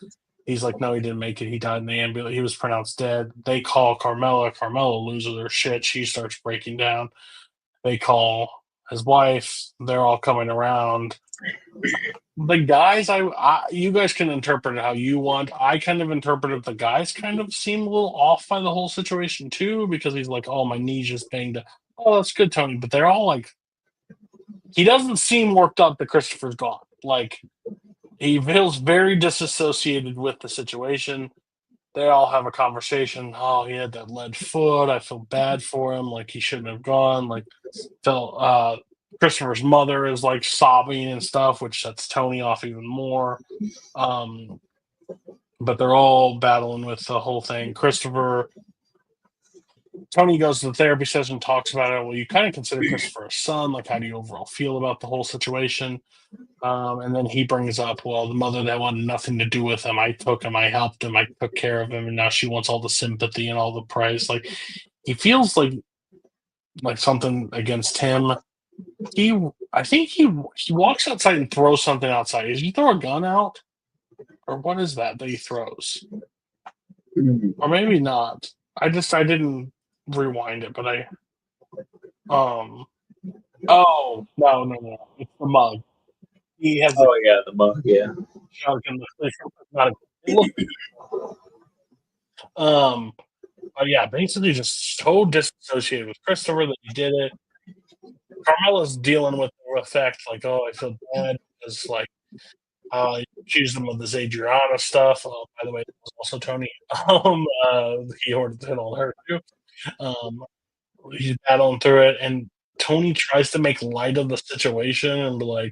He's like, no, he didn't make it. He died in the ambulance. He was pronounced dead. They call Carmela. Carmela loses her shit. She starts breaking down. They call his wife. They're all coming around. The guys, you guys can interpret it how you want. I kind of interpreted the guys kind of seem a little off by the whole situation too, because he's like, oh, my knee's just banged up. Oh, that's good, Tony. But they're all he doesn't seem worked up that Christopher's gone. He feels very disassociated with the situation. They all have a conversation. Oh, he had that lead foot. I feel bad for him. He shouldn't have gone. Christopher's mother is sobbing and stuff, which sets Tony off even more. But they're all battling with the whole thing. Tony goes to the therapy session, talks about it. Well, you kind of consider Christopher a son. How do you overall feel about the whole situation? And then he brings up, well, the mother that wanted nothing to do with him. I took him, I helped him, I took care of him, and now she wants all the sympathy and all the praise. He feels like something against him. I think he walks outside and throws something outside. Does he throw a gun out? Or what is that he throws? Or maybe not. I didn't rewind it, but oh no. It's the mug. He has the mug, yeah. Shark in the fish. But yeah, basically just so disassociated with Christopher that he did it. Carmela's dealing with the effect, oh, I feel bad because accused him of this Adriana stuff. Oh, by the way, it was also Tony. He ordered it on her too. He's battling through it, and Tony tries to make light of the situation and be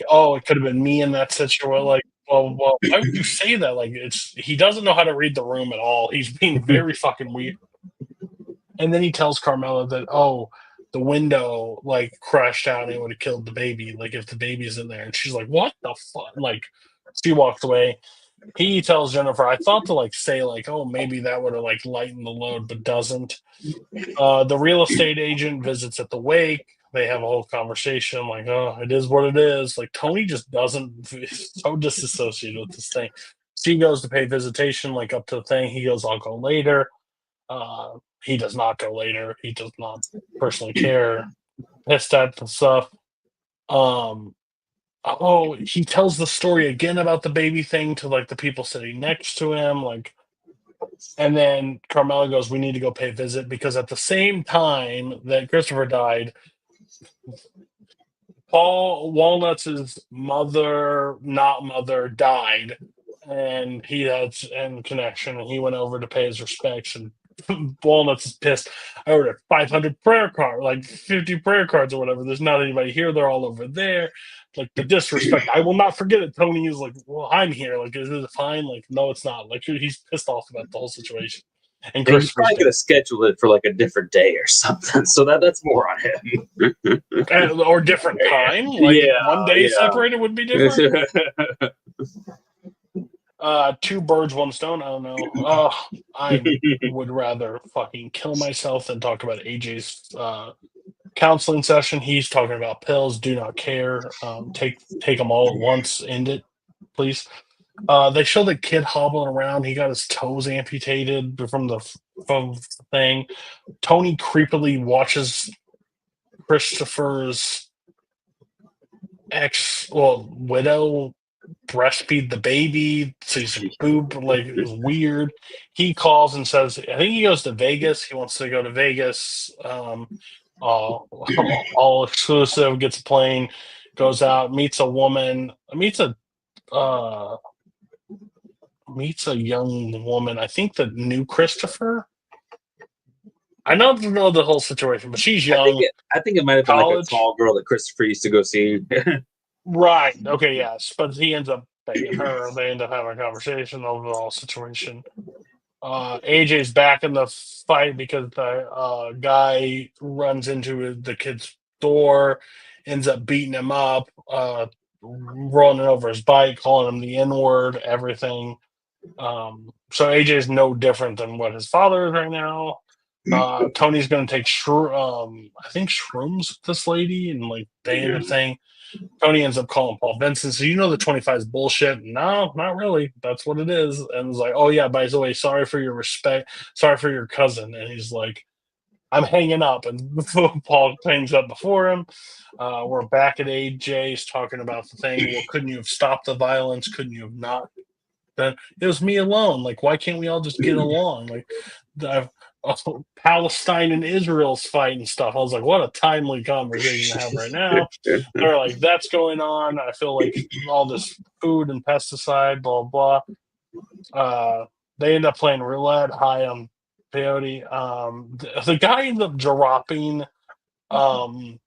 oh, it could have been me in that situation. Well, why would you say that? Like, he doesn't know how to read the room at all. He's being very fucking weird. And then he tells Carmela that, oh, the window like crashed out and it would have killed the baby. Like if the baby's in there, and she's like, "What the fuck?" Like she walks away. He tells Jennifer, "I thought to like say like, oh, maybe that would have like lightened the load, but doesn't." The real estate agent visits at the wake. They have a whole conversation like, "Oh, it is what it is." Like Tony just doesn't so disassociated with this thing. She goes to pay visitation, like up to the thing. He goes, "I'll go later." He does not go later. He does not personally care. Pissed at the stuff. Um, oh, he tells the story again about the baby thing to like the people sitting next to him, like, and then Carmela goes, "We need to go pay a visit," because at the same time that Christopher died, Paul Walnuts' mother, not mother, died, and he had an connection, and he went over to pay his respects. And Walnuts is pissed. I ordered 500 prayer cards, like 50 prayer cards or whatever. There's not anybody here. They're all over there. Like the disrespect. I will not forget it. Tony is like, "Well, I'm here. Like, is it fine?" Like, no, it's not. Like, he's pissed off about the whole situation. And And he's Christopher's probably dead. going to schedule it for like a different day or something. So that's more on him. Or different time. Like one day separated would be different. Two birds, one stone. I don't know. I would rather fucking kill myself than talk about AJ's counseling session. He's talking about pills. Do not care. Take them all at once. End it, please. They show the kid hobbling around. He got his toes amputated from the thing. Tony creepily watches Christopher's widow breastfeed the baby, sees a boob, like it was weird. He calls and says, I think he goes to Vegas. He wants to go to Vegas. All exclusive, gets a plane, goes out, meets a woman, uh, meets a young woman. I think the new Christopher. I don't know the whole situation, but she's young. I think it might have been like a College. tall girl that Christopher used to go see. Right. Okay. Yes. But he ends up begging her. They end up having a conversation over the whole situation. AJ's back in the fight because the guy runs into the kid's door, ends up beating him up, rolling over his bike, calling him the N word, everything. So AJ's no different than what his father is right now. Tony's going to take I think shrooms with this lady, and like they end up saying. Tony ends up calling Paul Vincent. So the 25 is bullshit. No, not really. That's what it is. And it's like, oh yeah, by the way, sorry for your respect. Sorry for your cousin. And he's like, I'm hanging up. And Paul hangs up before him. We're back at AJ's talking about the thing. Well, couldn't you have stopped the violence? Couldn't you have not? Then it was me alone. Like, why can't we all just get along? Like, Palestine and Israel's fight and stuff. I was like, what a timely conversation to have right now. They're like, that's going on. I feel like all this food and pesticide, blah blah. They end up playing roulette high on peyote. The guy ends up dropping. The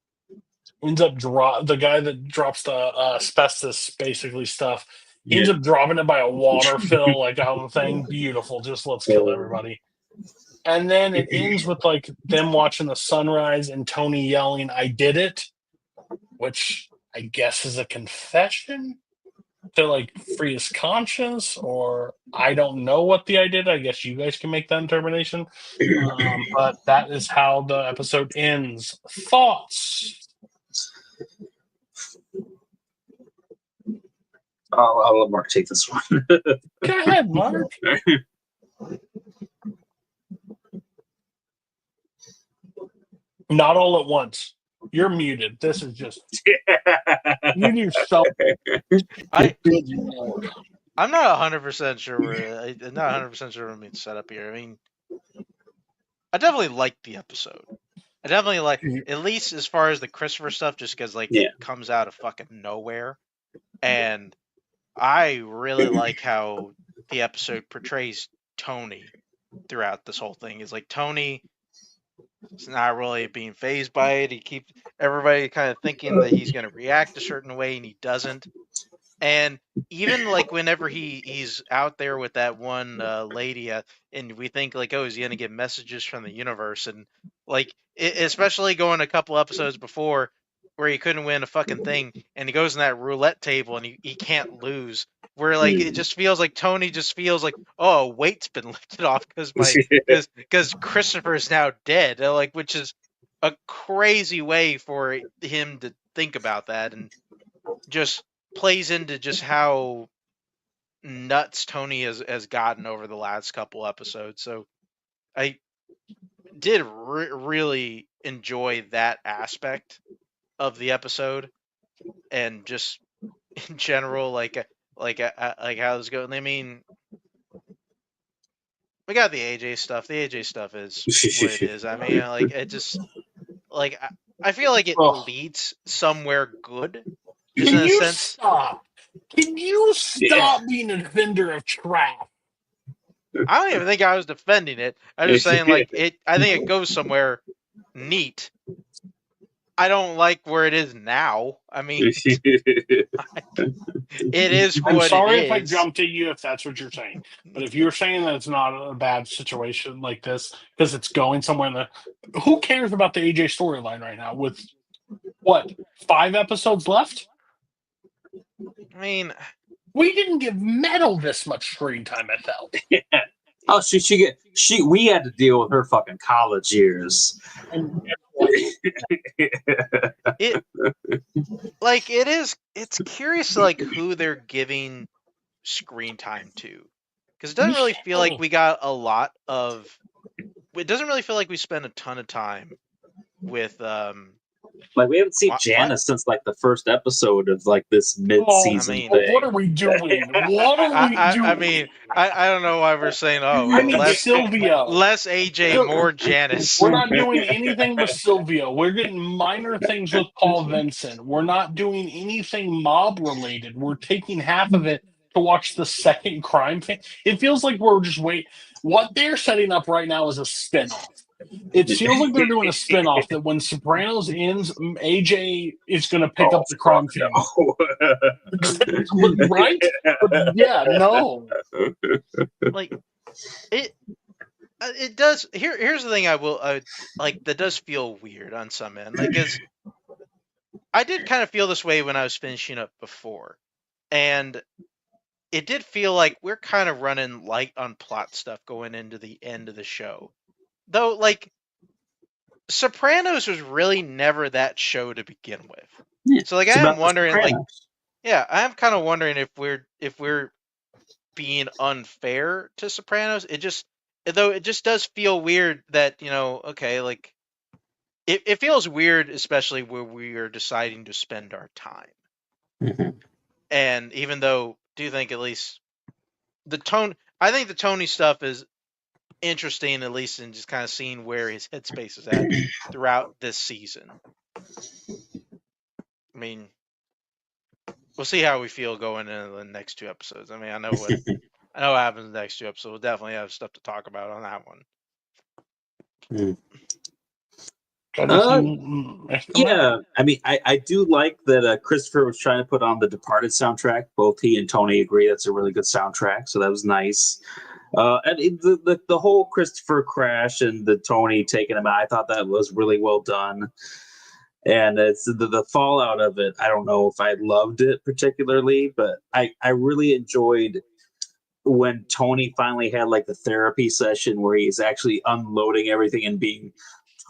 guy that drops the asbestos basically stuff. He ends up dropping it by a water fill, like on the thing. Beautiful. Just let's kill everybody. And then it ends with like them watching the sunrise and Tony yelling, "I did it," which I guess is a confession to like free his conscience, or I don't know what the I did. I guess you guys can make that determination. But that is how the episode ends. Thoughts? I'll let Mark take this one. Go ahead, Mark. Not all at once. You're muted. This is just you do something. Good Lord. I'm not 100% sure. I'm not 100% sure what means set up here. I mean, I definitely liked the episode. I definitely like, at least as far as the Christopher stuff, just because like it comes out of fucking nowhere, and I really like how the episode portrays Tony throughout this whole thing. Is like Tony is not really being fazed by it. He keeps everybody kind of thinking that he's going to react a certain way, and he doesn't. And even like whenever he's out there with that one lady, and we think like, oh, is he gonna get messages from the universe? And like, especially going a couple episodes before where he couldn't win a fucking thing, and he goes in that roulette table and he can't lose. Where like it just feels like Tony just feels like, oh, a weight's been lifted off because Christopher is now dead. Like, which is a crazy way for him to think about that, and just plays into just how nuts Tony has gotten over the last couple episodes. So I did really enjoy that aspect of the episode, and just in general, like how it's going. I mean, we got the AJ stuff. The AJ stuff is what it is. I mean, like it just like I feel like it Ugh. leads somewhere good, just Can in a you sense. stop? Can you stop being a defender of trash? I don't even think I was defending it. I'm just saying, like, I think it goes somewhere neat. I don't like where it is now. I mean, it is I'm what sorry it if I is. jumped at you if that's what you're saying. But if you're saying that it's not a bad situation like this because it's going somewhere, who cares about the AJ storyline right now? With what, 5 episodes left? I mean, We didn't give Metal this much screen time, I felt. Oh, we had to deal with her fucking college years. And it's curious, like, who they're giving screen time to, because it doesn't really feel like we got a lot of. It doesn't really feel like we spent a ton of time with Like we haven't seen What? Janice since like the first episode of like this mid-season I mean, thing. what are we doing? What are we doing? I mean, I don't know why we're saying, oh, I mean, less Silvio. less AJ, more Janice. We're not doing anything with Silvio. We're getting minor things with Paul Vincent. We're not doing anything mob related. We're taking half of it to watch the second crime thing. It feels like we're just waiting. What they're setting up right now is a spinoff. It feels like they're doing a spinoff that when Sopranos ends, AJ is going to pick up the crime family. Right? Yeah, no. Like, it does. Here's the thing I will like that does feel weird on some end. Like, is I did kind of feel this way when I was finishing up before, and it did feel like we're kind of running light on plot stuff going into the end of the show. Though, like, Sopranos was really never that show to begin with. Yeah, so, like, it's I about am the wondering, like, Sopranos. yeah, I am kind of wondering if we're being unfair to Sopranos. It just does feel weird that, okay, like, it feels weird, especially where we are deciding to spend our time. Mhm. And even though, do you think at least I think the Tony stuff is interesting, at least in just kind of seeing where his headspace is at throughout this season. I mean, we'll see how we feel going into the next 2 episodes. I mean, I know what happens in the next 2 episodes. We'll definitely have stuff to talk about on that one. Yeah, I mean, I do like that Christopher was trying to put on the Departed soundtrack. Both he and Tony agree that's a really good soundtrack, so that was nice. And the whole Christopher crash and the Tony taking him out, I thought that was really well done. And it's the fallout of it. I don't know if I loved it particularly, but I really enjoyed when Tony finally had like the therapy session where he's actually unloading everything and being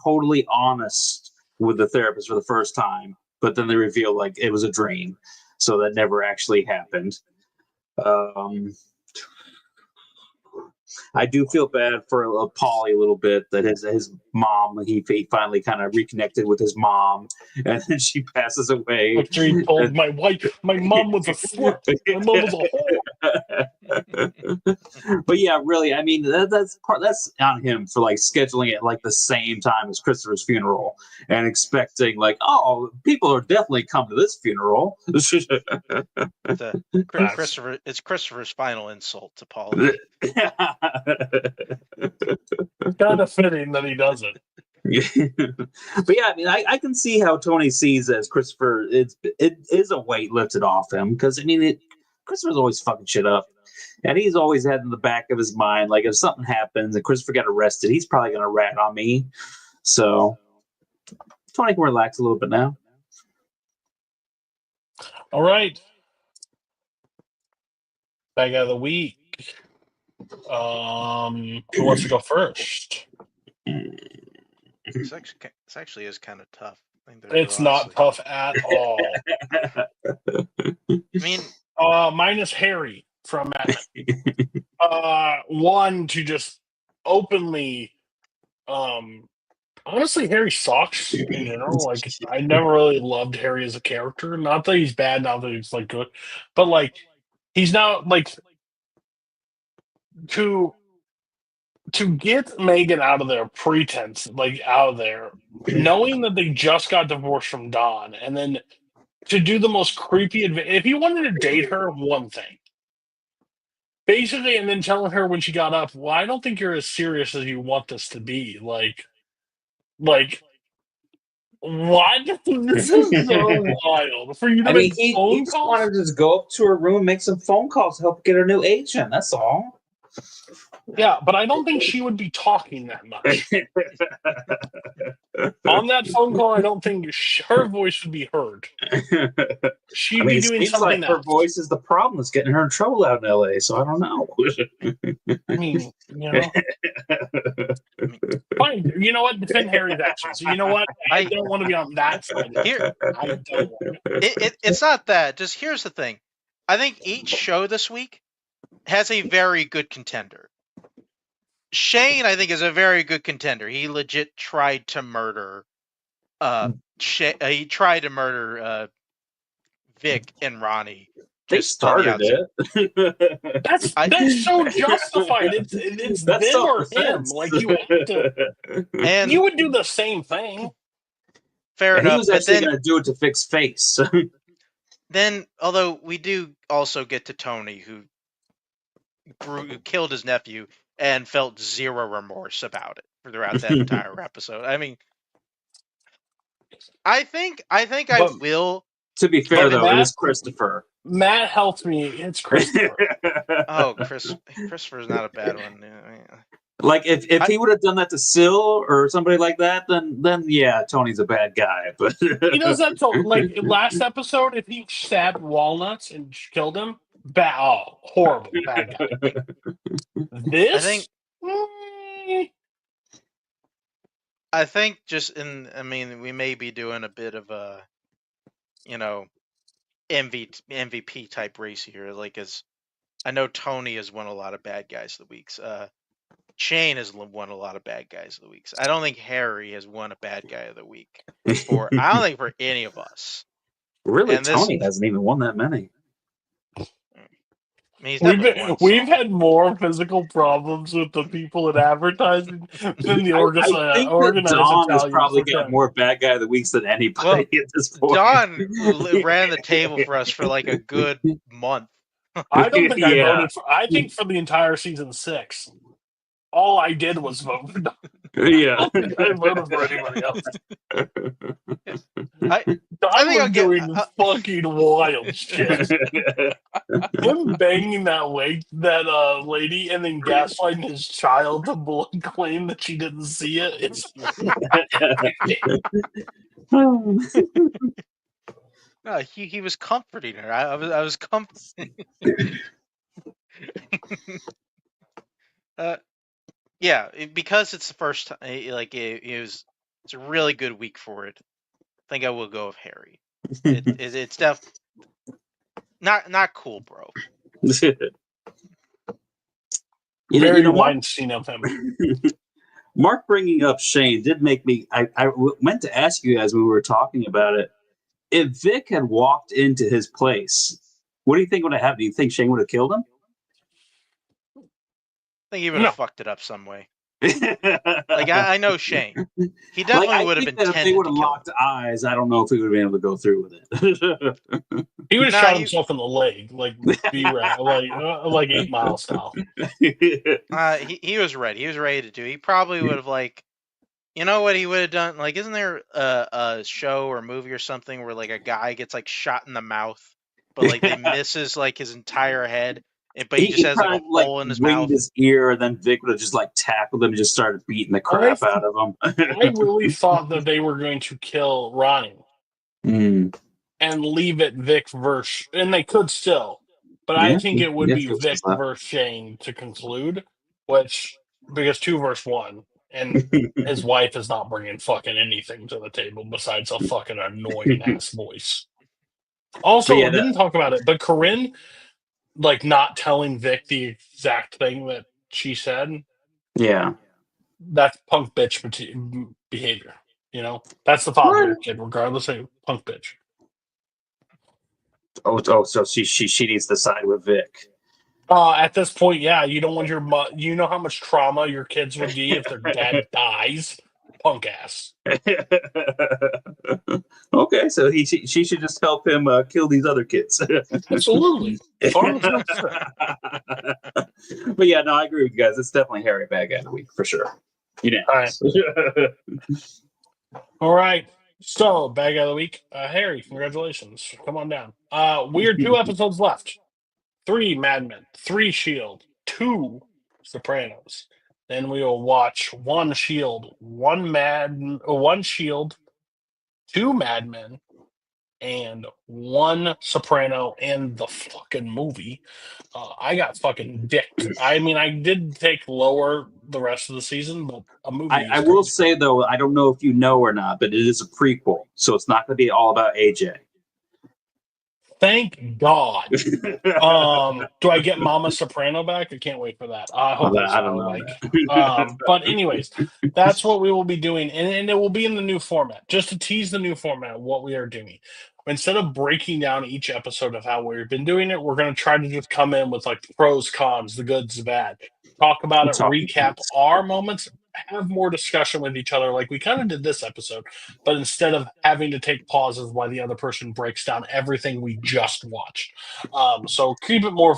totally honest with the therapist for the first time. But then they reveal like it was a dream, so that never actually happened. I do feel bad for Paulie a little bit that his mom, he finally kind of reconnected with his mom, and then she passes away. After he told my wife, my mom was a slut. My mom was a whore. But yeah, really, I mean, that's on him for like scheduling it like the same time as Christopher's funeral and expecting like, oh, people are definitely come to this funeral. It's Christopher's final insult to Paulie. Kind of fitting that he does it. But yeah, I mean, I can see how Tony sees as Christopher. It is a weight lifted off him because I mean, Christopher's always fucking shit up, and he's always had in the back of his mind like if something happens and Christopher got arrested, he's probably gonna rat on me. So Tony can relax a little bit now. All right. Bag out of the week. Who wants to go first? This actually is kind of tough. I think It's not tough at all. I mean, mine is Harry from one to just openly honestly, Harry sucks in general. Like, I never really loved Harry as a character. Not that he's bad, not that he's like good, but like he's now like to get Megan out of their pretense, like out of there, knowing that they just got divorced from Don, and then to do the most creepy if he wanted to date her, one thing. Basically, and then telling her when she got up, well, I don't think you're as serious as you want this to be. Like what? This is so wild. For you to I mean, make he phone just calls? wanted to just go up to her room and make some phone calls to help get her new agent. That's all. Yeah, but I don't think she would be talking that much. On that phone call, I don't think her voice would be heard. She'd be doing it seems something like her else. voice is the problem that's getting her in trouble out in LA, so I don't know. I mean, you know. Fine. You know what? Defend Harry's actions. You know what? I don't want to be on that side. Here, I don't want to. it's not that. Just here's the thing. I think each show this week has a very good contender. Shane, I think, is a very good contender. He legit tried to murder. He tried to murder Vic and Ronnie. They started it. That's so justified. It's them or him. Like you have to, and you would do the same thing. Fair enough. He was actually going to do it to fix face. Then, although we do also get to Tony, who killed his nephew and felt zero remorse about it throughout that entire episode. I mean, I think I will. To be fair, though, it is Christopher. Matt helped me. It's Christopher. Oh, Christopher's not a bad one. Like if he would have done that to Syl or somebody like that, then yeah, Tony's a bad guy. But he does that to, like last episode. If he stabbed Walnuts and killed him, horrible bad guy. This, I think we may be doing a bit of a, MVP type race here. Like, as I know Tony has won a lot of bad guys of the weeks. Shane has won a lot of bad guys of the weeks. I don't think Harry has won a bad guy of the week. I don't think for any of us. Really, Tony hasn't even won that many. I mean, we've had more physical problems with the people in advertising than the organizers. Don has probably got more bad guy of the weeks than anybody at this point. Don ran the table for us for like a good month. I don't think I voted for. I think for the entire season 6, all I did was vote for Don. Yeah, I voted for anybody else. I think I'm doing fucking wild shit. Him banging that lady and then gaslighting his child to claim that she didn't see it. It's no, he was comforting her. I was comforting. Yeah, because it's the first time. Like it's a really good week for it. I think I will go with Harry. It's definitely not cool, bro. Very Weinstein of him. Mark bringing up Shane did make me. I meant to ask you guys when we were talking about it. If Vic had walked into his place, what do you think would have happened? Do you think Shane would have killed him? I think he would have fucked it up some way. Like I know Shane. He definitely would have intended. If they would have locked eyes, I don't know if he would have been able to go through with it. He would have shot himself in the leg, like B-Rat, like 8 Mile style. He was ready. He was ready to do. He probably would have You know what he would have done? Like, isn't there a show or movie or something where like a guy gets like shot in the mouth, but like they misses like his entire head, but he just He has like a probably like hole in his winged mouth. his ear, and then Vic would have just like tackled him and just started beating the I crap out of him. I really thought that they were going to kill Ronnie Mm, and leave it Vic versus, and they could still, but I yeah, think it would yeah, be Vic versus Shane to conclude, which because 2 versus 1, and his wife is not bringing fucking anything to the table besides a fucking annoying ass voice. But Also, yeah, we didn't talk about it, but Corinne like not telling Vic the exact thing that she said. yeah. That's punk bitch behavior. You know, that's the father of your kid, regardless of punk bitch. Oh, so she needs to side with Vic. At this point, yeah, you don't want your you know how much trauma your kids would be if their dad dies. Punk ass. Okay, so she should just help him kill these other kids. Absolutely. As far as that's But yeah, no, I agree with you guys. It's definitely Harry bad guy of the week for sure. Unanimous. All right. So, bag out of the week. Harry, congratulations. Come on down. We are 2 episodes left. 3 Mad Men, 3 Shield, 2 Sopranos. Then we will watch 1 Shield, 1 Shield, 2 Mad Men, and 1 Soprano and the fucking movie. I got fucking dicked. I mean, I did take lower the rest of the season, but a movie I is will crazy. say though, I don't know if you know or not, but it is a prequel, so it's not going to be all about AJ. Thank God. Do I get Mama Soprano back? I can't wait for that. Hopefully I don't so. know. But anyways, that's what we will be doing, and it will be in the new format. Just to tease the new format of what we are doing. Instead of breaking down each episode of how we've been doing it, we're going to try to just come in with like the pros, cons, the goods, the bad. Talk about it, recap our moments, have more discussion with each other, like we kind of did this episode. But instead of having to take pauses while the other person breaks down everything we just watched. So keep it more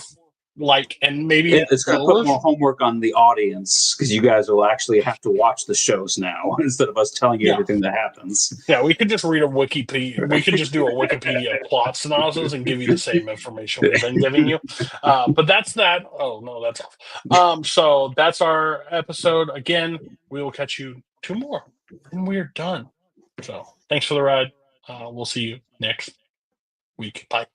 like, and maybe It's going to put more homework on the audience because you guys will actually have to watch the shows now instead of us telling you everything that happens. Yeah, we could just read a Wikipedia. We could just do a Wikipedia plot synopsis and give you the same information we've been giving you. But that's that. Oh no, that's off. So that's our episode. Again, we will catch you 2 more, and we're done. So thanks for the ride. We'll see you next week. Bye.